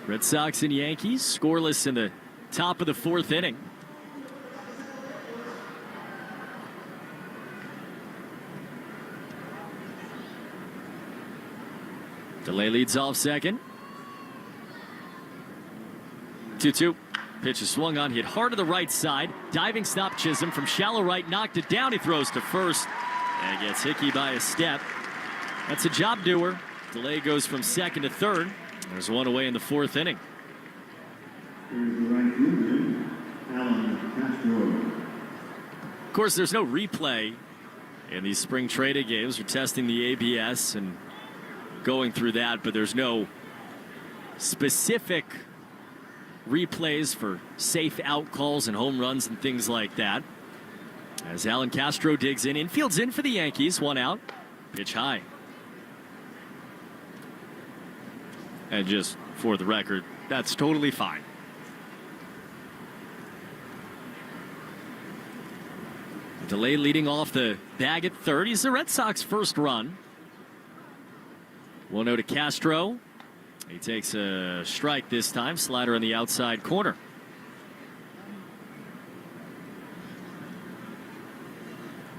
Red Sox and Yankees scoreless in the top of the 4th inning. DeLay leads off second. 2-2. Pitch is swung on, hit hard to the right side. Diving stop Chisholm from shallow right, knocked it down. He throws to first and gets Hickey by a step. That's a job doer. DeLay goes from second to third. There's one away in the fourth inning. Of course, there's no replay in these spring training games. We're testing the ABS and going through that, but there's no specific replays for safe out calls and home runs and things like that. As Alan Castro digs in, infield's in for the Yankees, one out, pitch high. And just for the record, that's totally fine. DeLay leading off the bag at third. He's the Red Sox first run. 1-0 to Castro. He takes a strike this time. Slider on the outside corner.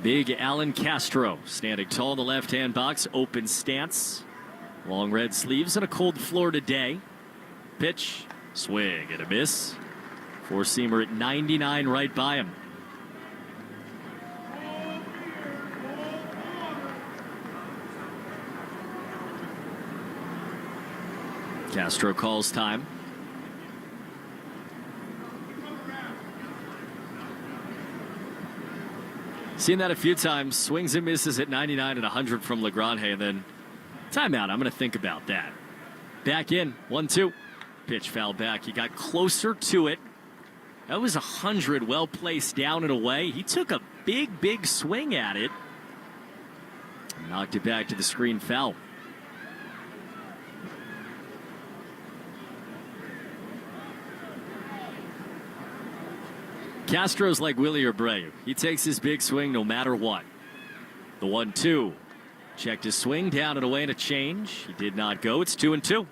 Big Alan Castro standing tall in the left-hand box. Open stance. Long red sleeves and a cold floor today. Pitch. Swing and a miss. Four-seamer at 99 right by him. Castro calls time. Seen that a few times. Swings and misses at 99 and 100 from Legrand, and then timeout. I'm going to think about that. Back in. 1-2. Pitch foul back. He got closer to it. That was 100 well placed down and away. He took a big swing at it. Knocked it back to the screen foul. Castro's like Willie Abreu. He takes his big swing no matter what. The 1-2. Checked his swing down and away and a change. He did not go. It's 2-2.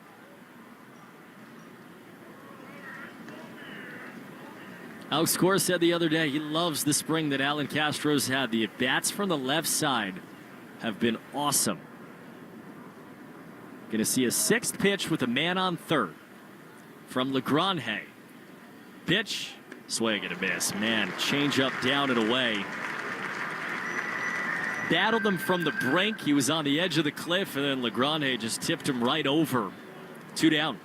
Alex Cora said the other day he loves the spring that Alan Castro's had. The at-bats from the left side have been awesome. Going to see a sixth pitch with a man on third from Legrand. Pitch. Swing and a miss. Man, change up down and away. Battled him from the brink. He was on the edge of the cliff, and then Legrand just tipped him right over. 2 down.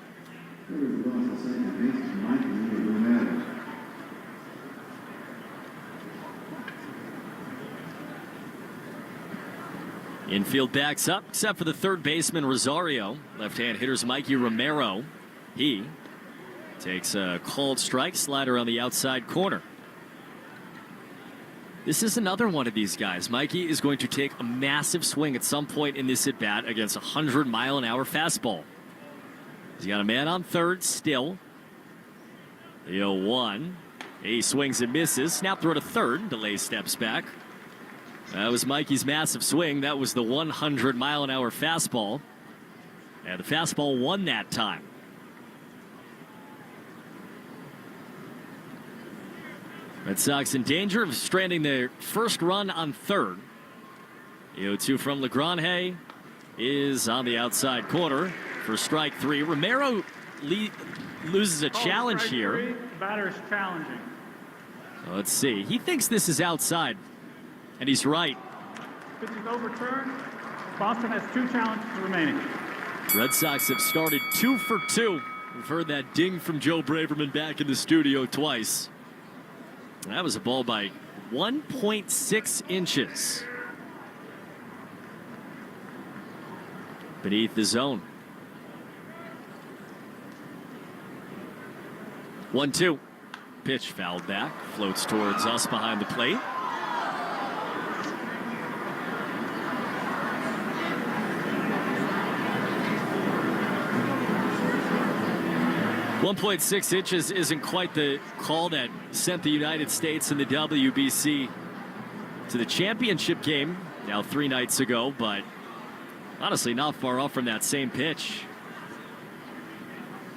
Infield backs up, except for the third baseman, Rosario. Left-hand hitter's Mikey Romero. He takes a called strike. Slider on the outside corner. This is another one of these guys. Mikey is going to take a massive swing at some point in this at-bat against a 100-mile-an-hour fastball. He's got a man on third still. The 0-1. He swings and misses. Snap throw to third. DeLay steps back. That was Mikey's massive swing. That was the 100-mile-an-hour fastball. And the fastball won that time. Red Sox in danger of stranding their first run on third. The 0-2 from Legrand is on the outside corner for strike three. Romero loses a challenge here. Batter's challenging. Let's see. He thinks this is outside, and he's right. Pitch is overturned. Boston has 2 challenges remaining. Red Sox have started 2 for 2. We've heard that ding from Joe Braverman back in the studio twice. That was a ball by 1.6 inches. Beneath the zone. 1-2. Pitch fouled back. Floats towards us behind the plate. .6 inches isn't quite the call that sent the United States and the WBC to the championship game now 3 nights ago, but honestly not far off from that same pitch.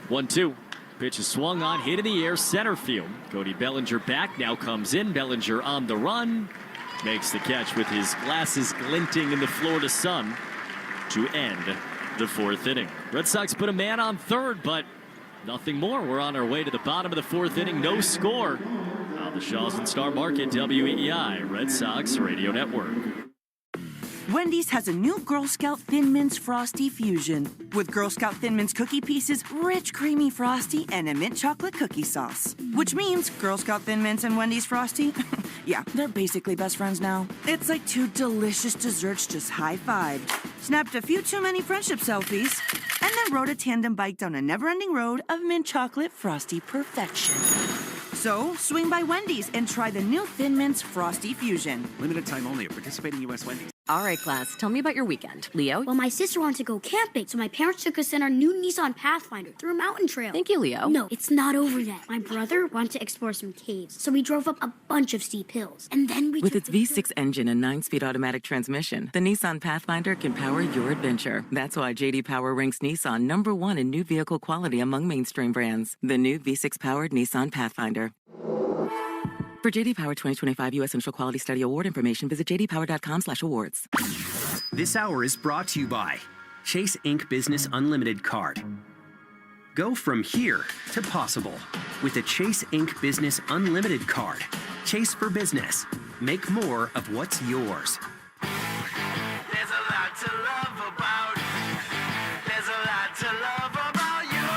1-2. Pitch is swung on, hit in the air, center field. Cody Bellinger back, now comes in. Bellinger on the run. Makes the catch with his glasses glinting in the Florida sun to end the fourth inning. Red Sox put a man on third, but nothing more. We're on our way to the bottom of the fourth inning. No score. On the Shaws and Star Market, WEEI, Red Sox Radio Network. Wendy's has a new Girl Scout Thin Mints Frosty Fusion with Girl Scout Thin Mints cookie pieces, rich creamy frosty, and a mint chocolate cookie sauce. Which means Girl Scout Thin Mints and Wendy's Frosty, yeah, they're basically best friends now. It's like two delicious desserts just high-fived, snapped a few too many friendship selfies, and then rode a tandem bike down a never-ending road of mint chocolate frosty perfection. So, swing by Wendy's and try the new Thin Mints Frosty Fusion. Limited time only at participating U.S. Wendy's. All right, class, tell me about your weekend. Leo? Well, my sister wanted to go camping, so my parents took us in our new Nissan Pathfinder through a mountain trail. Thank you, Leo. No, it's not over yet. My brother wanted to explore some caves, so we drove up a bunch of steep hills. And then we With its V6 engine and 9-speed automatic transmission, the Nissan Pathfinder can power your adventure. That's why J.D. Power ranks Nissan #1 in new vehicle quality among mainstream brands. The new V6-powered Nissan Pathfinder. For J.D. Power 2025 U.S. Central Quality Study Award information, visit jdpower.com/awards. This hour is brought to you by Chase Ink Business Unlimited Card. Go from here to possible with the Chase Ink Business Unlimited Card. Chase for business. Make more of what's yours. There's a lot to love about. There's a lot to love about you.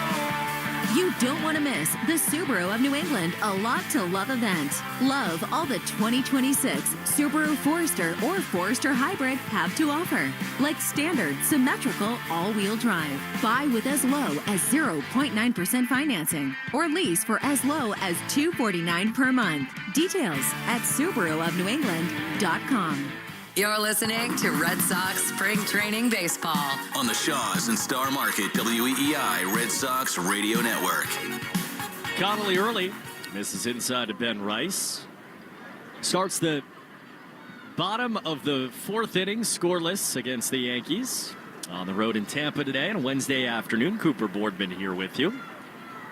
You don't want to miss the Subaru of New England A Lot to Love event. Love all the 2026 Subaru Forester or Forester Hybrid have to offer. Like standard, symmetrical, all-wheel drive. Buy with as low as 0.9% financing or lease for as low as $249 per month. Details at SubaruofNewEngland.com. You're listening to Red Sox Spring Training Baseball on the Shaws and Star Market WEEI Red Sox Radio Network. Connolly early misses inside to Ben Rice. Starts the bottom of the fourth inning scoreless against the Yankees. On the road in Tampa today on Wednesday afternoon. Cooper Boardman here with you.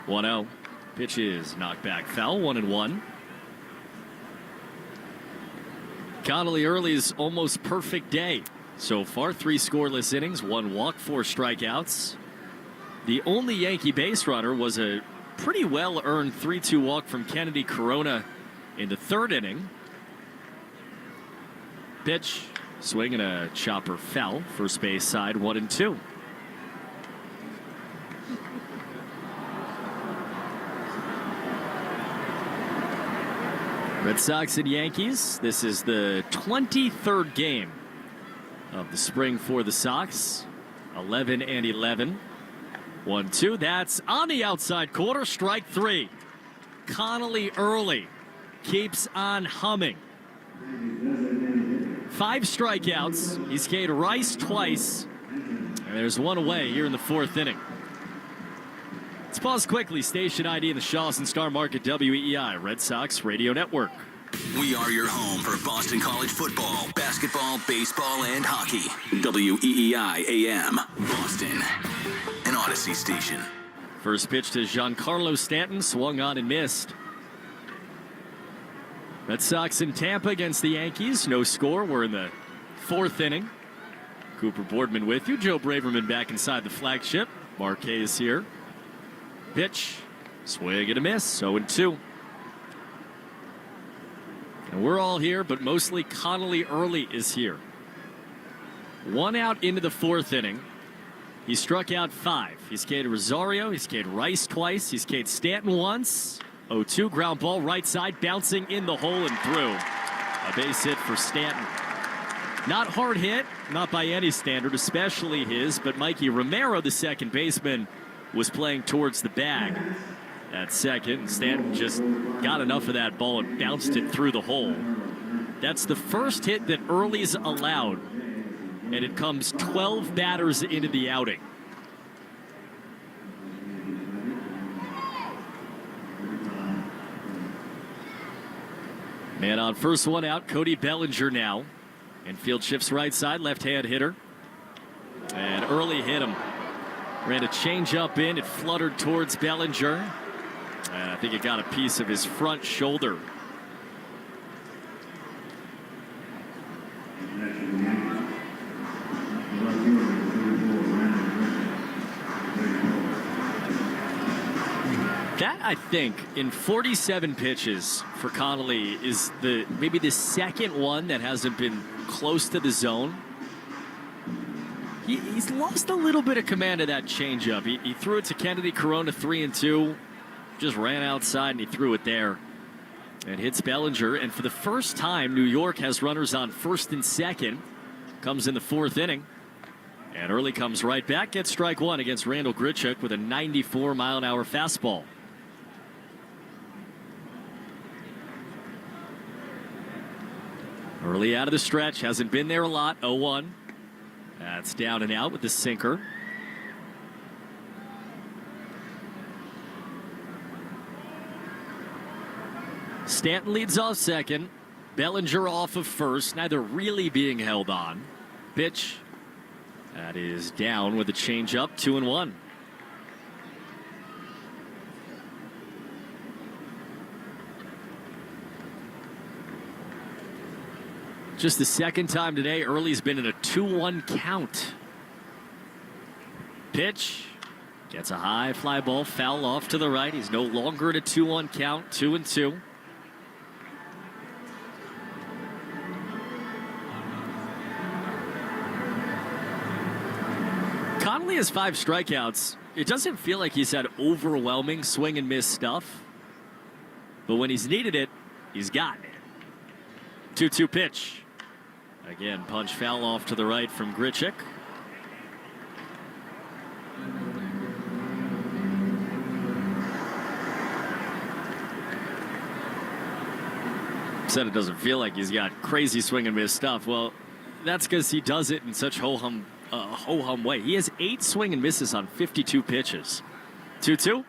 1-0. Pitch is knocked back foul. 1-1. Connolly Early's almost perfect day so far. 3 scoreless innings, 1 walk, 4 strikeouts. The only Yankee base runner was a pretty well-earned 3-2 walk from Kennedy Corona in the third inning. Pitch, swing and a chopper foul. First base side, 1-2. Red Sox and Yankees. This is the 23rd game of the spring for the Sox. 11-11. 1-2. That's on the outside corner. Strike 3. Connolly Early keeps on humming. 5 strikeouts. He's K'd Rice twice. And there's one away here in the fourth inning. Let's pause quickly. Station ID in the Shaws and Star Market WEEI Red Sox Radio Network. We are your home for Boston College football, basketball, baseball, and hockey. WEEI AM, Boston, an Odyssey station. First pitch to Giancarlo Stanton, swung on and missed. Red Sox in Tampa against the Yankees. No score. We're in the fourth inning. Cooper Boardman with you. Joe Braverman back inside the flagship. Marquez here. Pitch, swing and a miss, 0-2. And we're all here, but mostly Connolly Early is here. 1 out into the fourth inning. He struck out 5. He's K'd Rosario, he's K'd Rice twice, he's K'd Stanton once. 0-2, ground ball right side, bouncing in the hole and through. A base hit for Stanton. Not hard hit, not by any standard, especially his, but Mikey Romero, the second baseman, was playing towards the bag at second, and Stanton just got enough of that ball and bounced it through the hole. That's the first hit that Early's allowed, and it comes 12 batters into the outing. Man on first, 1 out, Cody Bellinger now. Infield shifts right side, left-hand hitter. And Early hit him. Ran a change-up in. It fluttered towards Bellinger. And I think it got a piece of his front shoulder. I think in 47 pitches for Connolly is maybe the second one that hasn't been close to the zone. He's lost a little bit of command of that changeup. He threw it to Kennedy Corona 3-2, just ran outside and he threw it there. And hits Bellinger, and for the first time, New York has runners on first and second. Comes in the fourth inning. And Early comes right back, gets strike one against Randall Grichuk with a 94-mile-an-hour fastball. Early out of the stretch, hasn't been there a lot, 0-1. That's down and out with the sinker. Stanton leads off second. Bellinger off of first, neither really being held on. Pitch. That is down with a changeup, 2-1. Just the second time today, Early's been in a 2-1 count. Pitch. Gets a high fly ball, foul off to the right. He's no longer at a 2-1 count, 2-2. Connolly has 5 strikeouts. It doesn't feel like he's had overwhelming swing and miss stuff. But when he's needed it, he's gotten it. 2-2 pitch. Again, punch foul off to the right from Grichuk. Said it doesn't feel like he's got crazy swing and miss stuff. Well, that's because he does it in such ho-hum way. He has 8 swing and misses on 52 pitches. 2-2.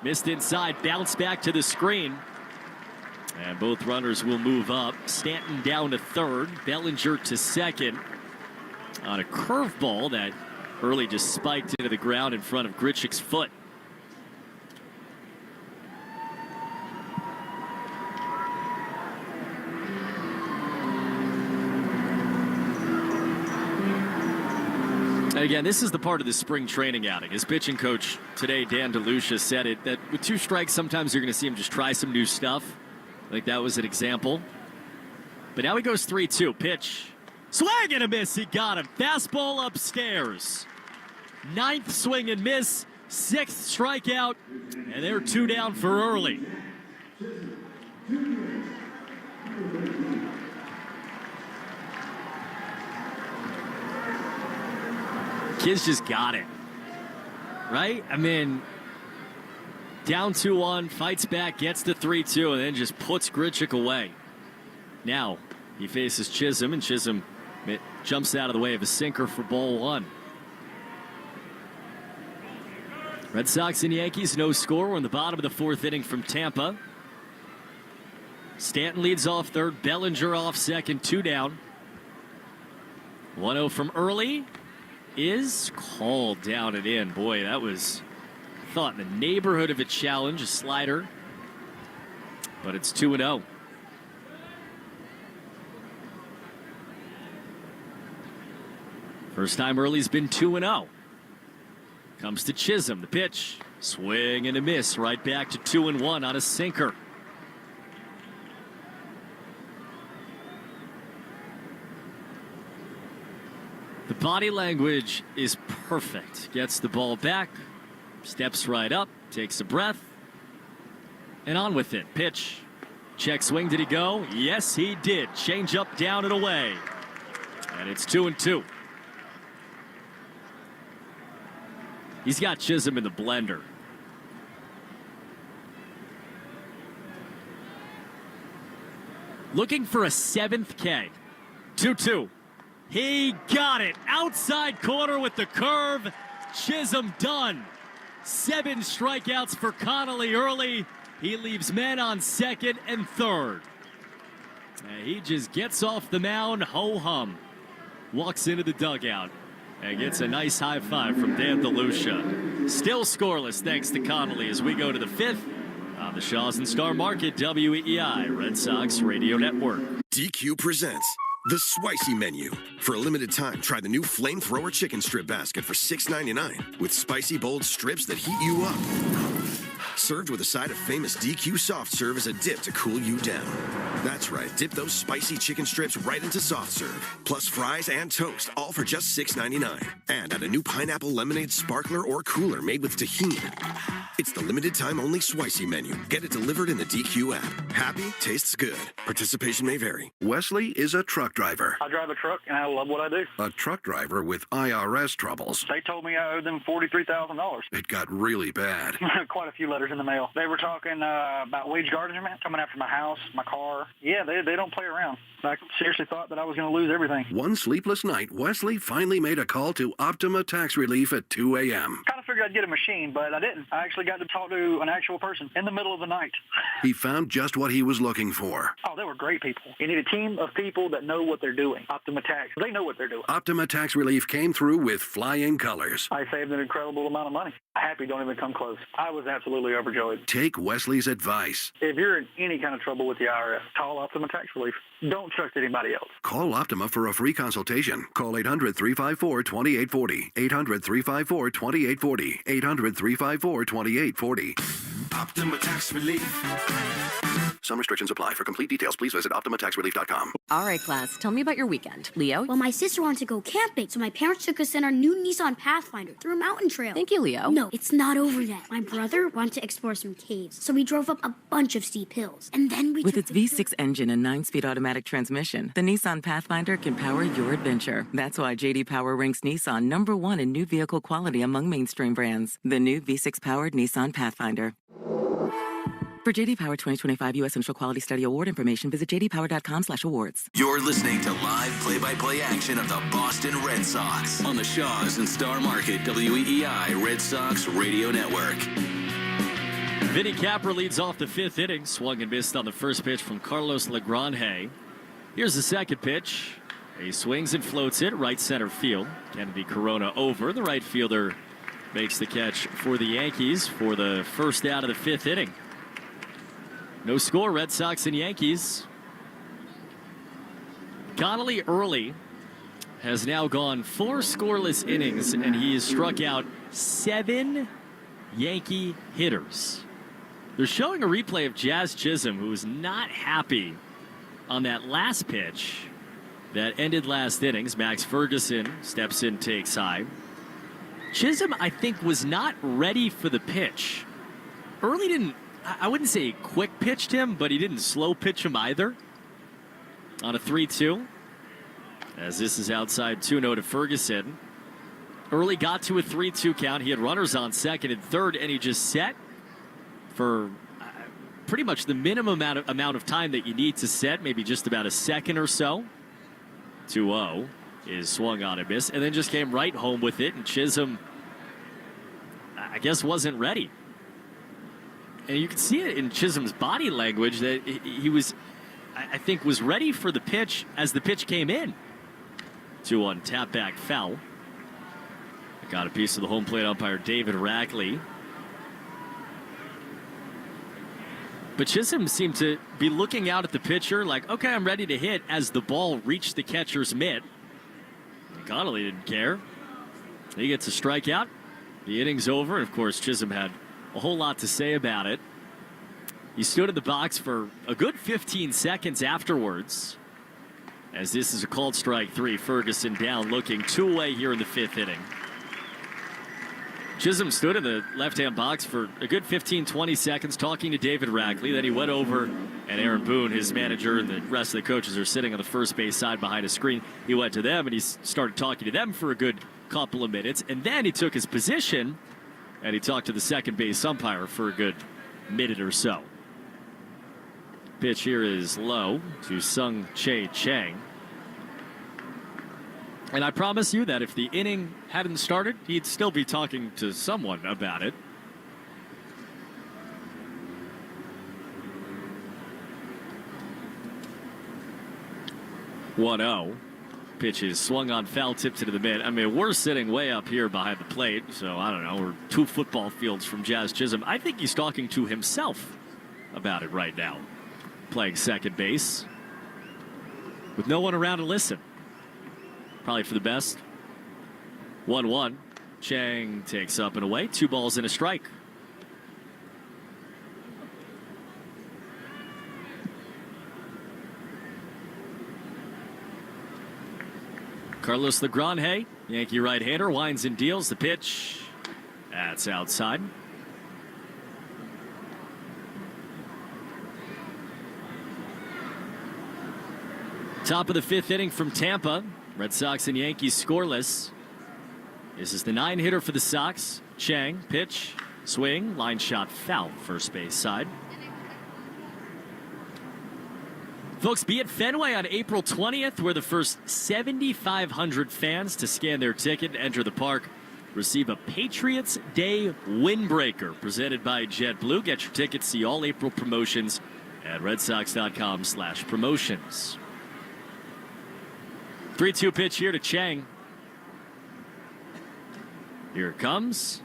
Missed inside, bounce back to the screen. And both runners will move up. Stanton down to third, Bellinger to second. On a curveball that Early just spiked into the ground in front of Grichuk's foot. Again, this is the part of the spring training outing. His pitching coach today, Dan DeLucia, said it that with 2 strikes, sometimes you're going to see him just try some new stuff. I think that was an example. But now he goes 3-2. Pitch. Swing and a miss. He got him. Fastball upstairs. 9th swing and miss. 6th strikeout. And they're 2 down for Early. Kid's just got it. Right? I mean, down 2-1, fights back, gets the 3-2, and then just puts Grichuk away. Now he faces Chisholm, and Chisholm jumps out of the way of a sinker for ball 1. Red Sox and Yankees, no score. We're in the bottom of the 4th inning from Tampa. Stanton leads off third, Bellinger off second, 2 down. 1-0 from Early is called down and in. Boy, that was, I thought, in the neighborhood of a challenge, a slider. But it's 2-0. First time Early's been 2-0. Comes to Chisholm, the pitch. Swing and a miss, right back to 2-1 on a sinker. The body language is perfect. Gets the ball back, steps right up, takes a breath, and on with it. Pitch. Check swing. Did he go? Yes, he did. Change up, down and away. And it's 2-2. He's got Chisholm in the blender. Looking for a 7th K. 2-2. He got it. Outside corner with the curve. Chisholm done. 7 strikeouts for Connolly Early. He leaves men on second and third. And he just gets off the mound, ho-hum. Walks into the dugout and gets a nice high five from Dan DeLucia. Still scoreless thanks to Connolly as we go to the 5th on the Shaw's and Star Market WEEI Red Sox Radio Network. DQ presents The Spicy Menu. For a limited time, try the new Flamethrower Chicken Strip Basket for $6.99 with spicy, bold strips that heat you up. Served with a side of famous DQ soft serve as a dip to cool you down. That's right, dip those spicy chicken strips right into soft serve. Plus fries and toast, all for just $6.99. And add a new pineapple lemonade sparkler or cooler made with tahini. It's the limited time only Swisey menu. Get it delivered in the DQ app. Happy tastes good. Participation may vary. Wesley is a truck driver. I drive a truck and I love what I do. A truck driver with IRS troubles. They told me I owed them $43,000. It got really bad. Quite a few letters in the mail. They were talking about wage garnishment, coming after my house, my car. Yeah, they don't play around. I seriously thought that I was going to lose everything. One sleepless night, Wesley finally made a call to Optima Tax Relief at 2 a.m. Kind of figured I'd get a machine, but I didn't. I actually got to talk to an actual person in the middle of the night. He found just what he was looking for. Oh, they were great people. You need a team of people that know what they're doing. Optima Tax, they know what they're doing. Optima Tax Relief came through with flying colors. I saved an incredible amount of money. Happy don't even come close. I was absolutely overjoyed. Take Wesley's advice. If you're in any kind of trouble with the IRS, call Optima Tax Relief. Don't trust anybody else. Call Optima for a free consultation. Call 800-354-2840. 800-354-2840. 800-354-2840. Optima Tax Relief. Some restrictions apply. For complete details, please visit OptimaTaxRelief.com. All right, class. Tell me about your weekend. Leo? Well, my sister wanted to go camping, so my parents took us in our new Nissan Pathfinder through a mountain trail. Thank you, Leo. No, it's not over yet. My brother wanted to explore some caves, so we drove up a bunch of steep hills. And then we With its V6 engine and 9-speed automatic transmission, the Nissan Pathfinder can power your adventure. That's why J.D. Power ranks Nissan #1 in new vehicle quality among mainstream brands. The new V6-powered Nissan Pathfinder. For J.D. Power 2025 U.S. Central Quality Study Award information, visit jdpower.com/awards. You're listening to live play-by-play action of the Boston Red Sox on the Shaws and Star Market WEEI Red Sox Radio Network. Vinny Capra leads off the fifth inning. Swung and missed on the first pitch from Carlos Legrand. Here's the second pitch. He swings and floats it right center field. Kennedy Corona over. The right fielder makes the catch for the Yankees for the first out of the fifth inning. No score, Red Sox and Yankees. Connolly early has now gone 4 scoreless innings, and he has struck out 7 Yankee hitters. They're showing a replay of Jazz Chisholm, who was not happy on that last pitch that ended last innings. Max Ferguson steps in, takes high. Chisholm, I think, was not ready for the pitch. Early didn't, I wouldn't say quick pitched him, but he didn't slow pitch him either. On a 3-2. As this is outside 2-0 to Ferguson. Early got to a 3-2 count. He had runners on second and third, and he just set for pretty much the minimum amount of time that you need to set, maybe just about a second or so. 2-0 is swung on a miss, and then just came right home with it, and Chisholm, I guess, wasn't ready. And you can see it in Chisholm's body language that he was, I think, was ready for the pitch as the pitch came in. 2-1 tap back foul. Got a piece of the home plate umpire, David Rackley. But Chisholm seemed to be looking out at the pitcher like, okay, I'm ready to hit, as the ball reached the catcher's mitt. Connolly didn't care. He gets a strikeout. The inning's over. And of course, Chisholm had a whole lot to say about it. He stood in the box for a good 15 seconds afterwards. As this is a called strike 3. Ferguson down, looking 2 away here in the fifth inning. Chisholm stood in the left-hand box for a good 15-20 seconds talking to David Rackley. Then he went over, and Aaron Boone, his manager, and the rest of the coaches are sitting on the first base side behind a screen. He went to them, and he started talking to them for a good couple of minutes. And then he took his position, and he talked to the second base umpire for a good minute or so. Pitch here is low to Sung Chae Chang. And I promise you that if the inning hadn't started, he'd still be talking to someone about it. (1-0). Pitch is swung on, foul tipped into the mid. I mean, we're sitting way up here behind the plate, so I don't know. We're 2 football fields from Jazz Chisholm. I think he's talking to himself about it right now. Playing second base with no one around to listen. Probably for the best. 1-1. Chang takes up and away. 2 balls and a strike. Carlos Legrand, Yankee right-hander, winds and deals the pitch. That's outside. Top of the fifth inning from Tampa. Red Sox and Yankees scoreless. This is the 9-hitter for the Sox. Chang, pitch, swing, line shot, foul, first base side. Folks, be at Fenway on April 20th, where the first 7,500 fans to scan their ticket to enter the park receive a Patriots Day windbreaker presented by JetBlue. Get your tickets, see all April promotions at redsox.com/promotions. 3-2 pitch here to Chang. Here it comes.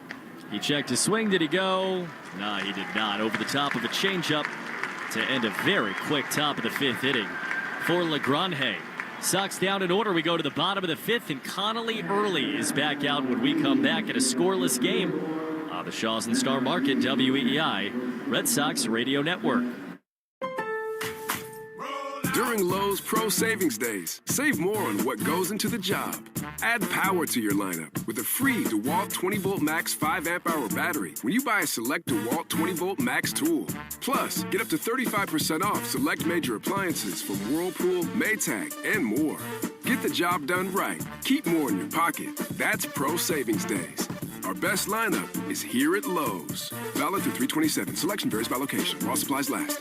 He checked his swing. Did he go? No, he did not. Over the top of a changeup to end a very quick top of the fifth inning for Legrand. Sox down in order. We go to the bottom of the fifth, and Connolly Early is back out when we come back at a scoreless game on the Shaws and Star Market, WEEI, Red Sox Radio Network. During Lowe's Pro Savings Days, save more on what goes into the job. Add power to your lineup with a free DeWalt 20-volt Max 5-amp-hour battery when you buy a select DeWalt 20-volt Max tool. Plus, get up to 35% off select major appliances from Whirlpool, Maytag, and more. Get the job done right. Keep more in your pocket. That's Pro Savings Days. Our best lineup is here at Lowe's. Valid through 3/27. Selection varies by location. While supplies last.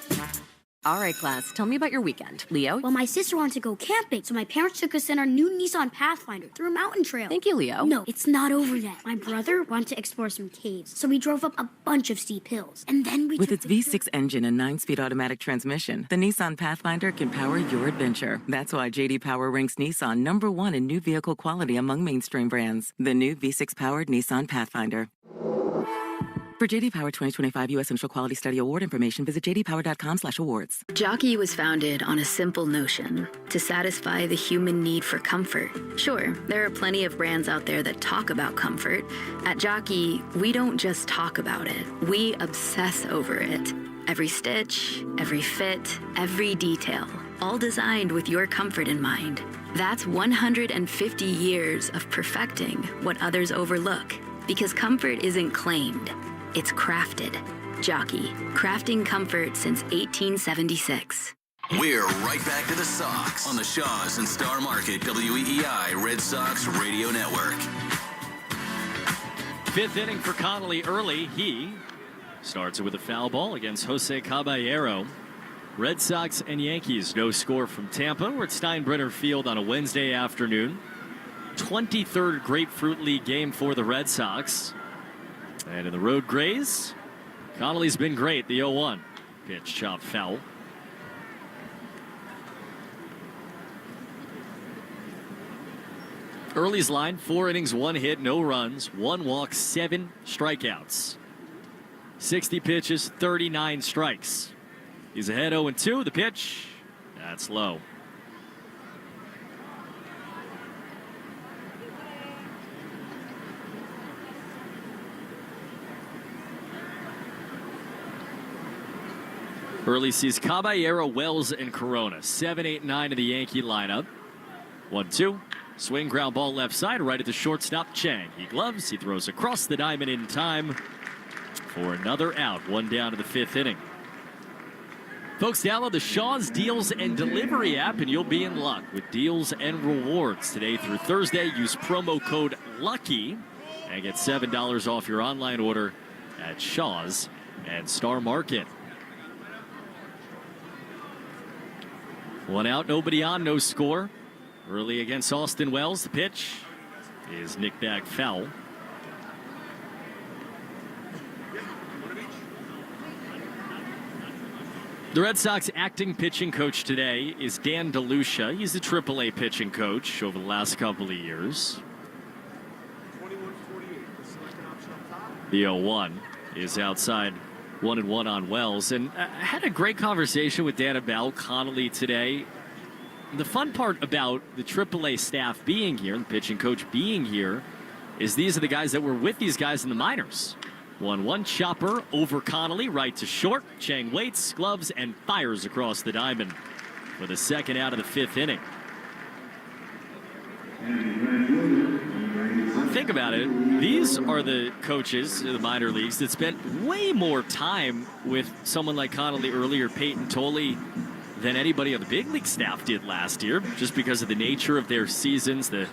All right, class, tell me about your weekend. Leo? Well, my sister wanted to go camping, so my parents took us in our new Nissan Pathfinder through a mountain trail. Thank you, Leo. No, it's not over yet. My brother wanted to explore some caves, so we drove up a bunch of steep hills. And then we With its V6 engine and 9-speed automatic transmission, the Nissan Pathfinder can power your adventure. That's why J.D. Power ranks Nissan #1 in new vehicle quality among mainstream brands. The new V6-powered Nissan Pathfinder. For J.D. Power 2025 U.S. Initial Quality Study Award information, visit jdpower.com/awards. Jockey was founded on a simple notion: to satisfy the human need for comfort. Sure, there are plenty of brands out there that talk about comfort. At Jockey, we don't just talk about it, we obsess over it. Every stitch, every fit, every detail, all designed with your comfort in mind. That's 150 years of perfecting what others overlook. Because comfort isn't claimed, it's crafted. Jockey, crafting comfort since 1876. We're right back to the Sox on the Shaws and Star Market, WEEI Red Sox Radio Network. Fifth inning for Connolly Early. He starts with a foul ball against Jose Caballero. Red Sox and Yankees, no score from Tampa. We're at Steinbrenner Field on a Wednesday afternoon. 23rd Grapefruit League game for the Red Sox. And in the road Grays, Connolly's been great. The 0-1 pitch, chop, foul. Early's line, 4 innings, 1 hit, no runs, 1 walk, 7 strikeouts. 60 pitches, 39 strikes. He's ahead 0-2. The pitch, that's low. Early sees Caballero, Wells, and Corona. 7, 8, 9 of the Yankee lineup. 1-2. Swing, ground ball left side, right at the shortstop, Chang. He gloves, he throws across the diamond in time for another out. 1 down to the 5th inning. Folks, download the Shaw's Deals and Delivery app, and you'll be in luck with deals and rewards today through Thursday. Use promo code LUCKY and get $7 off your online order at Shaw's and Star Market. 1 out, nobody on, no score. Early against Austin Wells. The pitch is nicked back foul. The Red Sox acting pitching coach today is Dan DeLucia. He's the AAA pitching coach over the last couple of years. The 0-1 is outside. 1-1 on Wells. And I had a great conversation with Dan about Connolly today. The fun part about the AAA staff being here, the pitching coach being here, is these are the guys that were with these guys in the minors. 1-1 chopper over Connolly, right to short. Chang waits, gloves, and fires across the diamond for the 2nd out of the 5th inning. Think about it. These are the coaches in the minor leagues that spent way more time with someone like Connolly early or Peyton Tolley than anybody on the big league staff did last year, just because of the nature of their seasons, the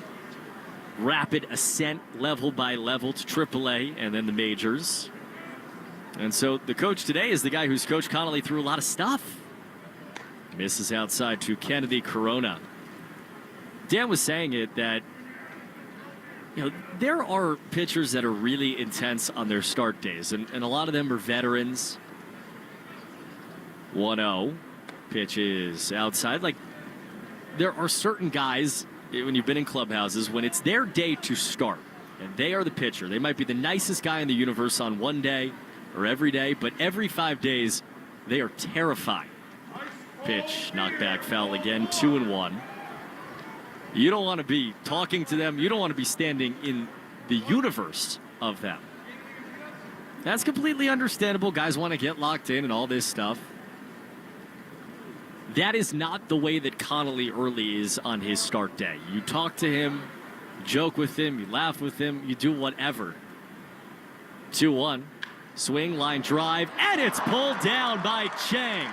rapid ascent level by level to AAA and then the majors. And so the coach today is the guy who's coached Connolly through a lot of stuff. Misses outside to Kennedy Corona. Dan was saying it that, you know, there are pitchers that are really intense on their start days, and a lot of them are veterans. 1-0. Pitch is outside. Like, there are certain guys, when you've been in clubhouses, when it's their day to start, and they are the pitcher. They might be the nicest guy in the universe on one day or every day, but every 5 days, they are terrifying. Pitch, knockback, foul again, 2-1. You don't want to be talking to them. You don't want to be standing in the universe of them. That's completely understandable. Guys want to get locked in and all this stuff. That is not the way that Connolly early is on his start day. You talk to him, joke with him, you laugh with him, you do whatever. 2-1. Swing, line drive, and it's pulled down by Chang.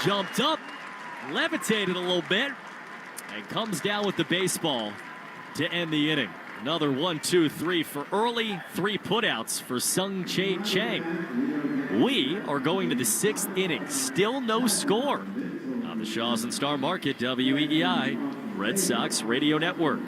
Jumped up, levitated a little bit, and comes down with the baseball to end the inning. Another 1-2-3 for early, 3 putouts for Sung Chae Chang. We are going to the 6th inning. Still no score. On the Shaws and Star Market, WEEI, Red Sox Radio Network.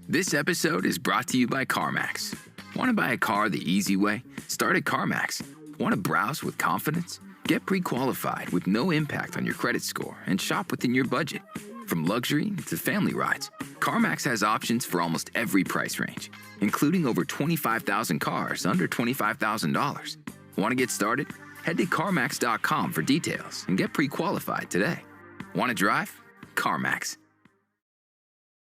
This episode is brought to you by CarMax. Want to buy a car the easy way? Start at CarMax. Want to browse with confidence? Get pre-qualified with no impact on your credit score and shop within your budget. From luxury to family rides, CarMax has options for almost every price range, including over 25,000 cars under $25,000. Want to get started? Head to CarMax.com for details and get pre-qualified today. Want to drive? CarMax.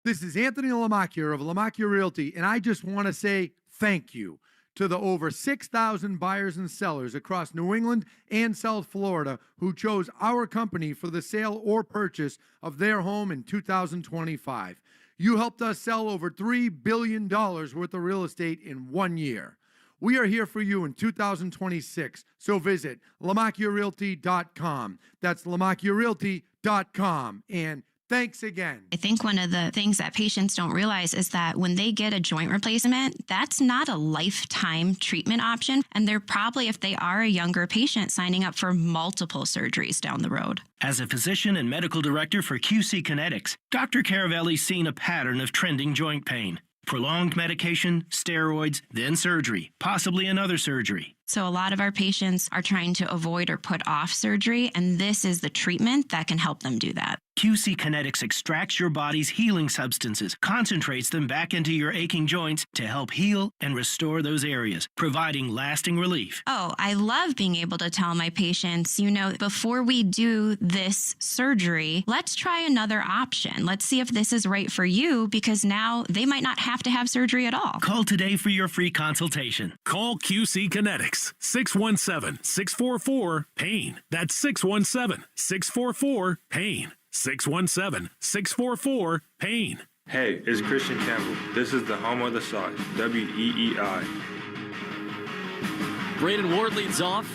This is Anthony Lamacchia of Lamacchia Realty, and I just want to say thank you to the over 6,000 buyers and sellers across New England and South Florida who chose our company for the sale or purchase of their home in 2025. You helped us sell over $3 billion worth of real estate in 1 year. We are here for you in 2026, so visit LaMacchiaRealty.com. That's LaMacchiaRealty.com. And thanks again. I think one of the things that patients don't realize is that when they get a joint replacement, that's not a lifetime treatment option. And they're probably, if they are a younger patient, signing up for multiple surgeries down the road. As a physician and medical director for QC Kinetics, Dr. Caravelli's seen a pattern of trending joint pain. Prolonged medication, steroids, then surgery, possibly another surgery. So a lot of our patients are trying to avoid or put off surgery, and this is the treatment that can help them do that. QC Kinetics extracts your body's healing substances, concentrates them back into your aching joints to help heal and restore those areas, providing lasting relief. Oh, I love being able to tell my patients, you know, before we do this surgery, let's try another option. Let's see if this is right for you, because now they might not have to have surgery at all. Call today for your free consultation. Call QC Kinetics, 617-644-PAIN. That's 617-644-PAIN. 617-644-PAIN. Hey, it's Christian Campbell. This is the home of the Sox, WEEI. Braden Ward leads off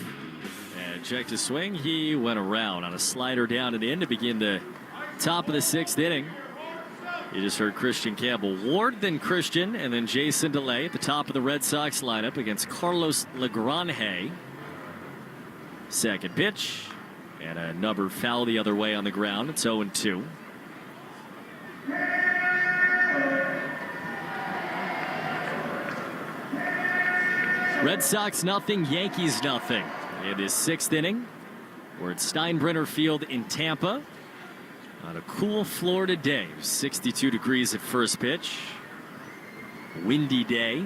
and checked his swing. He went around on a slider down and in to begin the top of the 6th inning. You just heard Christian Campbell. Ward, then Christian, and then Jason DeLay at the top of the Red Sox lineup against Carlos Legranje. Second pitch. And a number foul the other way on the ground. It's 0-2. Red Sox nothing, Yankees nothing. In this 6th inning, we're at Steinbrenner Field in Tampa on a cool Florida day. 62 degrees at first pitch. Windy day.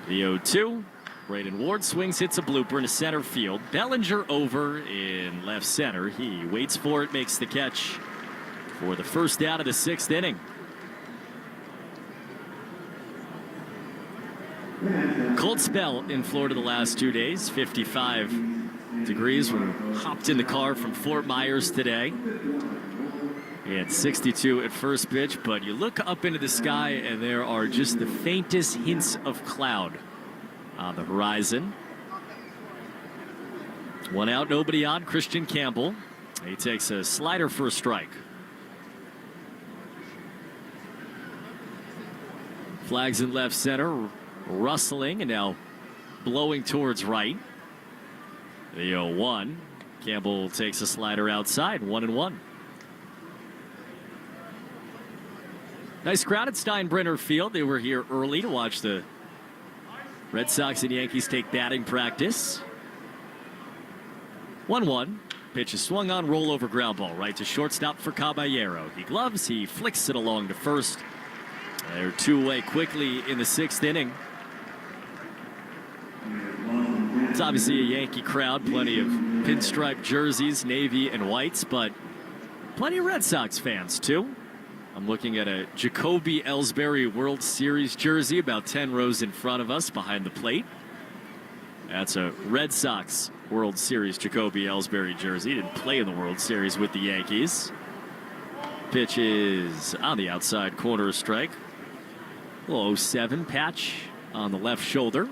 The 0-2. Braden Ward swings, hits a blooper into center field. Bellinger over in left center. He waits for it, makes the catch for the first out of the 6th inning. Cold spell in Florida the last 2 days. 55 degrees when we hopped in the car from Fort Myers today. He had 62 at first pitch, but you look up into the sky and there are just the faintest hints of cloud on the horizon. 1 out, nobody on. Christian Campbell. He takes a slider for a strike. Flags in left center, rustling and now blowing towards right. The 0-1. Campbell takes a slider outside, 1-1. Nice crowd at Steinbrenner Field. They were here early to watch the Red Sox and Yankees take batting practice. 1-1. Pitch is swung on, rollover ground ball right to shortstop for Caballero. He gloves, he flicks it along to first. They're two-way quickly in the 6th inning. It's obviously a Yankee crowd, plenty of pinstripe jerseys, navy and whites, but plenty of Red Sox fans too. I'm looking at a Jacoby Ellsbury World Series jersey about 10 rows in front of us behind the plate. That's a Red Sox World Series Jacoby Ellsbury jersey. He didn't play in the World Series with the Yankees. Pitch is on the outside corner, a strike. Little 0-7 patch on the left shoulder.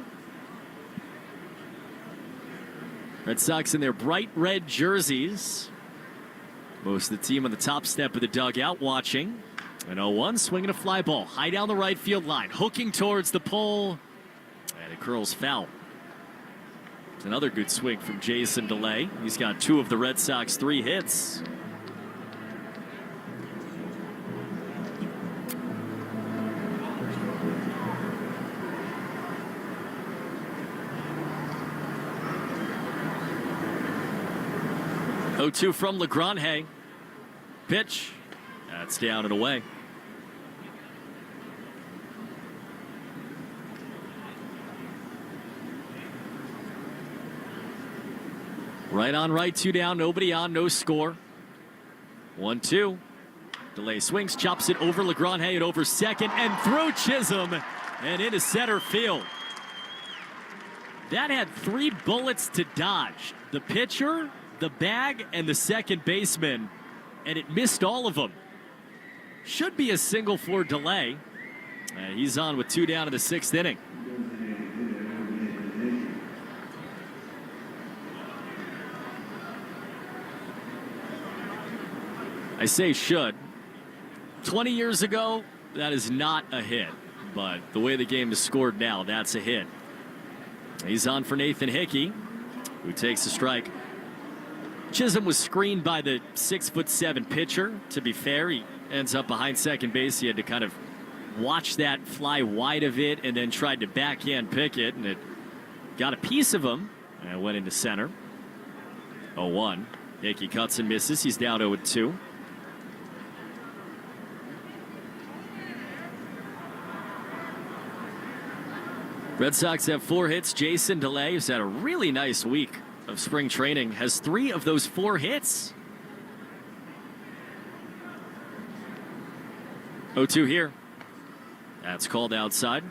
Red Sox in their bright red jerseys. Most of the team on the top step of the dugout watching. An 0-1, swinging a fly ball high down the right field line, hooking towards the pole, and it curls foul. It's another good swing from Jason DeLay. He's got 2 of the Red Sox 3 hits. Oh-2 from LeGrand. Pitch. That's down and away. Right on right, 2 down, nobody on, no score. 1-2. DeLay swings, chops it over LeGrand and over second and through Chisholm and into center field. That had 3 bullets to dodge. The pitcher, the bag, and the second baseman, and it missed all of them. Should be a single for DeLay. He's on with 2 down in the 6th inning. I say should. 20 years ago, that is not a hit. But the way the game is scored now, that's a hit. He's on for Nathan Hickey, who takes a strike. Chisholm was screened by the 6'7" pitcher. To be fair, he ends up behind second base. He had to kind of watch that fly wide of it and then tried to backhand pick it, and it got a piece of him and went into center. 0-1. Hickey cuts and misses. He's down 0-2. Red Sox have 4 hits. Jason DeLay, who's had a really nice week of spring training, has 3 of those 4 hits. 0-2 here. That's called outside.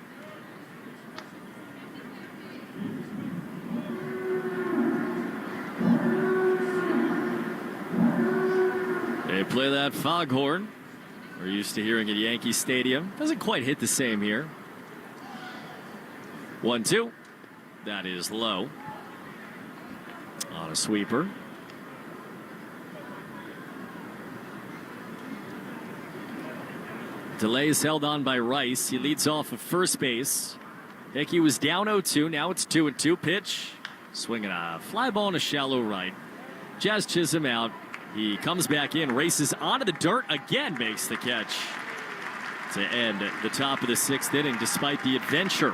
They play that foghorn we're used to hearing at Yankee Stadium. Doesn't quite hit the same here. 1-2. That is low. On a sweeper. DeLay is held on by Rice. He leads off of first base. Hickey was down 0-2. Now it's 2-2. Pitch. Swinging a fly ball in a shallow right. Jazz Chisholm out. He comes back in, races onto the dirt again, makes the catch to end the top of the 6th inning despite the adventure.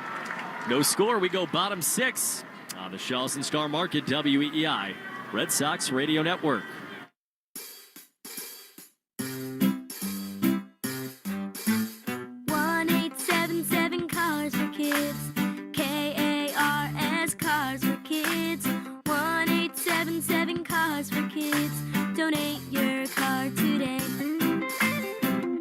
No score. We go bottom 6 on the Charleston Star Market, WEEI Red Sox Radio Network. Cars for Kids. KARS Cars for Kids. 1-877 Cars for Kids. Donate your car today.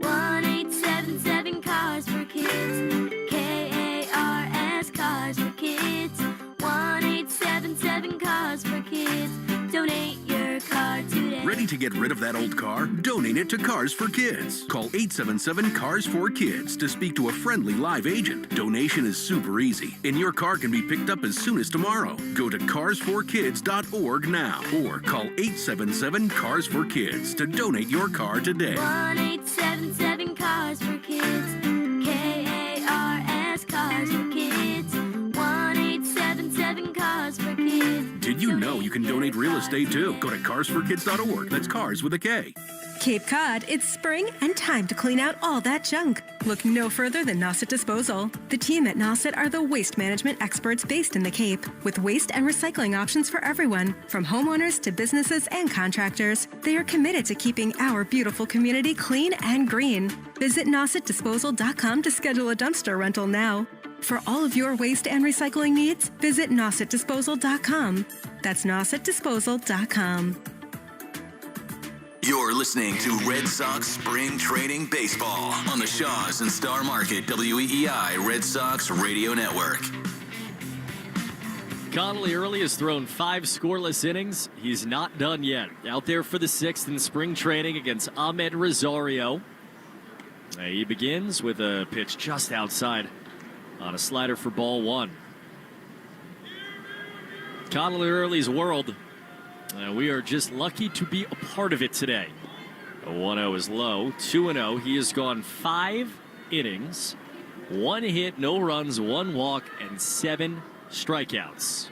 1-877 Cars for Kids. KARS Cars for Kids. 1-877 Cars for Kids. Donate your car today. Ready Ready to get rid of that old car? Donate it to Cars for Kids. Call 877-CARS4KIDS to speak to a friendly live agent. Donation is super easy, and your car can be picked up as soon as tomorrow. Go to carsforkids.org now or call 877-CARS4KIDS to donate your car today. 1-877-CARS-FOR-KIDS. KARS Cars for Kids. 1-877-CARS-FOR-KIDS. Did you know you can donate real estate too? Go to carsforkids.org. That's cars with a K. Cape Cod, it's spring and time to clean out all that junk. Look no further than Nauset Disposal. The team at Nauset are the waste management experts based in the Cape, with waste and recycling options for everyone, from homeowners to businesses and contractors. They are committed to keeping our beautiful community clean and green. Visit nausetdisposal.com to schedule a dumpster rental now. For all of your waste and recycling needs, visit nausetdisposal.com. That's nausetdisposal.com. You're listening to Red Sox Spring Training Baseball on the Shaws and Star Market WEEI Red Sox Radio Network. Connolly early has thrown 5 scoreless innings. He's not done yet. Out there for the 6th in spring training against Ahmed Rosario. He begins with a pitch just outside on a slider for ball 1. Connolly early's world. We are just lucky to be a part of it today. A 1-0 is low. 2-0. He has gone 5 innings, 1 hit, no runs, 1 walk, and 7 strikeouts.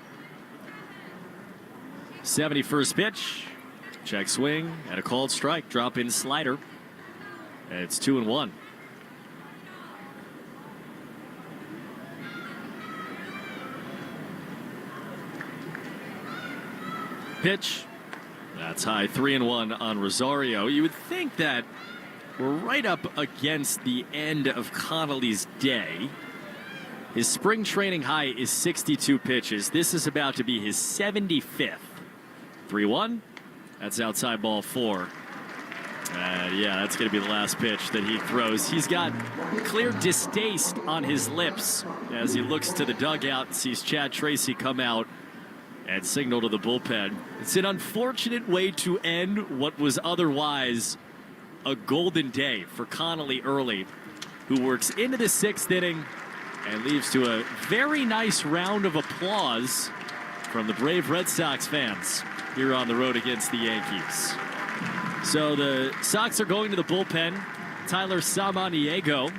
71st pitch. Check swing and a called strike. Drop in slider. And it's 2-1. Pitch. That's high. 3-1 on Rosario. You would think that we're right up against the end of Connolly's day. His spring training high is 62 pitches. This is about to be his 75th. 3-1. That's outside ball 4. Yeah, that's going to be the last pitch that he throws. He's got clear distaste on his lips as he looks to the dugout and sees Chad Tracy come out and signal to the bullpen. It's an unfortunate way to end what was otherwise a golden day for Connolly early, who works into the 6th inning and leaves to a very nice round of applause from the brave Red Sox fans here on the road against the Yankees. So the Sox are going to the bullpen. Tyler Samaniego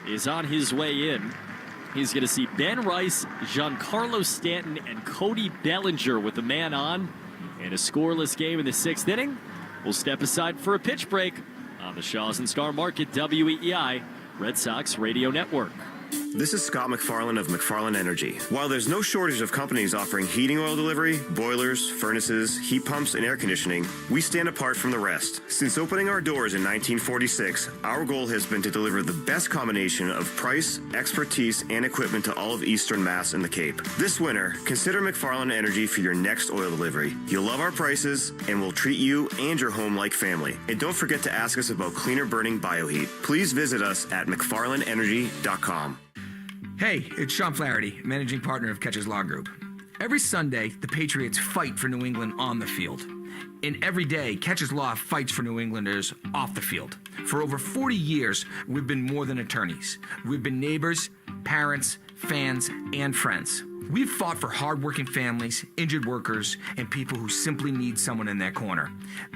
is on his way in. He's going to see Ben Rice, Giancarlo Stanton, and Cody Bellinger with the man on. In a scoreless game in the 6th inning, we'll step aside for a pitch break on the Shaws and Star Market WEEI Red Sox Radio Network. This is Scott McFarland of McFarland Energy. While there's no shortage of companies offering heating oil delivery, boilers, furnaces, heat pumps, and air conditioning, we stand apart from the rest. Since opening our doors in 1946, our goal has been to deliver the best combination of price, expertise, and equipment to all of Eastern Mass and the Cape. This winter, consider McFarland Energy for your next oil delivery. You'll love our prices, and we'll treat you and your home like family. And don't forget to ask us about cleaner burning bioheat. Please visit us at McFarlandEnergy.com. Hey, it's Sean Flaherty, managing partner of Catches Law Group. Every Sunday, the Patriots fight for New England on the field. And every day, Catches Law fights for New Englanders off the field. For over 40 years, we've been more than attorneys. We've been neighbors, parents, fans, and friends. We've fought for hardworking families, injured workers, and people who simply need someone in their corner.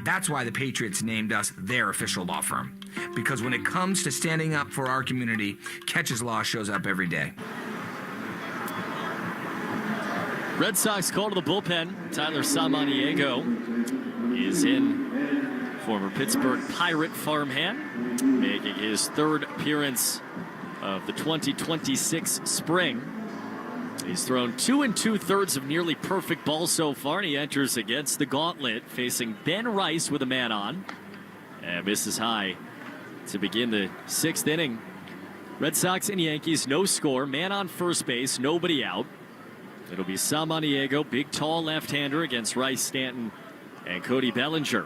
That's why the Patriots named us their official law firm. Because when it comes to standing up for our community, Catches Law shows up every day. Red Sox call to the bullpen. Tyler Samaniego is in. Former Pittsburgh Pirate farmhand, making his 3rd appearance of the 2026 spring. He's thrown 2 2/3 of nearly perfect balls so far, and he enters against the gauntlet, facing Ben Rice with a man on, and misses high to begin the 6th inning. Red Sox and Yankees, no score, man on first base, nobody out. It'll be Samaniego, big tall left-hander against Rice, Stanton, and Cody Bellinger.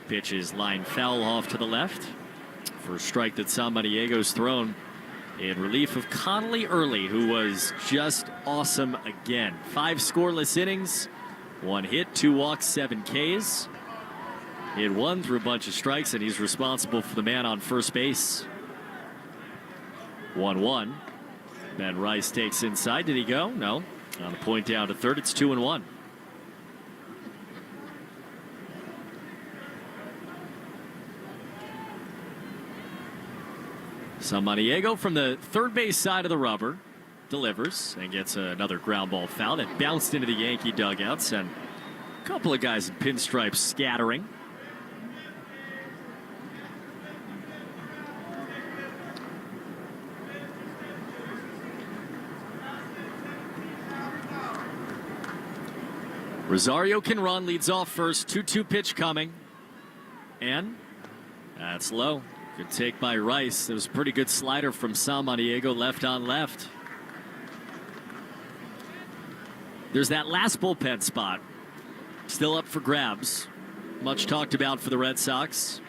Pitch is lined foul off to the left. First strike that Samaniego's thrown in relief of Connolly early, who was just awesome again. 5 scoreless innings, 1 hit, 2 walks, 7 Ks. Hit one through a bunch of strikes, and he's responsible for the man on first base. 1-1. Ben Rice takes inside. Did he go? No. On the point down to third, it's 2-1. Samaniego from the third base side of the rubber delivers and gets another ground ball foul that bounced into the Yankee dugouts, and a couple of guys in pinstripes scattering. Rosario can run, leads off first. 2-2 pitch coming. And that's low. Good take by Rice. It was a pretty good slider from Samaniego, left on left. There's that last bullpen spot. Still up for grabs. Much talked about for the Red Sox.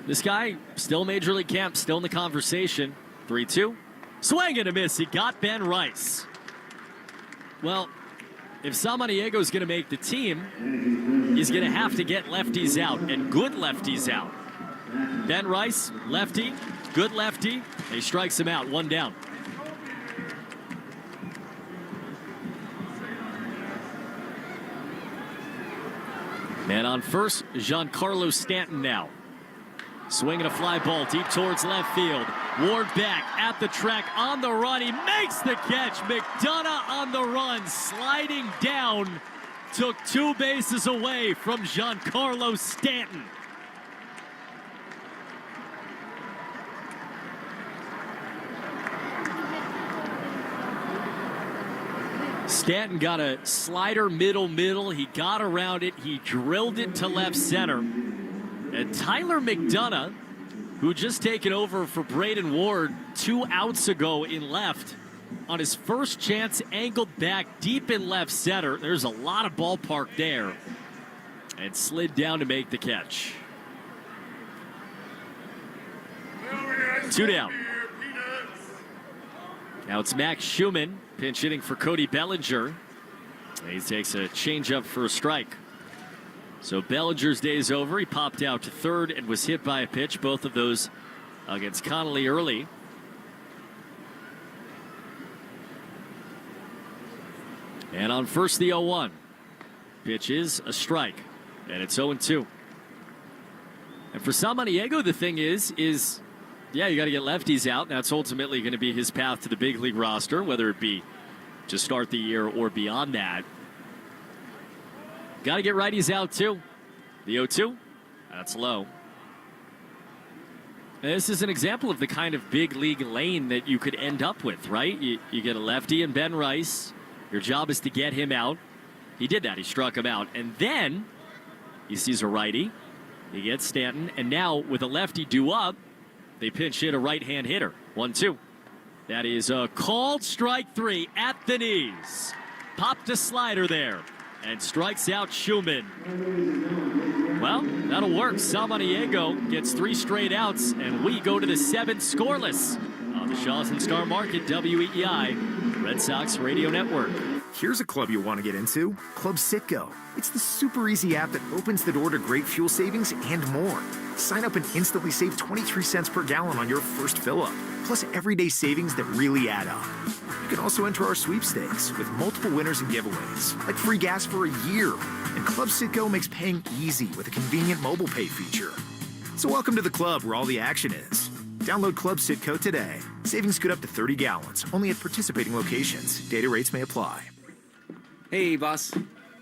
This guy, still Major League camp, still in the conversation. 3-2. Swing and a miss. He got Ben Rice. Well, if Samaniego is going to make the team, he's going to have to get lefties out, and good lefties out. Ben Rice, lefty, good lefty. He strikes him out, one down. Man on first, Giancarlo Stanton now. Swinging a fly ball deep towards left field. Ward back at the track on the run. He makes the catch. McDonough on the run, sliding down. Took 2 bases away from Giancarlo Stanton. Stanton got a slider middle. He got around it. He drilled it to left center. And Tyler McDonough, who just taken over for Braden Ward 2 outs ago in left, on his first chance, angled back deep in left center. There's a lot of ballpark there. And slid down to make the catch. 2 down. Now it's Max Schumann pinch hitting for Cody Bellinger. And he takes a changeup for a strike. So Bellinger's day's over. He popped out to third and was hit by a pitch. Both of those against Connolly early. And on first, the 0-1. Pitch is a strike. And it's 0-2. And for Samaniego, the thing is yeah, you got to get lefties out. That's ultimately going to be his path to the big league roster, whether it be to start the year or beyond that. Got to get righties out, too. The 0-2, that's low. And this is an example of the kind of big league lane that you could end up with, right? You get a lefty in Ben Rice. Your job is to get him out. He did that. He struck him out. And then he sees a righty. He gets Stanton. And now with a lefty due up, they pinch hit a right-hand hitter. 1-2. That is a called strike 3 at the knees. Popped a slider there. And strikes out Schumann. Well, that'll work. Samaniego gets 3 straight outs, and we go to the 7th scoreless on the Shaw's and Star Market, WEEI, Red Sox Radio Network. Here's a club you'll want to get into, Club Citgo. It's the super easy app that opens the door to great fuel savings and more. Sign up and instantly save 23 cents per gallon on your first fill-up, plus everyday savings that really add up. You can also enter our sweepstakes with multiple winners and giveaways, like free gas for a year. And Club Citgo makes paying easy with a convenient mobile pay feature. So welcome to the club where all the action is. Download Club Citgo today. Savings good up to 30 gallons, only at participating locations. Data rates may apply. Hey, boss.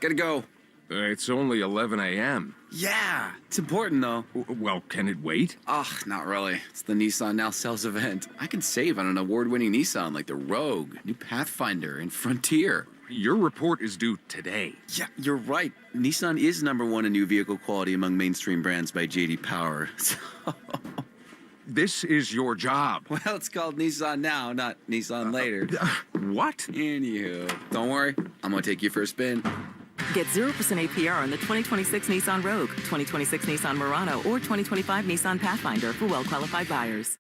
Gotta go. It's only 11 a.m. Yeah, it's important, though. Well, can it wait? Ugh, not really. It's the Nissan Now Sales event. I can save on an award-winning Nissan like the Rogue, new Pathfinder, and Frontier. Your report is due today. Yeah, you're right. Nissan is #1 in new vehicle quality among mainstream brands by J.D. Power. This is your job. Well, it's called Nissan Now, not Nissan Later. What? Anywho, don't worry. I'm going to take you for a spin. Get 0% APR on the 2026 Nissan Rogue, 2026 Nissan Murano, or 2025 Nissan Pathfinder for well-qualified buyers.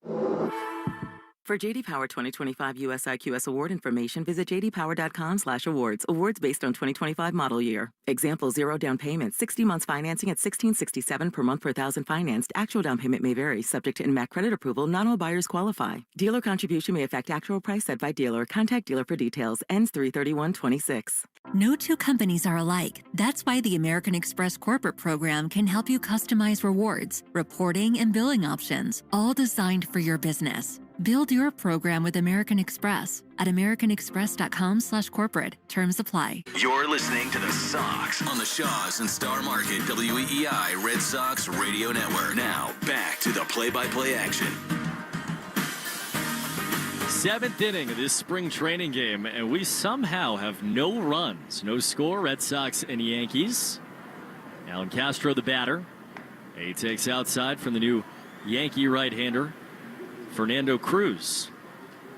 For JD Power 2025 US IQS award information, visit jdpower.com/awards. Awards based on 2025 model year. Example: 0 down payment, 60 months financing at $16.67 per month per thousand financed. Actual down payment may vary, subject to INMAC credit approval. Not all buyers qualify. Dealer contribution may affect actual price set by dealer. Contact dealer for details. Ends 3/31/26. No two companies are alike. That's why the American Express corporate program can help you customize rewards, reporting, and billing options, all designed for your business. Build your program with American Express at americanexpress.com/corporate. Terms apply. You're listening to the Sox on the Shaws and Star Market WEEI Red Sox Radio Network. Now, back to the play-by-play action. 7th inning of this spring training game, and we somehow have no runs, no score. Red Sox and Yankees. Alan Castro, the batter. He takes outside from the new Yankee right-hander, Fernando Cruz.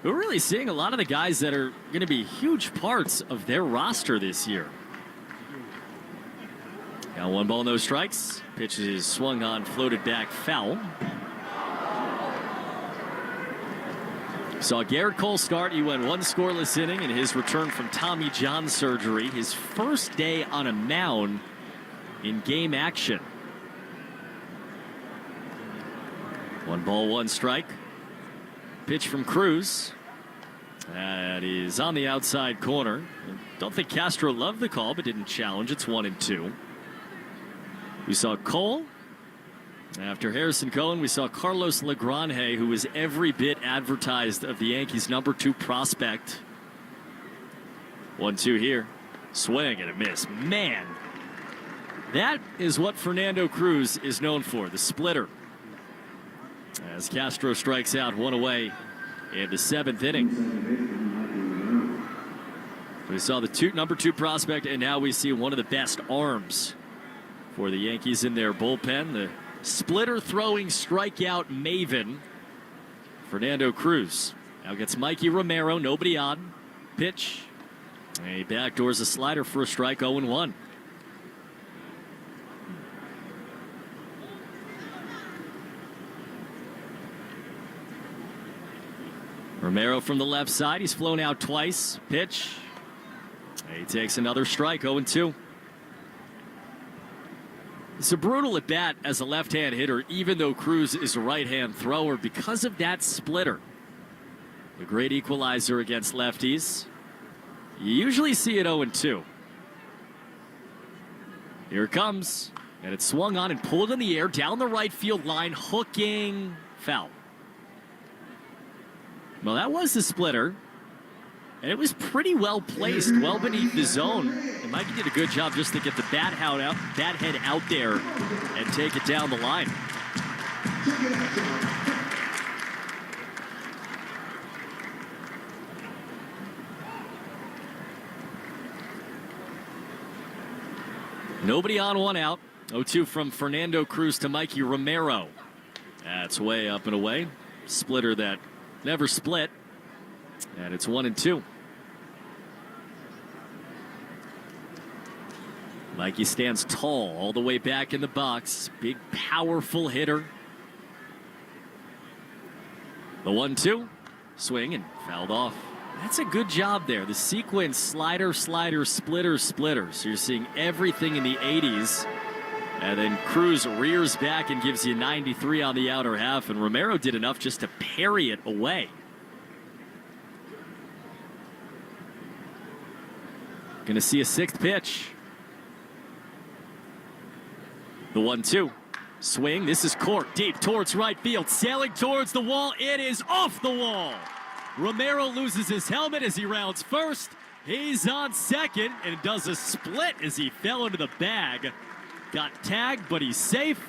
We're really seeing a lot of the guys that are going to be huge parts of their roster this year. Now 1 ball, no strikes. Pitch is swung on, floated back, foul. Saw Garrett Cole start. He went 1 scoreless inning in his return from Tommy John surgery. His first day on a mound in game action. 1 ball, 1 strike. Pitch from Cruz. That is on the outside corner. Don't think Castro loved the call, but didn't challenge. It's 1-2. We saw Cole. After Harrison Cohen, we saw Carlos Legrande, who was every bit advertised of the Yankees' number 2 prospect. 1-2 here. Swing and a miss. Man, that is what Fernando Cruz is known for, the splitter. As Castro strikes out, 1 away in the 7th inning. We saw the number 2 prospect, and now we see one of the best arms for the Yankees in their bullpen. The splitter throwing strikeout maven, Fernando Cruz. Now gets Mikey Romero, nobody on. Pitch. He backdoors a slider for a strike, 0-1. Romero from the left side. He's flown out twice. Pitch. He takes another strike, 0-2. It's a brutal at bat as a left-hand hitter, even though Cruz is a right-hand thrower, because of that splitter. The great equalizer against lefties. You usually see it 0-2. Here it comes. And it's swung on and pulled in the air down the right field line, hooking, foul. Well, that was the splitter, and it was pretty well placed, well beneath the zone. And Mikey did a good job just to get the bat head out there and take it down the line. Nobody on, 1 out. 0-2 from Fernando Cruz to Mikey Romero. That's way up and away. Splitter that never split. And it's 1-2. Mikey stands tall all the way back in the box. Big, powerful hitter. The 1-2. Swing and fouled off. That's a good job there. The sequence, slider, slider, splitter, splitter. So you're seeing everything in the 80s. And then Cruz rears back and gives you 93 on the outer half. And Romero did enough just to parry it away. Going to see a 6th pitch. The 1-2. Swing. This is Court deep towards right field. Sailing towards the wall. It is off the wall. Romero loses his helmet as he rounds first. He's on second and does a split as he fell into the bag. Got tagged, but he's safe.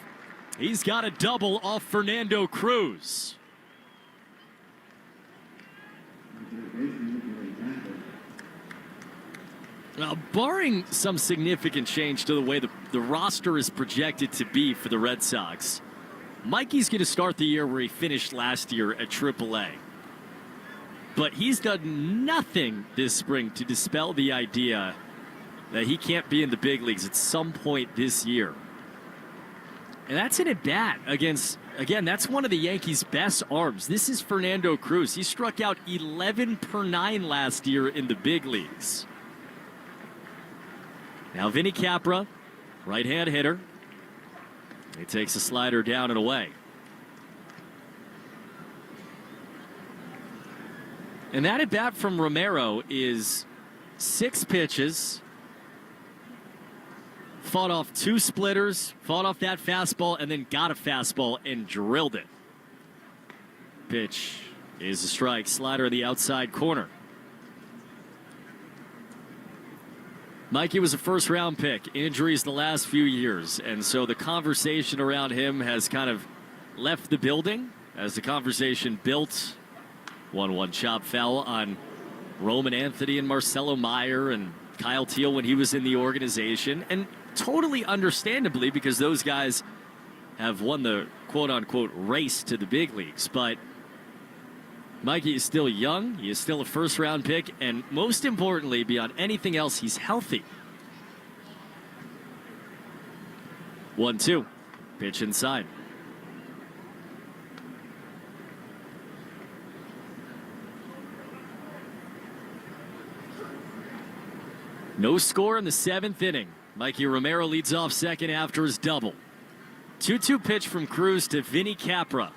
He's got a double off Fernando Cruz. Now, barring some significant change to the way the roster is projected to be for the Red Sox, Mikey's going to start the year where he finished last year at AAA. But he's done nothing this spring to dispel the idea that he can't be in the big leagues at some point this year. And that's an at-bat against again, that's one of the Yankees' best arms. This is Fernando Cruz. He struck out 11 per 9 last year in the big leagues. Now Vinny Capra, right-hand hitter. He takes a slider down and away. And that at bat from Romero is 6 pitches. Fought off 2 splitters, fought off that fastball, and then got a fastball and drilled it. Pitch is a strike. Slider in the outside corner. Mikey was a first-round pick. Injuries the last few years, and so the conversation around him has kind of left the building as the conversation built. 1-1 chop foul on Roman Anthony and Marcelo Meyer and Kyle Teal when he was in the organization. And totally understandably, because those guys have won the quote-unquote race to the big leagues. But Mikey is still young. He is still a first-round pick. And most importantly, beyond anything else, he's healthy. 1-2. Pitch inside. No score in the 7th inning. Mikey Romero leads off second after his double. 2-2 pitch from Cruz to Vinny Capra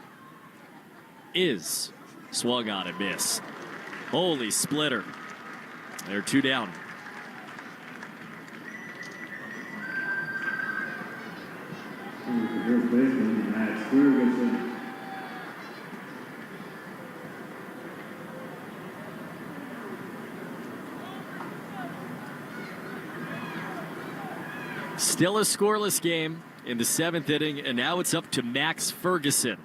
is swung on and missed. Holy splitter. They're 2 down. First baseman, Max Ferguson. Still a scoreless game in the 7th inning, and now it's up to Max Ferguson.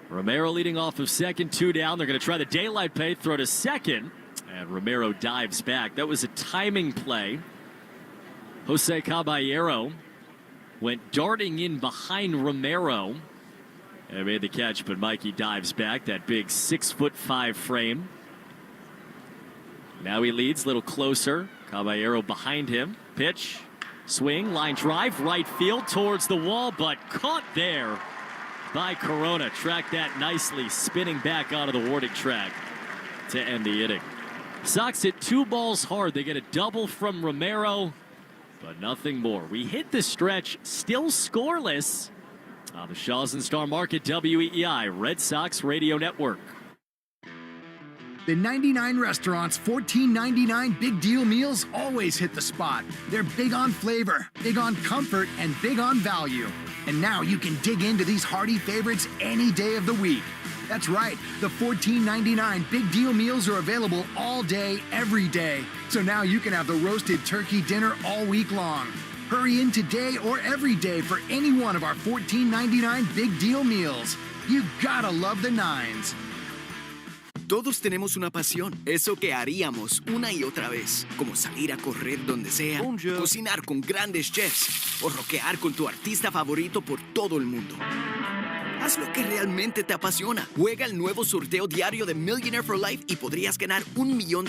Romero leading off of second, 2 down. They're going to try the daylight play, throw to second, and Romero dives back. That was a timing play. Jose Caballero went darting in behind Romero and made the catch, but Mikey dives back. That big 6'5" frame. Now he leads a little closer. Caballero behind him. Pitch. Swing, line drive, right field towards the wall, but caught there by Corona. Tracked that nicely, spinning back onto the warning track to end the inning. Sox hit 2 balls hard. They get a double from Romero, but nothing more. We hit the stretch, still scoreless on the Shaw's and Star Market WEEI Red Sox Radio Network. The 99 Restaurant's $14.99 Big Deal meals always hit the spot. They're big on flavor, big on comfort, and big on value. And now you can dig into these hearty favorites any day of the week. That's right, the $14.99 Big Deal meals are available all day, every day. So now you can have the roasted turkey dinner all week long. Hurry in today or every day for any one of our $14.99 Big Deal meals. You gotta love the nines. Todos tenemos una pasión, eso que haríamos una y otra vez, como salir a correr donde sea, cocinar con grandes chefs o rockear con tu artista favorito por todo el mundo. Haz lo que realmente te apasiona. Juega el nuevo sorteo diario de Millionaire for Life y podrías ganar $1 millón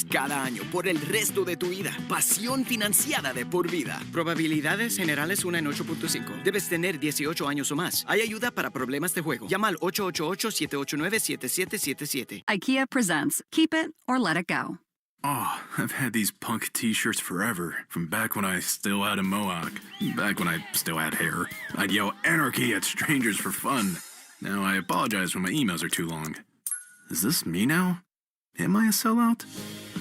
cada año por el resto de tu vida. Pasión financiada de por vida. Probabilidades generales 1 en 8.5. Debes tener 18 años o más. Hay ayuda para problemas de juego. Llama al 888-789-7777. IKEA presents Keep It or Let It Go. Oh, I've had these punk t-shirts forever, from back when I still had a mohawk, back when I still had hair. I'd yell anarchy at strangers for fun. Now I apologize when my emails are too long. Is this me now? Am I a sellout?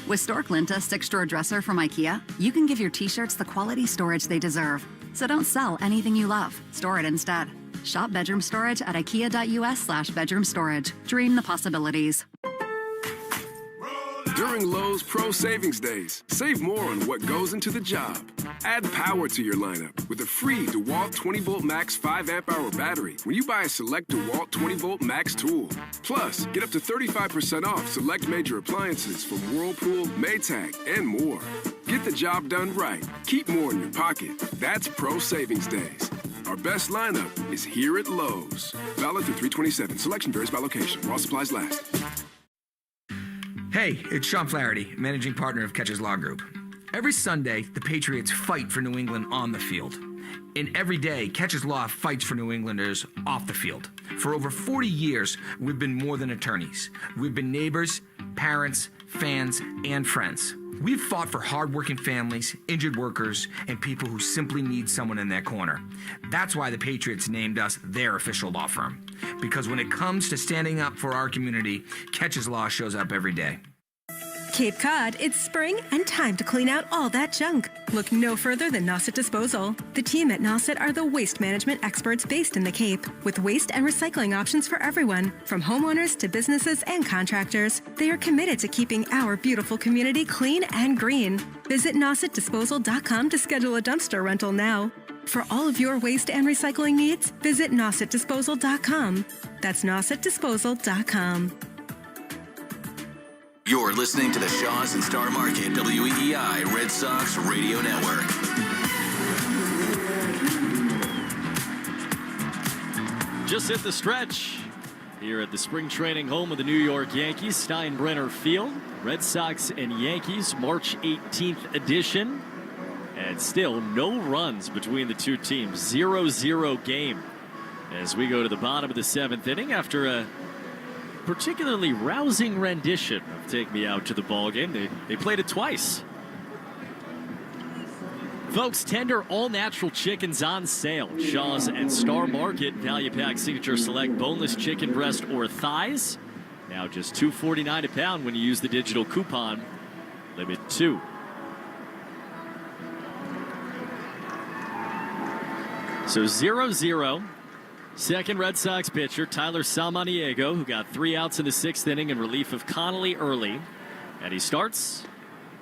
With Storklinta 6-drawer dresser from IKEA, you can give your t-shirts the quality storage they deserve. So don't sell anything you love. Store it instead. Shop bedroom storage at ikea.us/bedroom storage. Dream the possibilities. During Lowe's Pro Savings Days, save more on what goes into the job. Add power to your lineup with a free DeWalt 20-volt max 5-amp-hour battery when you buy a select DeWalt 20-volt max tool. Plus, get up to 35% off select major appliances from Whirlpool, Maytag, and more. Get the job done right. Keep more in your pocket. That's Pro Savings Days. Our best lineup is here at Lowe's. Valid through 3/27. Selection varies by location. While supplies last. Hey, it's Sean Flaherty, managing partner of Catches Law Group. Every Sunday, the Patriots fight for New England on the field. And every day, Catcher's Law fights for New Englanders off the field. For over 40 years, we've been more than attorneys. We've been neighbors, parents, fans, and friends. We've fought for hardworking families, injured workers, and people who simply need someone in their corner. That's why the Patriots named us their official law firm. Because when it comes to standing up for our community, Catcher's Law shows up every day. Cape Cod, it's spring and time to clean out all that junk. Look no further than Nauset Disposal. The team at Nauset are the waste management experts based in the Cape, with waste and recycling options for everyone, from homeowners to businesses and contractors. They are committed to keeping our beautiful community clean and green. Visit NausetDisposal.com to schedule a dumpster rental now. For all of your waste and recycling needs, visit NausetDisposal.com. That's NausetDisposal.com. You're listening to the Shaws and Star Market WEEI Red Sox Radio Network. Just hit the stretch here at the spring training home of the New York Yankees, Steinbrenner Field. Red Sox and Yankees, March 18th edition. And still no runs between the two teams. 0-0 game as we go to the bottom of the seventh inning after a particularly rousing rendition of Take Me Out to the Ball Game. They played it twice. Folks, tender all-natural chickens on sale. Shaw's and Star Market Value Pack Signature Select Boneless Chicken Breast or Thighs. Now just $2.49 a pound when you use the digital coupon. Limit 2. So 0-0. Second Red Sox pitcher, Tyler Samaniego, who got 3 outs in the 6th inning in relief of Connolly early. And he starts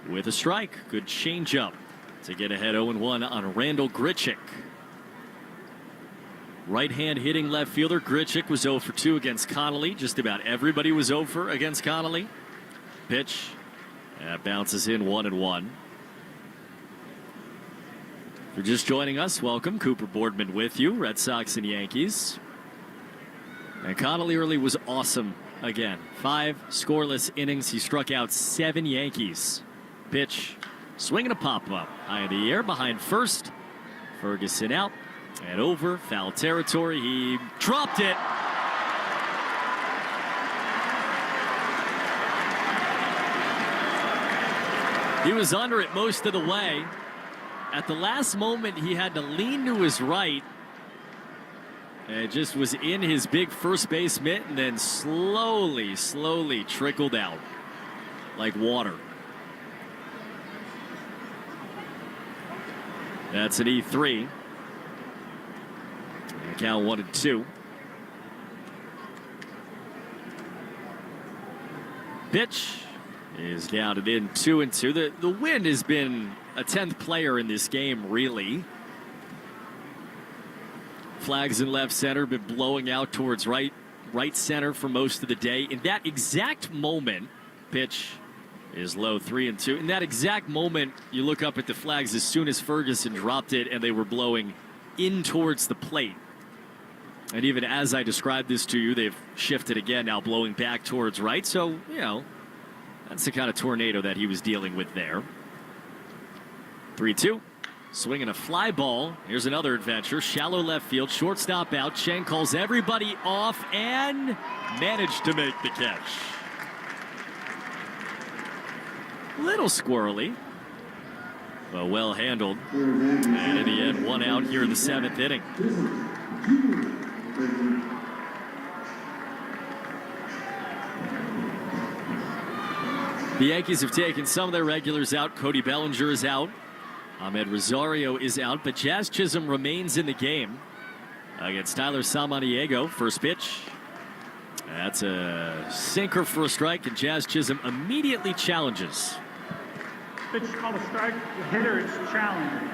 with a strike. Good changeup to get ahead 0-1 on Randall Grichuk. Right-hand hitting left fielder. Grichuk was 0 for 2 against Connolly. Just about everybody was 0 for against Connolly. Pitch. Bounces in 1-1. If you're just joining us, welcome. Cooper Boardman with you. Red Sox and Yankees. And Connolly early was awesome again. 5 scoreless innings. He struck out 7 Yankees. Pitch. Swinging a pop-up. High in the air behind first. Ferguson out and over. Foul territory. He dropped it. He was under it most of the way. At the last moment, he had to lean to his right. And it just was in his big first base mitt and then slowly trickled out like water. That's an E3. And count 1-2. Pitch is down and in 2-2. The wind has been a 10th player in this game, really. Flags in left center, been blowing out towards right center for most of the day. In that exact moment, pitch is low, 3-2. In that exact moment, you look up at the flags as soon as Ferguson dropped it and they were blowing in towards the plate. And even as I described this to you, they've shifted again, now blowing back towards right. So, you know, that's the kind of tornado that he was dealing with there. 3-2. Swinging a fly ball. Here's another adventure. Shallow left field. Shortstop out. Cheng calls everybody off and managed to make the catch. Little squirrely, but well handled. And in the end, 1 out here in the 7th inning. The Yankees have taken some of their regulars out. Cody Bellinger is out. Ahmed Rosario is out, but Jazz Chisholm remains in the game against Tyler Samaniego. First pitch. That's a sinker for a strike, and Jazz Chisholm immediately challenges. Pitch is called a strike. The hitter is challenging.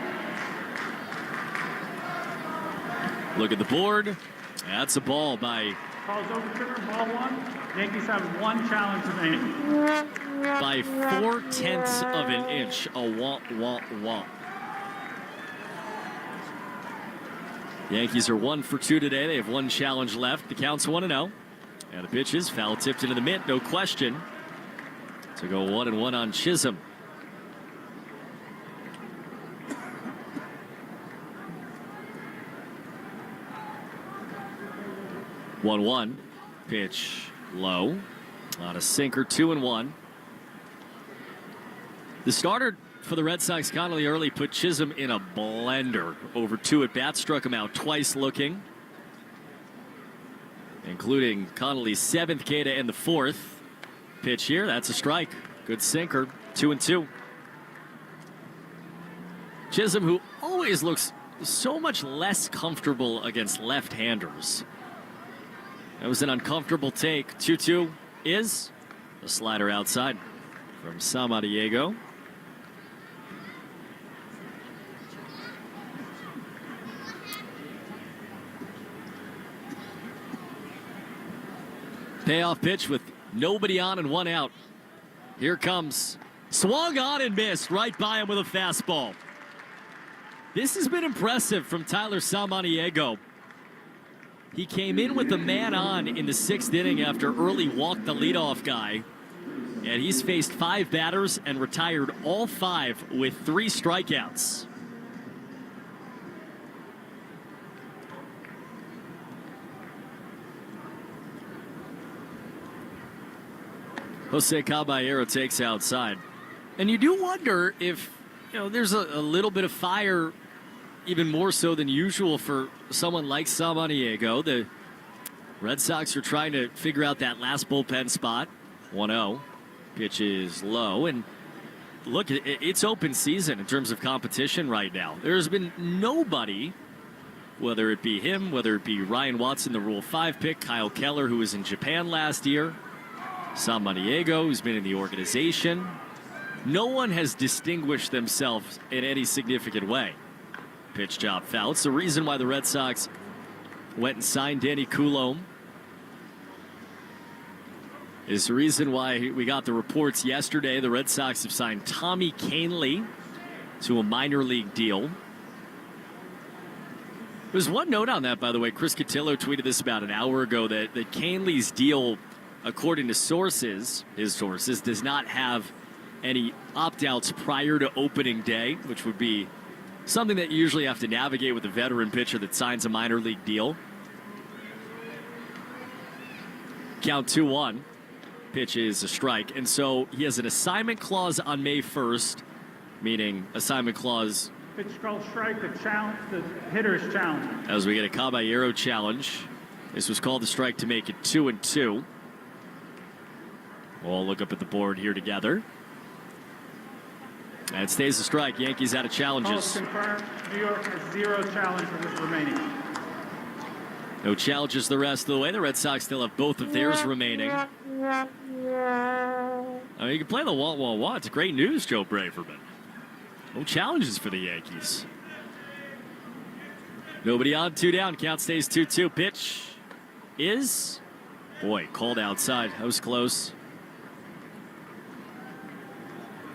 Look at the board. That's a ball by... Calls over trigger, ball 1. Yankees have 1 challenge remaining. By 4/10 of an inch. A womp. Yankees are 1 for 2 today. They have 1 challenge left. The count's 1-0. And the pitch is foul tipped into the mitt, no question. To go 1-1 on Chisholm. 1-1. Pitch low. On a sinker, 2-1. The starter for the Red Sox, Connolly early, put Chisholm in a blender. Over 2 at bats, struck him out twice looking, including Connolly's 7th K to end the 4th. Pitch here, that's a strike. Good sinker, 2-2. Chisholm, who always looks so much less comfortable against left-handers. That was an uncomfortable take. 2-2 is a slider outside from Samaniego. Payoff pitch with nobody on and 1 out. Here comes. Swung on and missed right by him with a fastball. This has been impressive from Tyler Samaniego. He came in with the man on in the 6th inning after early walked the leadoff guy. And he's faced 5 batters and retired all 5 with 3 strikeouts. Jose Caballero takes outside. And you do wonder if, there's a little bit of fire, even more so than usual for someone like Samaniego. The Red Sox are trying to figure out that last bullpen spot. 1-0. Pitch is low. And look, it's open season in terms of competition right now. There's been nobody, whether it be him, whether it be Ryan Watson, the Rule 5 pick, Kyle Keller, who was in Japan last year, Samaniego, who's been in the organization. No one has distinguished themselves in any significant way. Pitch job foul. It's the reason why the Red Sox went and signed Danny Coulombe. It's the reason why we got the reports yesterday. The Red Sox have signed Tommy Kahnle to a minor league deal. There's one note on that, by the way. Chris Cotillo tweeted this about an hour ago that Kahnle's deal, according to sources, his sources, does not have any opt-outs prior to opening day, which would be something that you usually have to navigate with a veteran pitcher that signs a minor league deal. Count 2-1. Pitch is a strike. And so he has an assignment clause on May 1st, meaning assignment clause. Pitch called strike, the hitter's challenge. As we get a Caballero challenge. This was called the strike to make it 2-2. We'll look up at the board here together. And it stays a strike. Yankees out of challenges. Confirmed. New York has 0 challenges remaining. No challenges the rest of the way. The Red Sox still have both of theirs remaining. I mean, you can play the wah-wah-wah. It's great news, Joe Braverman. No challenges for the Yankees. Nobody on, 2 down. Count stays 2-2. Pitch is, boy, called outside. That was close.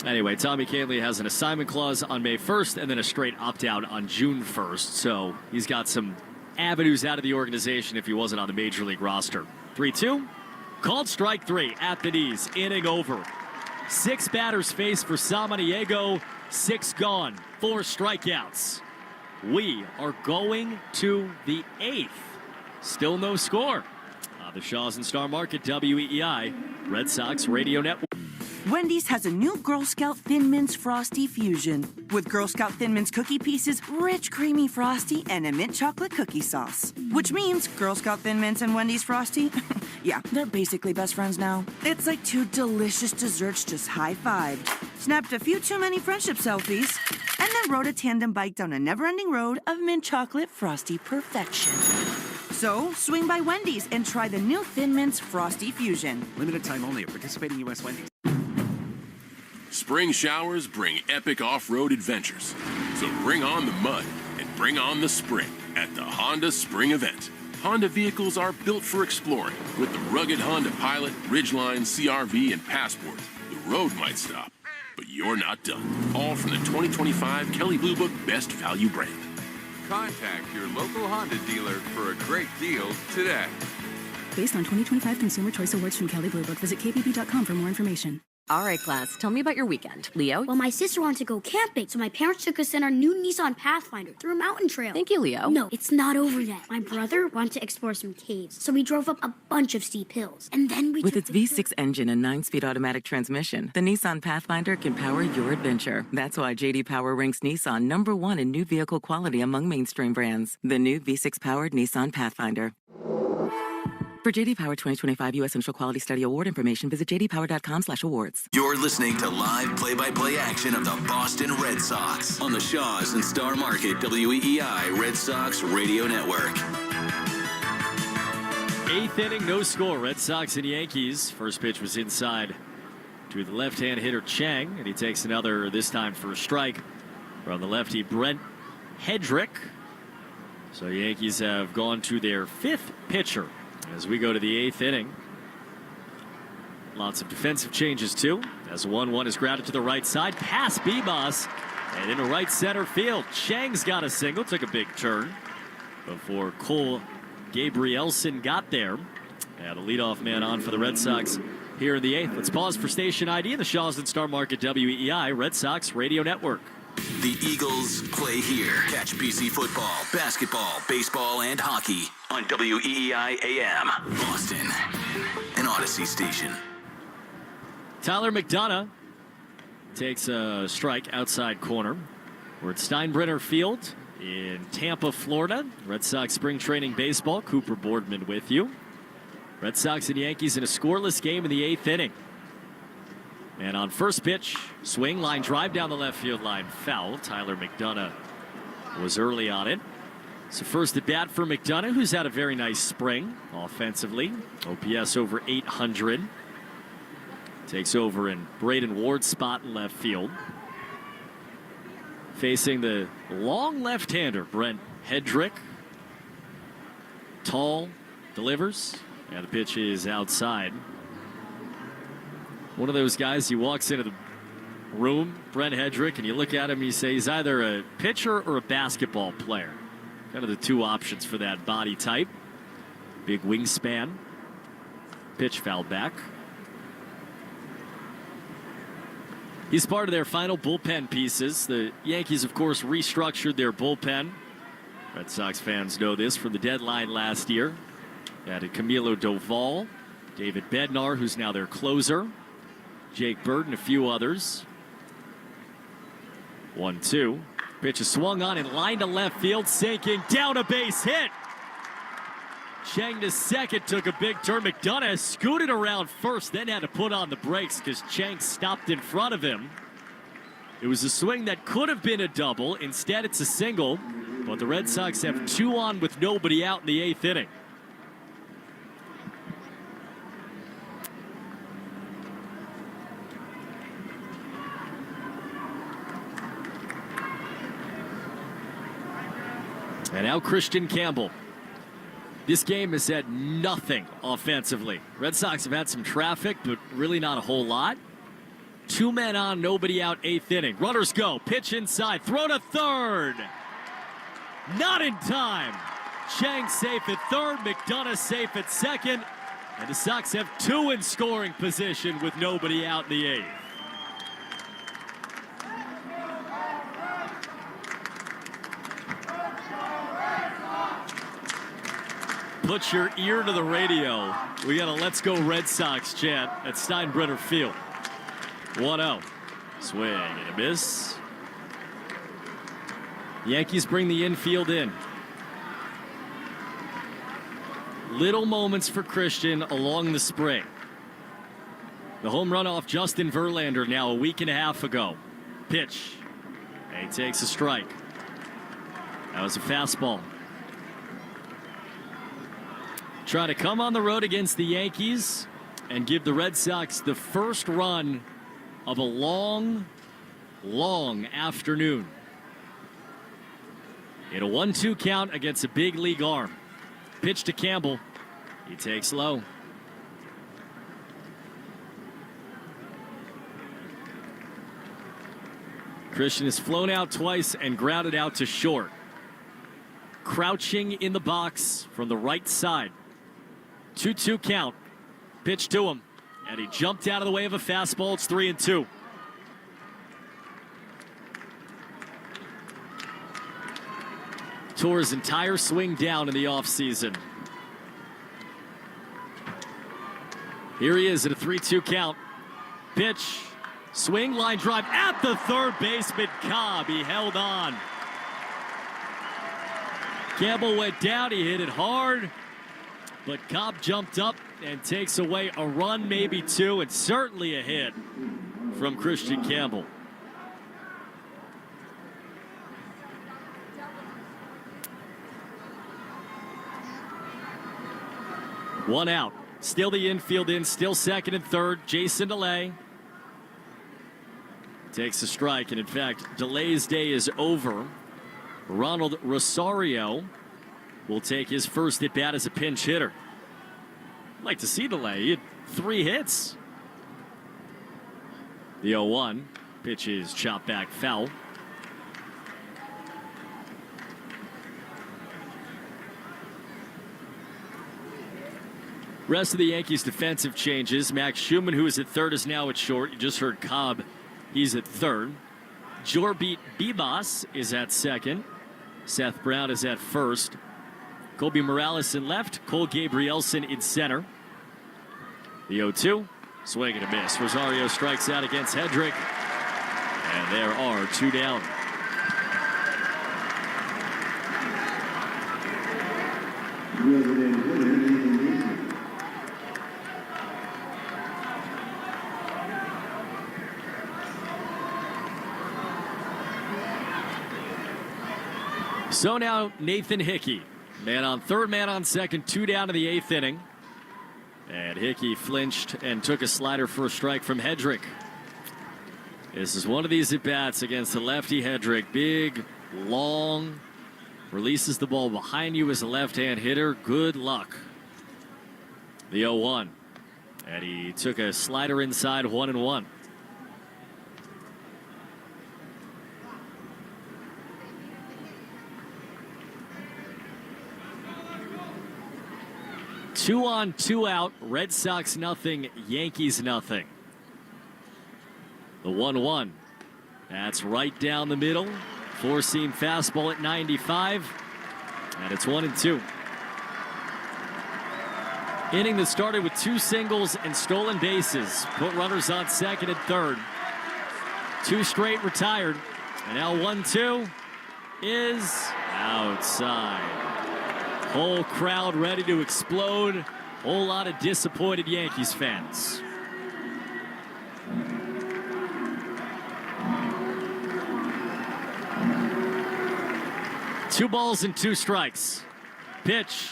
Anyway, Tommy Kahnle has an assignment clause on May 1st and then a straight opt-out on June 1st. So he's got some avenues out of the organization if he wasn't on the Major League roster. 3-2. Called strike 3 at the knees. Inning over. 6 batters faced for Samaniego. 6 gone. 4 strikeouts. We are going to the 8th. Still no score. The Shaws and Star Market, WEEI, Red Sox Radio Network. Wendy's has a new Girl Scout Thin Mints Frosty Fusion with Girl Scout Thin Mints cookie pieces, rich creamy frosty, and a mint chocolate cookie sauce. Which means Girl Scout Thin Mints and Wendy's Frosty, yeah, they're basically best friends now. It's like 2 delicious desserts just high-fived, snapped a few too many friendship selfies, and then rode a tandem bike down a never-ending road of mint chocolate frosty perfection. So, swing by Wendy's and try the new Thin Mints Frosty Fusion. Limited time only at participating U.S. Wendy's. Spring showers bring epic off-road adventures. So bring on the mud and bring on the spring at the Honda Spring Event. Honda vehicles are built for exploring. With the rugged Honda Pilot, Ridgeline, CR-V, and Passport, the road might stop, but you're not done. All from the 2025 Kelley Blue Book Best Value brand. Contact your local Honda dealer for a great deal today. Based on 2025 Consumer Choice Awards from Kelley Blue Book, visit kbb.com for more information. All right, class, tell me about your weekend. Leo? Well, my sister wanted to go camping, so my parents took us in our new Nissan Pathfinder through a mountain trail. Thank you, Leo. No, it's not over yet. My brother wanted to explore some caves, so we drove up a bunch of steep hills. And then we With its V6 engine and 9-speed automatic transmission, the Nissan Pathfinder can power your adventure. That's why J.D. Power ranks Nissan #1 in new vehicle quality among mainstream brands. The new V6-powered Nissan Pathfinder. For J.D. Power 2025 U.S. Initial Quality Study Award information, visit jdpower.com/awards. You're listening to live play-by-play action of the Boston Red Sox on the Shaws and Star Market WEEI Red Sox Radio Network. 8th inning, no score. Red Sox and Yankees. First pitch was inside to the left-hand hitter Chang, and he takes another, this time for a strike. From the lefty, Brent Hedrick. So Yankees have gone to their 5th pitcher as we go to the 8th inning. Lots of defensive changes, too, as 1-1 is grounded to the right side, past Bibas, and into right center field. Chang's got a single, took a big turn before Cole Gabrielson got there. And a leadoff man on for the Red Sox here in the 8th. Let's pause for station ID, the Shaws and Star Market WEEI Red Sox Radio Network. The Eagles play here. Catch BC football, basketball, baseball, and hockey on WEEI AM, Boston, an Odyssey station. Tyler McDonough takes a strike outside corner. We're at Steinbrenner Field in Tampa, Florida. Red Sox spring training baseball. Cooper Boardman with you. Red Sox and Yankees in a scoreless game in the 8th inning. And on first pitch, swing, line drive down the left field line, foul. Tyler McDonough was early on it. So first at bat for McDonough, who's had a very nice spring offensively. OPS over 800. Takes over in Braden Ward's spot in left field. Facing the long left-hander, Brent Hedrick. Tall, delivers, and the pitch is outside. One of those guys, he walks into the room, Brent Hedrick, and you look at him and you say he's either a pitcher or a basketball player. Kind of the two options for that body type. Big wingspan. Pitch fouled back. He's part of their final bullpen pieces. The Yankees, of course, restructured their bullpen. Red Sox fans know this from the deadline last year. Added Camilo Doval, David Bednar, who's now their closer, Jake Bird, and a few others. 1-2. Pitch is swung on and line to left field, sinking down a base hit. Chang to second, took a big turn. McDonough scooted around first, then had to put on the brakes because Chang stopped in front of him. It was a swing that could have been a double. Instead, it's a single, but the Red Sox have 2 on with nobody out in the 8th inning. And now Christian Campbell. This game has had nothing offensively. Red Sox have had some traffic, but really not a whole lot. 2 men on, nobody out, 8th inning. Runners go, pitch inside, throw to third. Not in time. Chang safe at third, McDonough safe at second. And the Sox have 2 in scoring position with nobody out in the 8th. Put your ear to the radio. We got a Let's Go Red Sox chant at Steinbrenner Field. 1-0. Swing and a miss. Yankees bring the infield in. Little moments for Christian along the spring. The home run off Justin Verlander now a week and a half ago. Pitch. And he takes a strike. That was a fastball. Trying to come on the road against the Yankees and give the Red Sox the first run of a long, long afternoon. In a 1-2 count against a big league arm. Pitch to Campbell. He takes low. Christian has flown out twice and grounded out to short. Crouching in the box from the right side. 2-2 count. Pitch to him. And he jumped out of the way of a fastball. It's 3-2. Tore his entire swing down in the offseason. Here he is at a 3-2 count. Pitch, swing, line drive at the third baseman, Cobb. He held on. Campbell went down, he hit it hard, but Cobb jumped up and takes away a run, maybe two, and certainly a hit from Christian Campbell. One out. Still the infield in, still second and third. Jason DeLay takes a strike, and in fact, DeLay's day is over. Ronald Rosario will take his first at bat as a pinch hitter. I'd like to see DeLay. He had 3 hits. The 0-1 pitch is chopped back foul. Rest of the Yankees defensive changes. Max Schumann, who is at third, is now at short. You just heard Cobb. He's at third. Jorbit Bibas is at second. Seth Brown is at first. Colby Morales in left. Cole Gabrielson in center. The 0-2. Swing and a miss. Rosario strikes out against Hedrick. And there are 2 down. So now Nathan Hickey, man on third, man on second, 2 down in the 8th inning. And Hickey flinched and took a slider for a strike from Hedrick. This is one of these at-bats against the lefty Hedrick. Big, long, releases the ball behind you as a left-hand hitter. Good luck. The 0-1. And he took a slider inside, 1-1. Two on, 2 out. Red Sox nothing, Yankees nothing. The 1-1. That's right down the middle. 4-seam fastball at 95. And it's 1-2. Inning that started with 2 singles and stolen bases. Put runners on second and third. 2 straight retired. And now 1-2 is outside. Whole crowd ready to explode. Whole lot of disappointed Yankees fans. Two balls and 2 strikes. Pitch.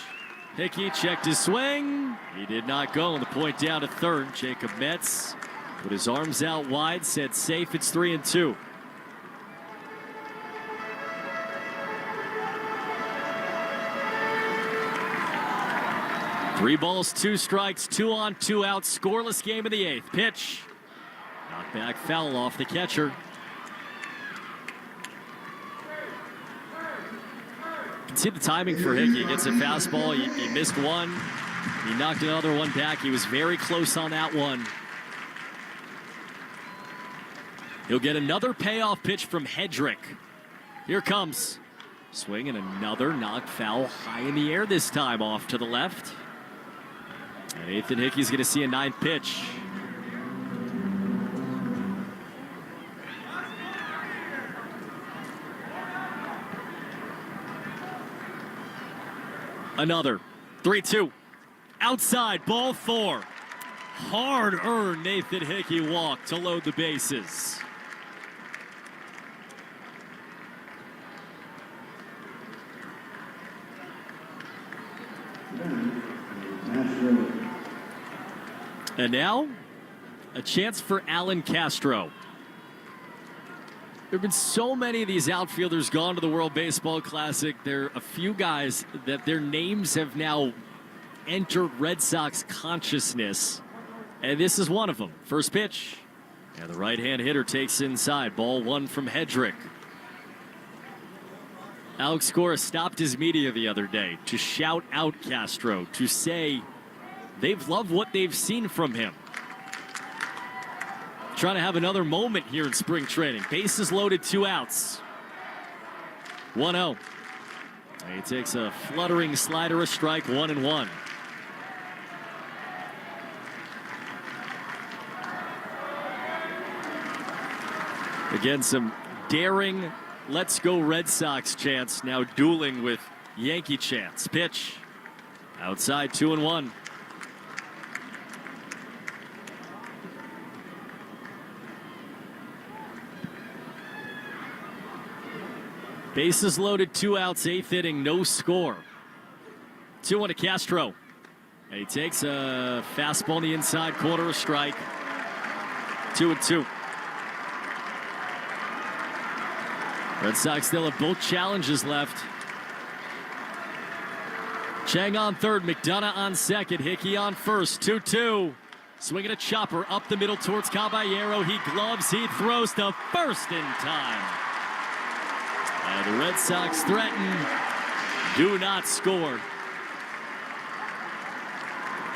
Hickey checked his swing. He did not go. The point down to third. Jacob Metz put his arms out wide, said safe. It's 3-2. Three balls, 2 strikes, 2 on, 2 out. Scoreless game in the 8th. Pitch. Knocked back foul off the catcher. You can see the timing for Hickey. He gets a fastball. He missed one. He knocked another one back. He was very close on that one. He'll get another payoff pitch from Hedrick. Here comes. Swing and another knocked foul high in the air this time off to the left. And Nathan Hickey's going to see a 9th pitch. Another 3-2. Outside, ball 4. Hard-earned Nathan Hickey walk to load the bases. And now, a chance for Alan Castro. There have been so many of these outfielders gone to the World Baseball Classic. There are a few guys that their names have now entered Red Sox consciousness. And this is one of them. First pitch. And the right-hand hitter takes inside. Ball 1 from Hedrick. Alex Cora stopped his media the other day to shout out Castro, to say they've loved what they've seen from him. trying to have another moment here in spring training. Bases loaded, 2 outs. 1-0. He takes a fluttering slider, a strike, 1-1. Again, some daring let's go Red Sox chants, now dueling with Yankee chants. Pitch outside, 2-1. Bases loaded, 2 outs, 8th inning, no score. 2-1 to Castro. And he takes a fastball in the inside corner, a strike. 2-2. Red Sox still have both challenges left. Chang on third, McDonough on second, Hickey on first, 2-2. Swinging a chopper up the middle towards Caballero. He gloves, he throws to first in time. And the Red Sox threaten, do not score.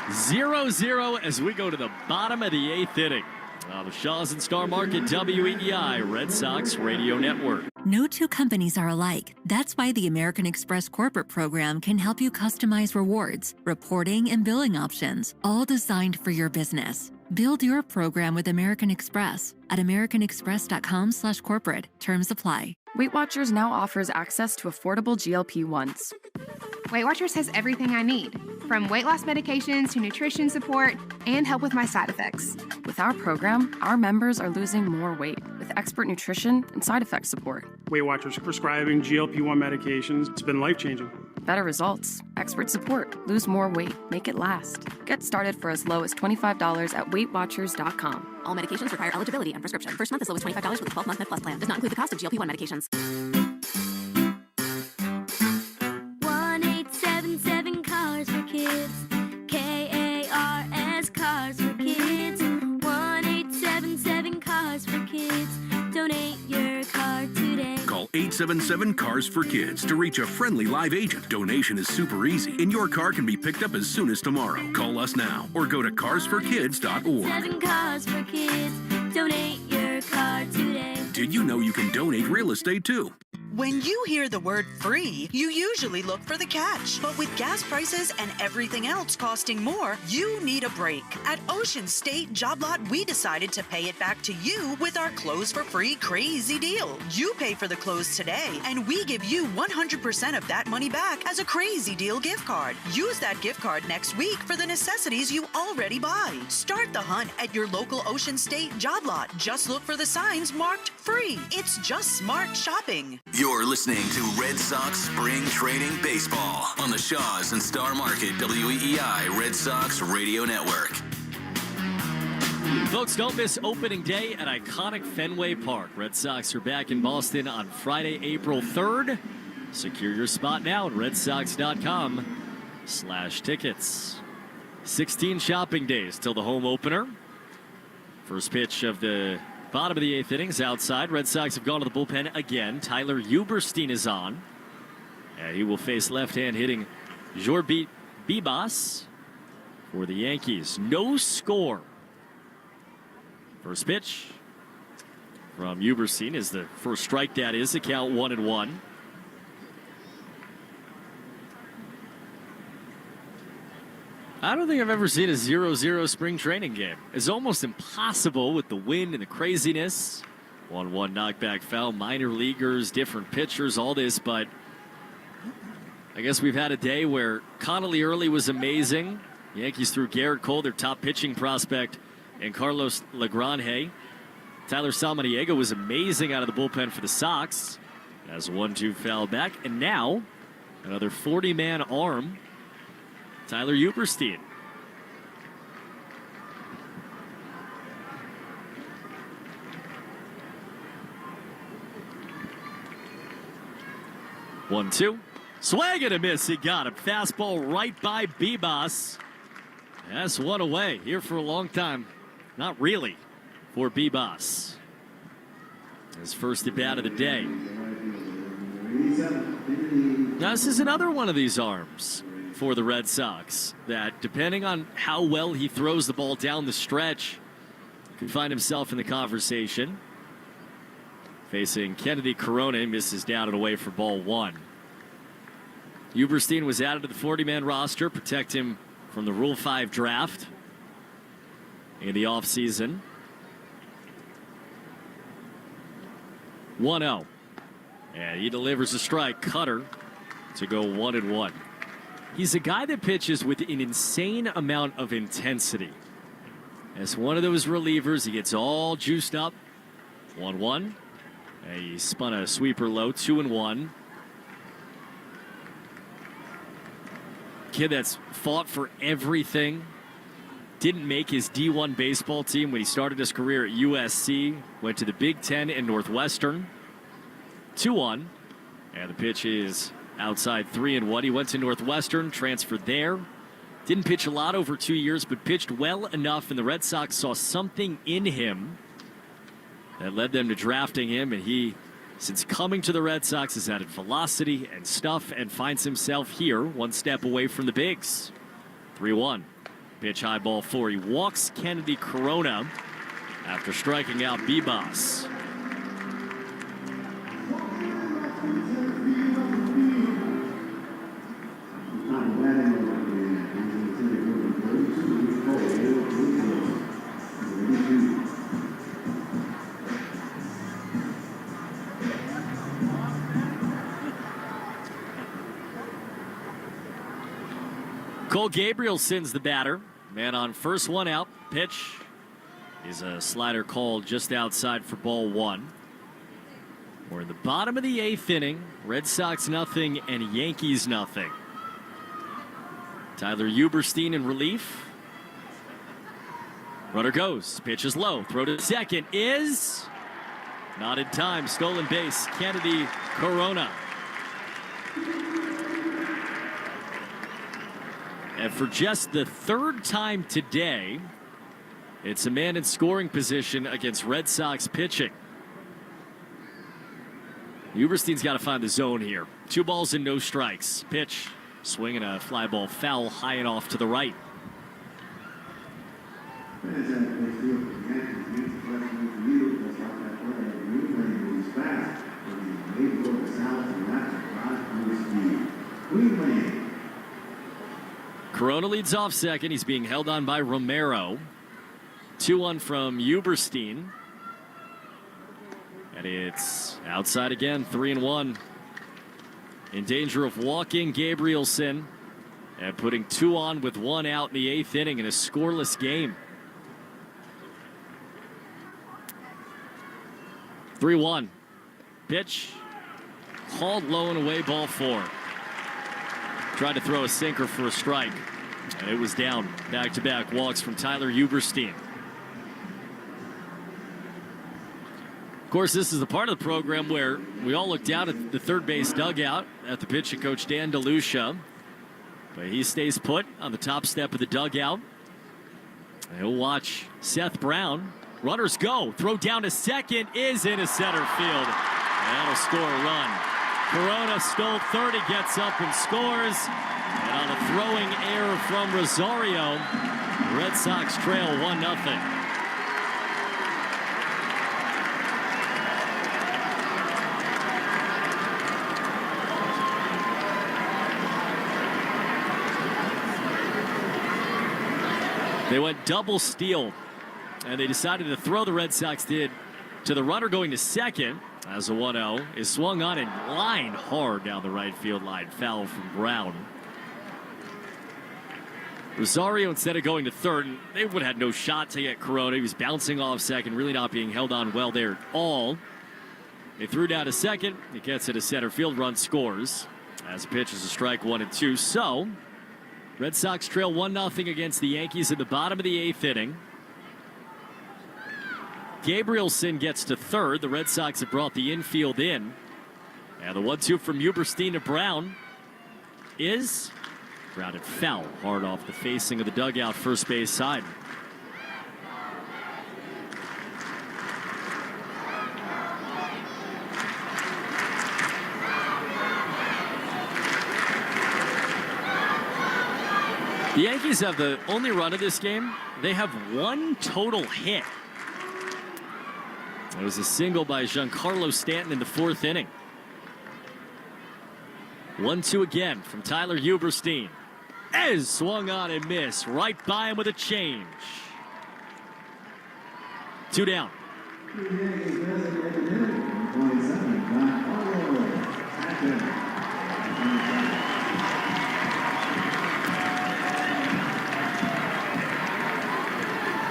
0-0 as we go to the bottom of the 8th inning. The Shaws and Star Market, WEEI, Red Sox Radio Network. No two companies are alike. That's why the American Express corporate program can help you customize rewards, reporting, and billing options, all designed for your business. Build your program with American Express at americanexpress.com/corporate. Terms apply. Weight Watchers now offers access to affordable GLP-1s. Weight Watchers has everything I need, from weight loss medications to nutrition support and help with my side effects. With our program, our members are losing more weight with expert nutrition and side effect support. Weight Watchers prescribing GLP-1 medications. It's been life-changing. Better results, expert support, lose more weight, make it last. Get started for as low as $25 at WeightWatchers.com. All medications require eligibility and prescription. First month is low as $25 with a 12-month Med Plus plan. Does not include the cost of GLP-1 medications. 1-877 Cars for Kids. KARS Cars for Kids. 1-877 Cars for Kids. Donate your car today. Call 877 Cars for Kids to reach a friendly live agent. Donation is super easy, and your car can be picked up as soon as tomorrow. Call us now or go to carsforkids.org. 7 Cars for Kids. Donate your car today. Did you know you can donate real estate too? When you hear the word free, you usually look for the catch. But with gas prices and everything else costing more, you need a break. At Ocean State Job Lot, we decided to pay it back to you with our Clothes for Free crazy deal. You pay for the clothes today, and we give you 100% of that money back as a crazy deal gift card. Use that gift card next week for the necessities you already buy. Start the hunt at your local Ocean State Job Lot. Just look for the signs marked free. It's just smart shopping. You're listening to Red Sox Spring Training Baseball on the Shaws and Star Market WEEI Red Sox Radio Network. Folks, don't miss opening day at iconic Fenway Park. Red Sox are back in Boston on Friday, April 3rd. Secure your spot now at redsox.com/tickets. 16 shopping days till the home opener. First pitch of the bottom of the 8th innings outside. Red Sox have gone to the bullpen again. Tyler Uberstein is on. And he will face left-hand hitting Jorge Bibas for the Yankees. No score. First pitch from Uberstein is the first strike, that is. The count 1-1. I don't think I've ever seen a 0-0 spring training game. It's almost impossible with the wind and the craziness. 1-1 knockback foul, minor leaguers, different pitchers, all this, but I guess we've had a day where Connolly early was amazing. The Yankees threw Garrett Cole, their top pitching prospect, and Carlos Legrand. Tyler Samaniego was amazing out of the bullpen for the Sox as 1-2 foul back, and now another 40-man arm. Tyler Uberstein. One, two. Swing and a miss. He got him. Fastball right by Bibas. That's one away. Here for a long time. Not really for Bibas. His first at bat of the day. Now this is another one of these arms for the Red Sox that, depending on how well he throws the ball down the stretch, could find himself in the conversation. Facing Kennedy Corona, misses down and away for ball one. Huberstein was added to the 40-man roster, protect him from the Rule 5 draft in the offseason. 1-0. And he delivers a strike, cutter, to go 1-1. He's a guy that pitches with an insane amount of intensity. As one of those relievers, he gets all juiced up. 1-1. And he spun a sweeper low, 2-1. Kid that's fought for everything. Didn't make his D1 baseball team when he started his career at USC. Went to the Big Ten and Northwestern. 2-1. And the pitch is outside 3-1. He went to Northwestern, transferred there. Didn't pitch a lot over 2 years, but pitched well enough, and the Red Sox saw something in him that led them to drafting him. And he, since coming to the Red Sox, has added velocity and stuff and finds himself here, one step away from the bigs. 3-1. Pitch high, ball four. He walks Kennedy Corona after striking out Bibas. Cole Gabrielson's the batter. Man on first, one out. Pitch is a slider called just outside for ball one. We're in the bottom of the eighth inning. Red Sox nothing and Yankees nothing. Tyler Huberstein in relief. Runner goes. Pitch is low. Throw to second is not in time. Stolen base. Kennedy Corona. And for just the third time today, it's a man in scoring position against Red Sox pitching. Huberstein's got to find the zone here. 2 balls and no strikes. Pitch, swinging a fly ball foul high and off to the right. Corona leads off second. He's being held on by Romero. 2-1 from Huberstein. And it's outside again, 3-1. In danger of walking Gabrielson and putting 2 on with 1 out in the 8th inning in a scoreless game. 3-1. Pitch called low and away, ball 4. Tried to throw a sinker for a strike, and it was down. Back-to-back walks from Tyler Huberstein. Of course, this is the part of the program where we all look down at the third base dugout at the pitching coach Dan DeLucia. But he stays put on the top step of the dugout. And he'll watch Seth Brown. Runners go. Throw down to second is into center field. And that'll score a run. Corona stole third. He gets up and scores. And on a throwing error from Rosario, the Red Sox trail 1-0. They went double steal, and they decided to throw, the Red Sox did, to the runner going to second as a 1-0 is swung on and lined hard down the right field line. Foul from Brown. Rosario, instead of going to third, and they would have had no shot to get Corona. He was bouncing off second, really not being held on well there at all. They threw down to second. He gets it to center field, run scores. As pitch is a strike, 1-2. So Red Sox trail 1-0 against the Yankees in the bottom of the 8th inning. Gabrielson gets to third. The Red Sox have brought the infield in. And the 1-2 from Huberstein to Brown is grounded foul, hard off the facing of the dugout, first base side. The Yankees have the only run of this game. They have 1 total hit It was a single by Giancarlo Stanton in the 4th inning. 1-2 again from Tyler Huberstein. Is swung on and missed. Right by him with a change. 2 down.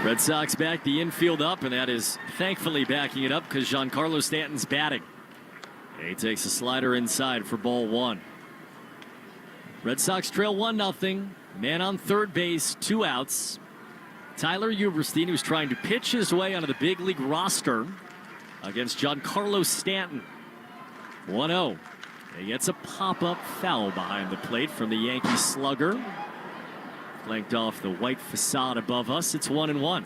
Red Sox back the infield up, and that is thankfully backing it up because Giancarlo Stanton's batting. He takes a slider inside for ball 1. Red Sox trail 1-0. Man on third base, 2 outs. Tyler Huberstein, who's trying to pitch his way onto the big league roster against Giancarlo Stanton. 1-0. He gets a pop-up foul behind the plate from the Yankee slugger. Flanked off the white facade above us. It's 1-1.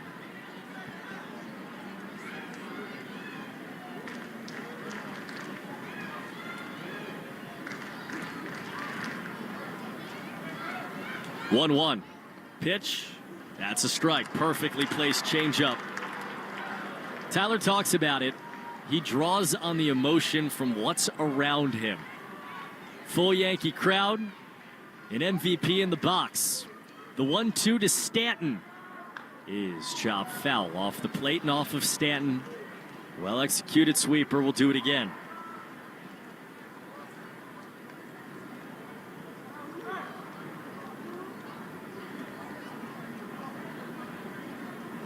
One pitch. That's a strike. Perfectly placed changeup. Tyler talks about it. He draws on the emotion from what's around him. Full Yankee crowd. An MVP in the box. The 1-2 to Stanton is chopped foul off the plate and off of Stanton. Well executed sweeper. Will do it again.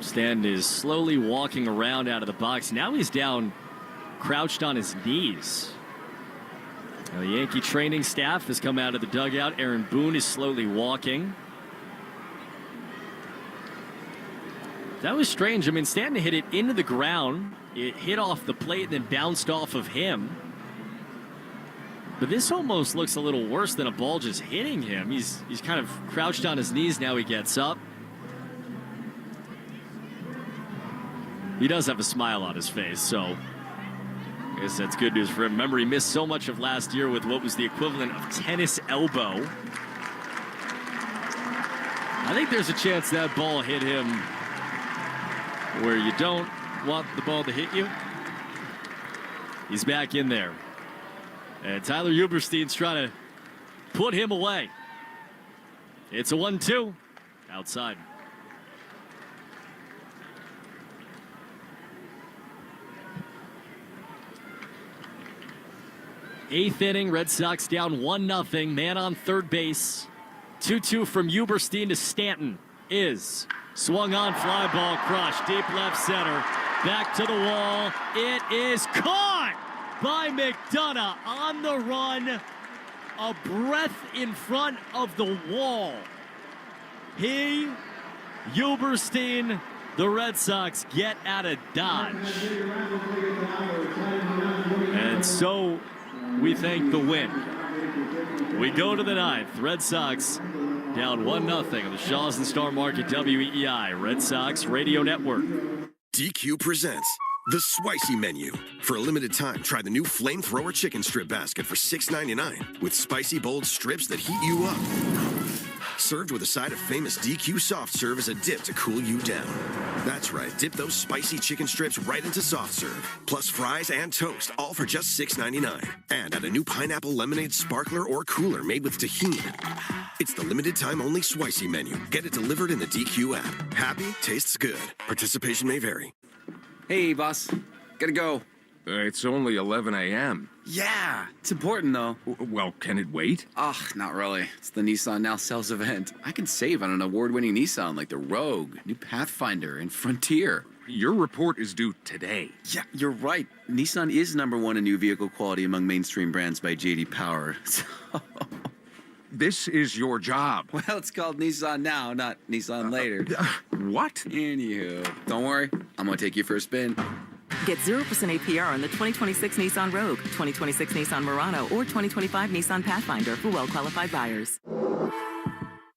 Stanton is slowly walking around out of the box. Now he's down, crouched on his knees. Now the Yankee training staff has come out of the dugout. Aaron Boone is slowly walking. That was strange. I mean, Stanton hit it into the ground. It hit off the plate and then bounced off of him. But this almost looks a little worse than a ball just hitting him. He's kind of crouched on his knees. Now he gets up. He does have a smile on his face, so I guess that's good news for him. Remember, he missed so much of last year with what was the equivalent of tennis elbow. I think there's a chance that ball hit him where you don't want the ball to hit you. He's back in there. And Tyler Huberstein's trying to put him away. It's a 1-2 outside. Eighth inning, Red Sox down 1-0. Man on third base. 2-2 from Huberstein to Stanton is swung on, fly ball crushed, deep left center. Back to the wall. It is caught by McDonough on the run. A breath in front of the wall. He, Huberstein, the Red Sox get out of Dodge. And so we thank the wind. We go to the ninth. Red Sox down 1-0 on the Shaws and Star Market WEEI Red Sox Radio Network. DQ presents the Spicy Menu. For a limited time, try the new Flamethrower Chicken Strip Basket for $6.99 with spicy, bold strips that heat you up. Served with a side of famous DQ soft serve as a dip to cool you down. That's right, dip those spicy chicken strips right into soft serve. Plus fries and toast, all for just $6.99. And add a new pineapple lemonade sparkler or cooler made with tahini. It's the limited time only Spicy Menu. Get it delivered in the DQ app. Happy, tastes good. Participation may vary. Hey, boss. Gotta go. It's only 11 a.m. Yeah, it's important, though. Well, can it wait? Ugh, not really. It's the Nissan Now Sales event. I can save on an award-winning Nissan like the Rogue, new Pathfinder, and Frontier. Your report is due today. Yeah, you're right. Nissan is #1 in new vehicle quality among mainstream brands by J.D. Power. This is your job. Well, it's called Nissan Now, not Nissan Later. What? Anywho, don't worry. I'm going to take you for a spin. Get 0% APR on the 2026 Nissan Rogue, 2026 Nissan Murano, or 2025 Nissan Pathfinder for well-qualified buyers.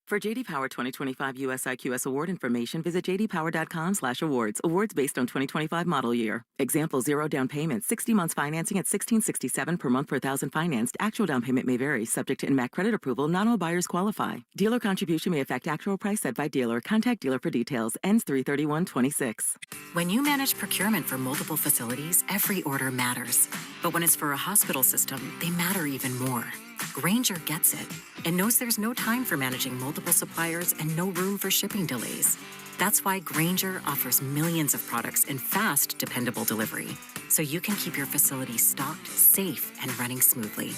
For JD Power 2025 US IQS award information, visit jdpower.com/awards. Awards based on 2025 model year. Example: 0 down payment, 60 months financing at $1,667 per month per thousand financed. Actual down payment may vary, subject to INMAC credit approval. Not all buyers qualify. Dealer contribution may affect actual price set by dealer. Contact dealer for details. Ends 3/31/26. When you manage procurement for multiple facilities, every order matters. But when it's for a hospital system, they matter even more. Grainger gets it and knows there's no time for managing multiple suppliers and no room for shipping delays. That's why Grainger offers millions of products in fast, dependable delivery, so you can keep your facility stocked, safe, and running smoothly.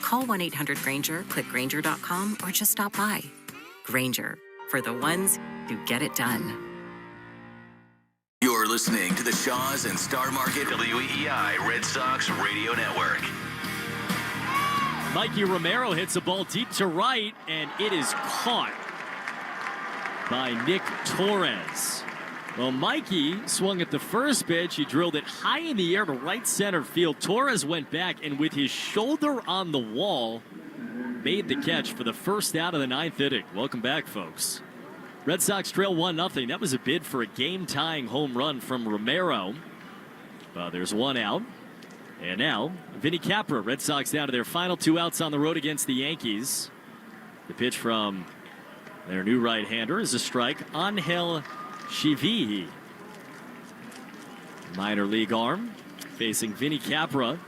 Call 1-800-GRAINGER, click Grainger.com, or just stop by. Grainger, for the ones who get it done. You're listening to the Shaws and Star Market WEEI Red Sox Radio Network. Mikey Romero hits a ball deep to right, and it is caught by Nick Torres. Well, Mikey swung at the first pitch. He drilled it high in the air to right center field. Torres went back, and with his shoulder on the wall, made the catch for the first out of the ninth inning. Welcome back, folks. Red Sox trail 1-0. That was a bid for a game-tying home run from Romero. There's one out. And now, Vinny Capra, Red Sox down to their final 2 outs on the road against the Yankees. The pitch from their new right-hander is a strike. Angel Chivihi, minor league arm, facing Vinny Capra.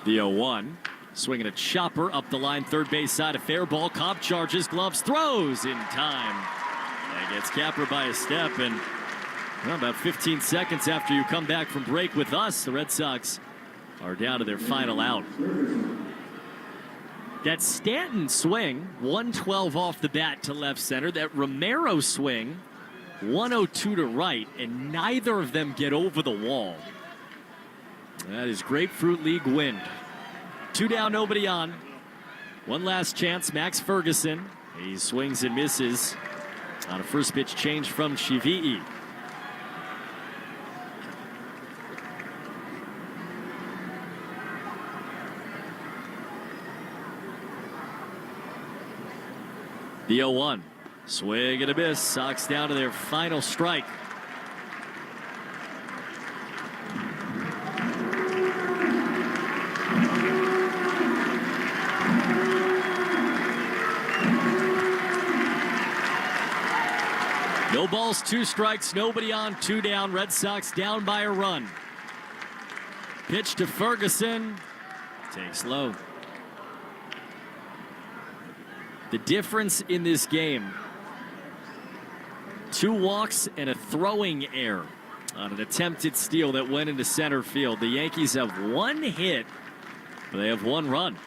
The 0-1. Swinging a chopper up the line, third base side, a fair ball. Cobb charges, gloves, throws in time. And gets Capra by a step, and about 15 seconds after you come back from break with us, the Red Sox are down to their final out. That Stanton swing, 112 off the bat to left center. That Romero swing, 102 to right, and neither of them get over the wall. That is Grapefruit League wind. 2 down, nobody on. One last chance, Max Ferguson. He swings and misses on a first pitch change from Chivihi. The 0-1. Swing and a miss. Sox down to their final strike. No balls, 2 strikes, nobody on, 2 down. Red Sox down by a run. Pitch to Ferguson. Takes low. The difference in this game, 2 walks and a throwing error on an attempted steal that went into center field. The Yankees have 1 hit, but they have 1 run.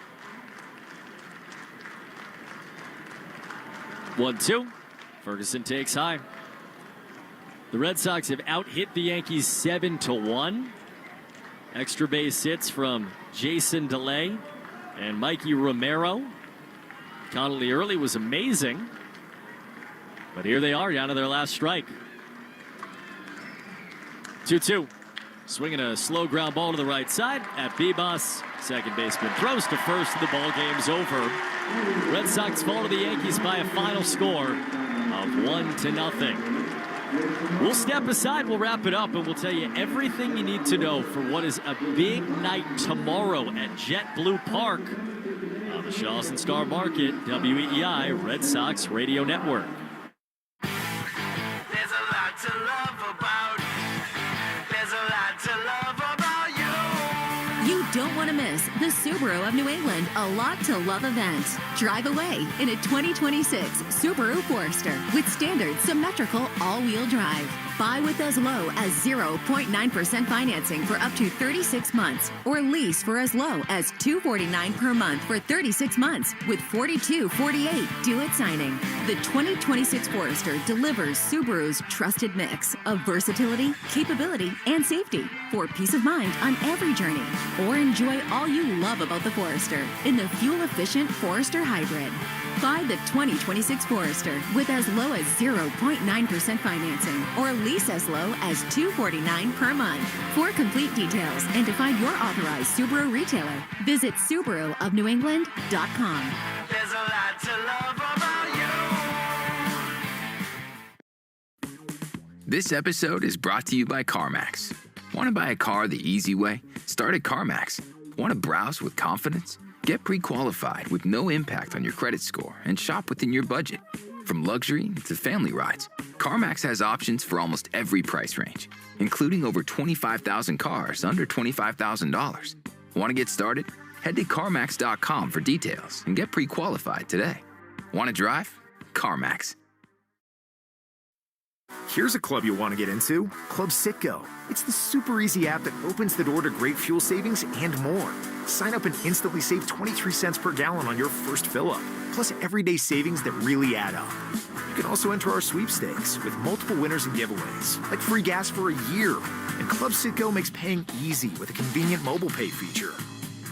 1-2. Ferguson takes high. The Red Sox have out-hit the Yankees 7-1. Extra base hits from Jason DeLay and Mikey Romero. Connolly early was amazing. But here they are down to their last strike. 2-2. Swinging a slow ground ball to the right side at Bibas. Second baseman throws to first, and the ball game's over. Red Sox fall to the Yankees by a final score of 1-0. We'll step aside, we'll wrap it up, and we'll tell you everything you need to know for what is a big night tomorrow at JetBlue Park on the Shaws and Star Market, WEEI Red Sox Radio Network. There's a lot to love about. There's a lot to love about you. You don't want to miss the Subaru of New England A Lot to Love event. Drive away in a 2026 Subaru Forester with standard symmetrical all-wheel drive. Buy with as low as 0.9% financing for up to 36 months or lease for as low as $249 per month for 36 months with $42.48 due at signing. The 2026 Forester delivers Subaru's trusted mix of versatility, capability, and safety for peace of mind on every journey. Or enjoy all you love about the Forester in the fuel-efficient Forester Hybrid. Buy the 2026 Forester with as low as 0.9% financing or lease as low as $249 per month. For complete details and to find your authorized Subaru retailer, visit SubaruofNewEngland.com. There's a lot to love about you. This episode is brought to you by CarMax. Want to buy a car the easy way? Start at CarMax. Want to browse with confidence? Get pre-qualified with no impact on your credit score and shop within your budget. From luxury to family rides, CarMax has options for almost every price range, including over 25,000 cars under $25,000. Want to get started? Head to CarMax.com for details and get pre-qualified today. Want to drive? CarMax. Here's a club you'll want to get into, Club Citgo. It's the super easy app that opens the door to great fuel savings and more. Sign up and instantly save 23 cents per gallon on your first fill-up, plus everyday savings that really add up. You can also enter our sweepstakes with multiple winners and giveaways, like free gas for a year. And Club Citgo makes paying easy with a convenient mobile pay feature.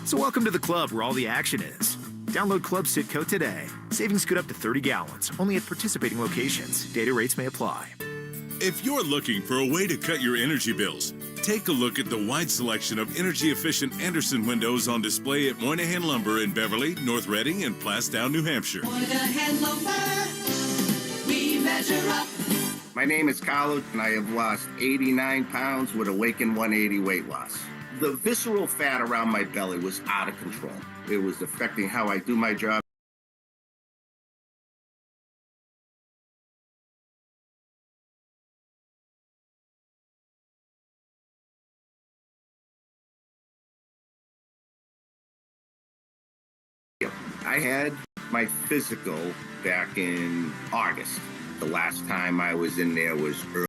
So welcome to the club where all the action is. Download Club Citgo today. Savings good up to 30 gallons, only at participating locations. Data rates may apply. If you're looking for a way to cut your energy bills, take a look at the wide selection of energy-efficient Anderson windows on display at Moynihan Lumber in Beverly, North Reading, and Plastown, New Hampshire. Moynihan Lumber, we measure up. My name is Carlo, and I have lost 89 pounds with Awaken 180 weight loss. The visceral fat around my belly was out of control. It was affecting how I do my job. I had my physical back in August. The last time I was in there was early.